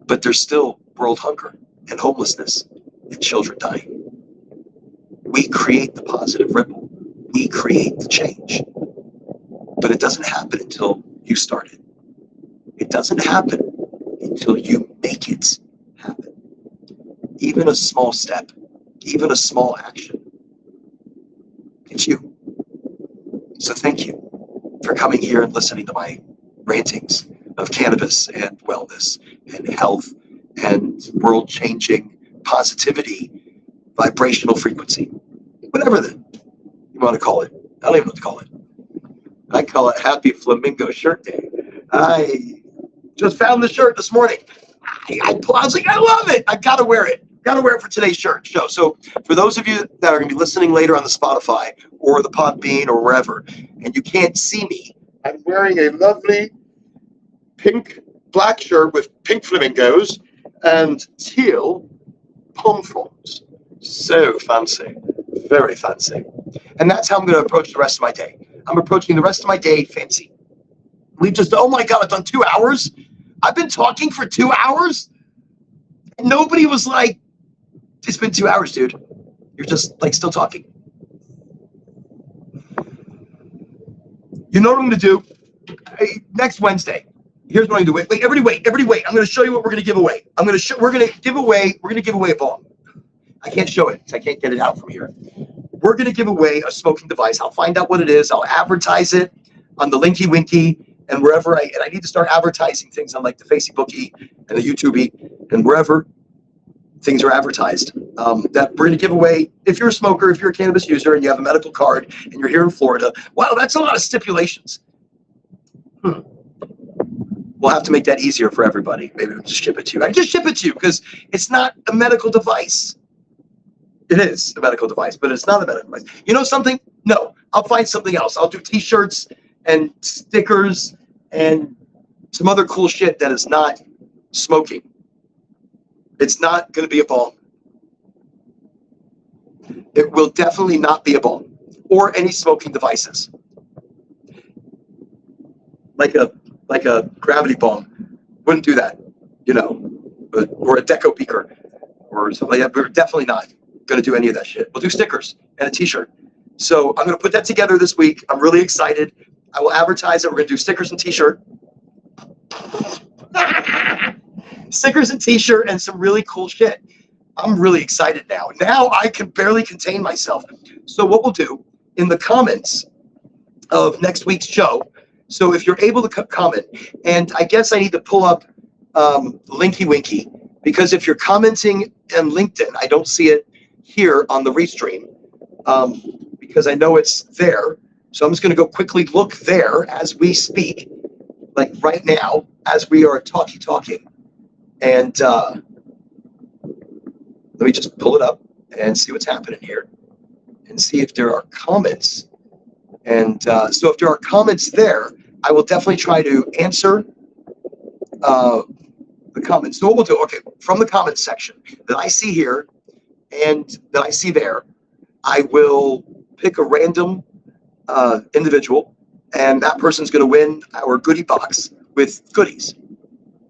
But there's still world hunger and homelessness and children dying. We create the positive ripple. We create the change. But it doesn't happen until you start it. It doesn't happen until you make it happen. Even a small step, even a small action. It's you. So thank you for coming here and listening to my rantings of cannabis and wellness and health and world-changing positivity, vibrational frequency, whatever you want to call it. I don't even know what to call it. I call it Happy Flamingo Shirt Day. I just found the shirt this morning. I was like, I love it. I gotta wear it. Gotta wear it for today's show. So for those of you that are gonna be listening later on the Spotify or the Podbean or wherever, and you can't see me, I'm wearing a lovely pink black shirt with pink flamingos and teal palm fronds. So fancy, very fancy. And that's how I'm going to approach the rest of my day. I'm approaching the rest of my day fancy. We've just, oh my God, I've done 2 hours. I've been talking for 2 hours. And nobody was like, it's been 2 hours, dude. You're just like still talking. You know what I'm going to do? Next Wednesday. Here's what I'm going to do. Wait, everybody wait. I'm going to show you what we're going to give away. We're going to give away a ball. I can't show it because I can't get it out from here. We're going to give away a smoking device. I'll find out what it is. I'll advertise it on the Linky Winky and wherever I need to start advertising things on like the Facebooky and the YouTubey and wherever things are advertised. That we're going to give away. If you're a smoker, if you're a cannabis user and you have a medical card and you're here in Florida, wow, that's a lot of stipulations. We'll have to make that easier for everybody. Maybe we'll just ship it to you. I just ship it to you because it's not a medical device. It is a medical device, but it's not a medical device. You know something? No, I'll find something else. I'll do T-shirts and stickers and some other cool shit that is not smoking. It's not going to be a bomb. It will definitely not be a bomb or any smoking devices. Like a gravity bomb. Wouldn't do that, you know, or a deco beaker or something like that. We're definitely not going to do any of that shit. We'll do stickers and a T-shirt. So I'm going to put that together this week. I'm really excited. I will advertise it. We're going to do stickers and T-shirt. Stickers and T-shirt and some really cool shit. I'm really excited now. Now I can barely contain myself. So what we'll do in the comments of next week's show, so if you're able to comment, and I guess I need to pull up Linky Winky, because if you're commenting on LinkedIn, I don't see it here on the restream, because I know it's there. So I'm just going to go quickly look there as we speak, like right now, as we are talking. And let me just pull it up and see what's happening here and see if there are comments. And so if there are comments there, I will definitely try to answer the comments. So what we'll do, okay, from the comments section that I see here and that I see there, I will pick a random individual, and that person's going to win our goodie box with goodies,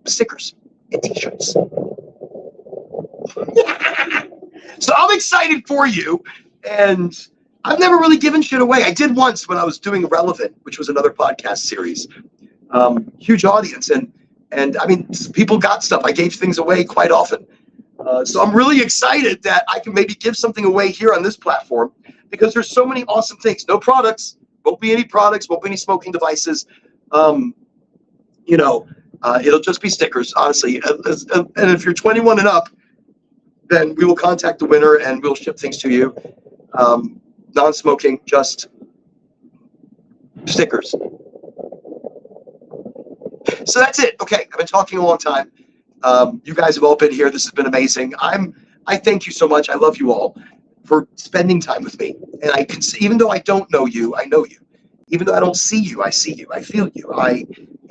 stickers, and T-shirts. So I'm excited for you, and I've never really given shit away. I did once when I was doing Relevant, which was another podcast series. Huge audience, and I mean, people got stuff. I gave things away quite often. So I'm really excited that I can maybe give something away here on this platform, because there's so many awesome things. No products, won't be any products, won't be any smoking devices. You know, it'll just be stickers, honestly. And if you're 21 and up, then we will contact the winner and we'll ship things to you. Non-smoking, just stickers. So that's it. Okay, I've been talking a long time. You guys have all been here. This has been amazing. I thank you so much. I love you all for spending time with me. And I can see, even though I don't know you, I know you. Even though I don't see you, I see you. I feel you.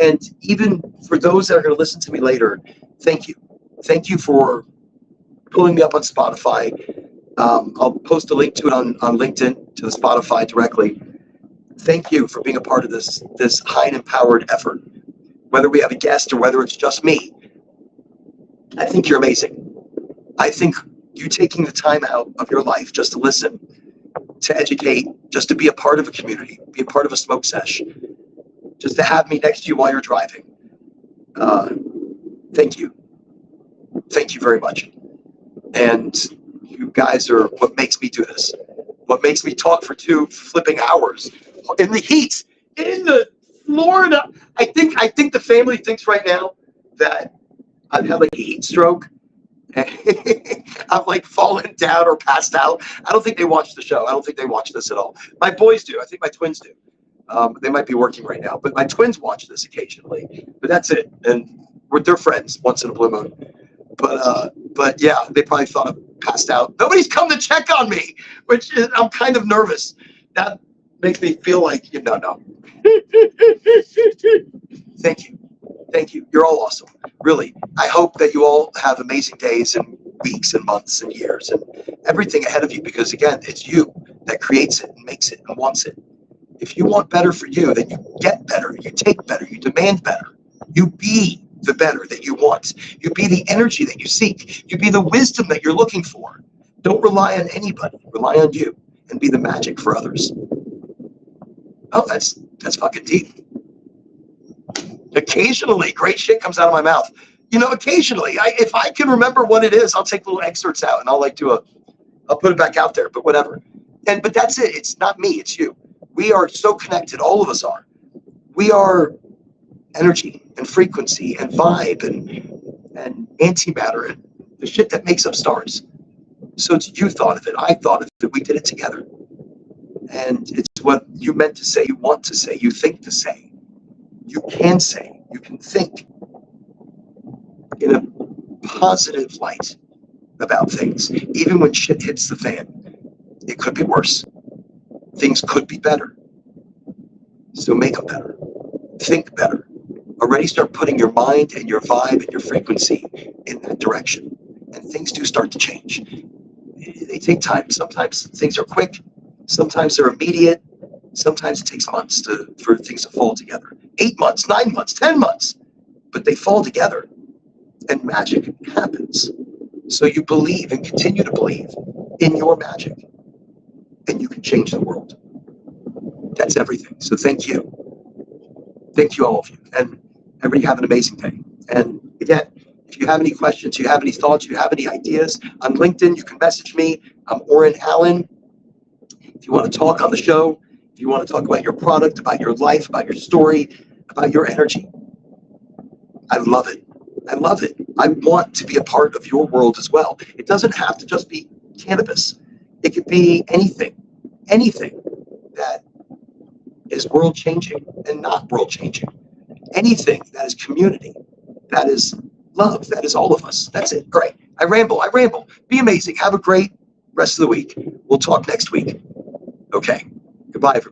And even for those that are going to listen to me later, thank you. Thank you for pulling me up on Spotify. I'll post a link to it on LinkedIn, to the Spotify directly. Thank you for being a part of this high and empowered effort. Whether we have a guest or whether it's just me, I think you're amazing. I think you taking the time out of your life just to listen, to educate, just to be a part of a community, be a part of a smoke sesh, just to have me next to you while you're driving. Thank you. Thank you very much. And you guys are what makes me do this. What makes me talk for 2 flipping hours in the heat, in the Florida. I think the family thinks right now that I've had like a heat stroke. I've like fallen down or passed out. I don't think they watch the show. I don't think they watch this at all. My boys do. I think my twins do. They might be working right now, but my twins watch this occasionally. But that's it. And they're friends once in a blue moon. But yeah, they probably thought I passed out. Nobody's come to check on me, which is, I'm kind of nervous. That makes me feel like, no. Thank you. Thank you. You're all awesome. Really. I hope that you all have amazing days and weeks and months and years and everything ahead of you, because again, it's you that creates it and makes it and wants it. If you want better for you, then you get better, you take better, you demand better. You be the better that you want. You be the energy that you seek. You be the wisdom that you're looking for. Don't rely on anybody. Rely on you and be the magic for others. Oh, that's That's fucking deep. Occasionally, great shit comes out of my mouth. You know, occasionally, if I can remember what it is, I'll take little excerpts out and I'll put it back out there. But whatever. But that's it. It's not me. It's you. We are so connected. All of us are. We are energy and frequency and vibe and antimatter and the shit that makes up stars. So it's you thought of it. I thought of it. We did it together. And it's what you meant to say, you want to say, you think to say. You can say, you can think in a positive light about things. Even when shit hits the fan, it could be worse. Things could be better. So make them better. Think better. Already start putting your mind and your vibe and your frequency in that direction. And things do start to change. They take time. Sometimes things are quick. Sometimes they're immediate. Sometimes it takes months for things to fall together. 8 months, 9 months, 10 months. But they fall together and magic happens. So you believe and continue to believe in your magic and you can change the world. That's everything. So thank you. Thank you, all of you. And everybody have an amazing day. And again, if you have any questions, you have any thoughts, you have any ideas, on LinkedIn, you can message me. I'm Orrin Allen. If you want to talk on the show, if you want to talk about your product, about your life, about your story, about your energy, I love it. I love it. I want to be a part of your world as well. It doesn't have to just be cannabis. It could be anything that is world changing and not world changing. Anything that is community, that is love, that is all of us. That's it. All right. I ramble. Be amazing. Have a great rest of the week. We'll talk next week. Okay. Goodbye, everybody.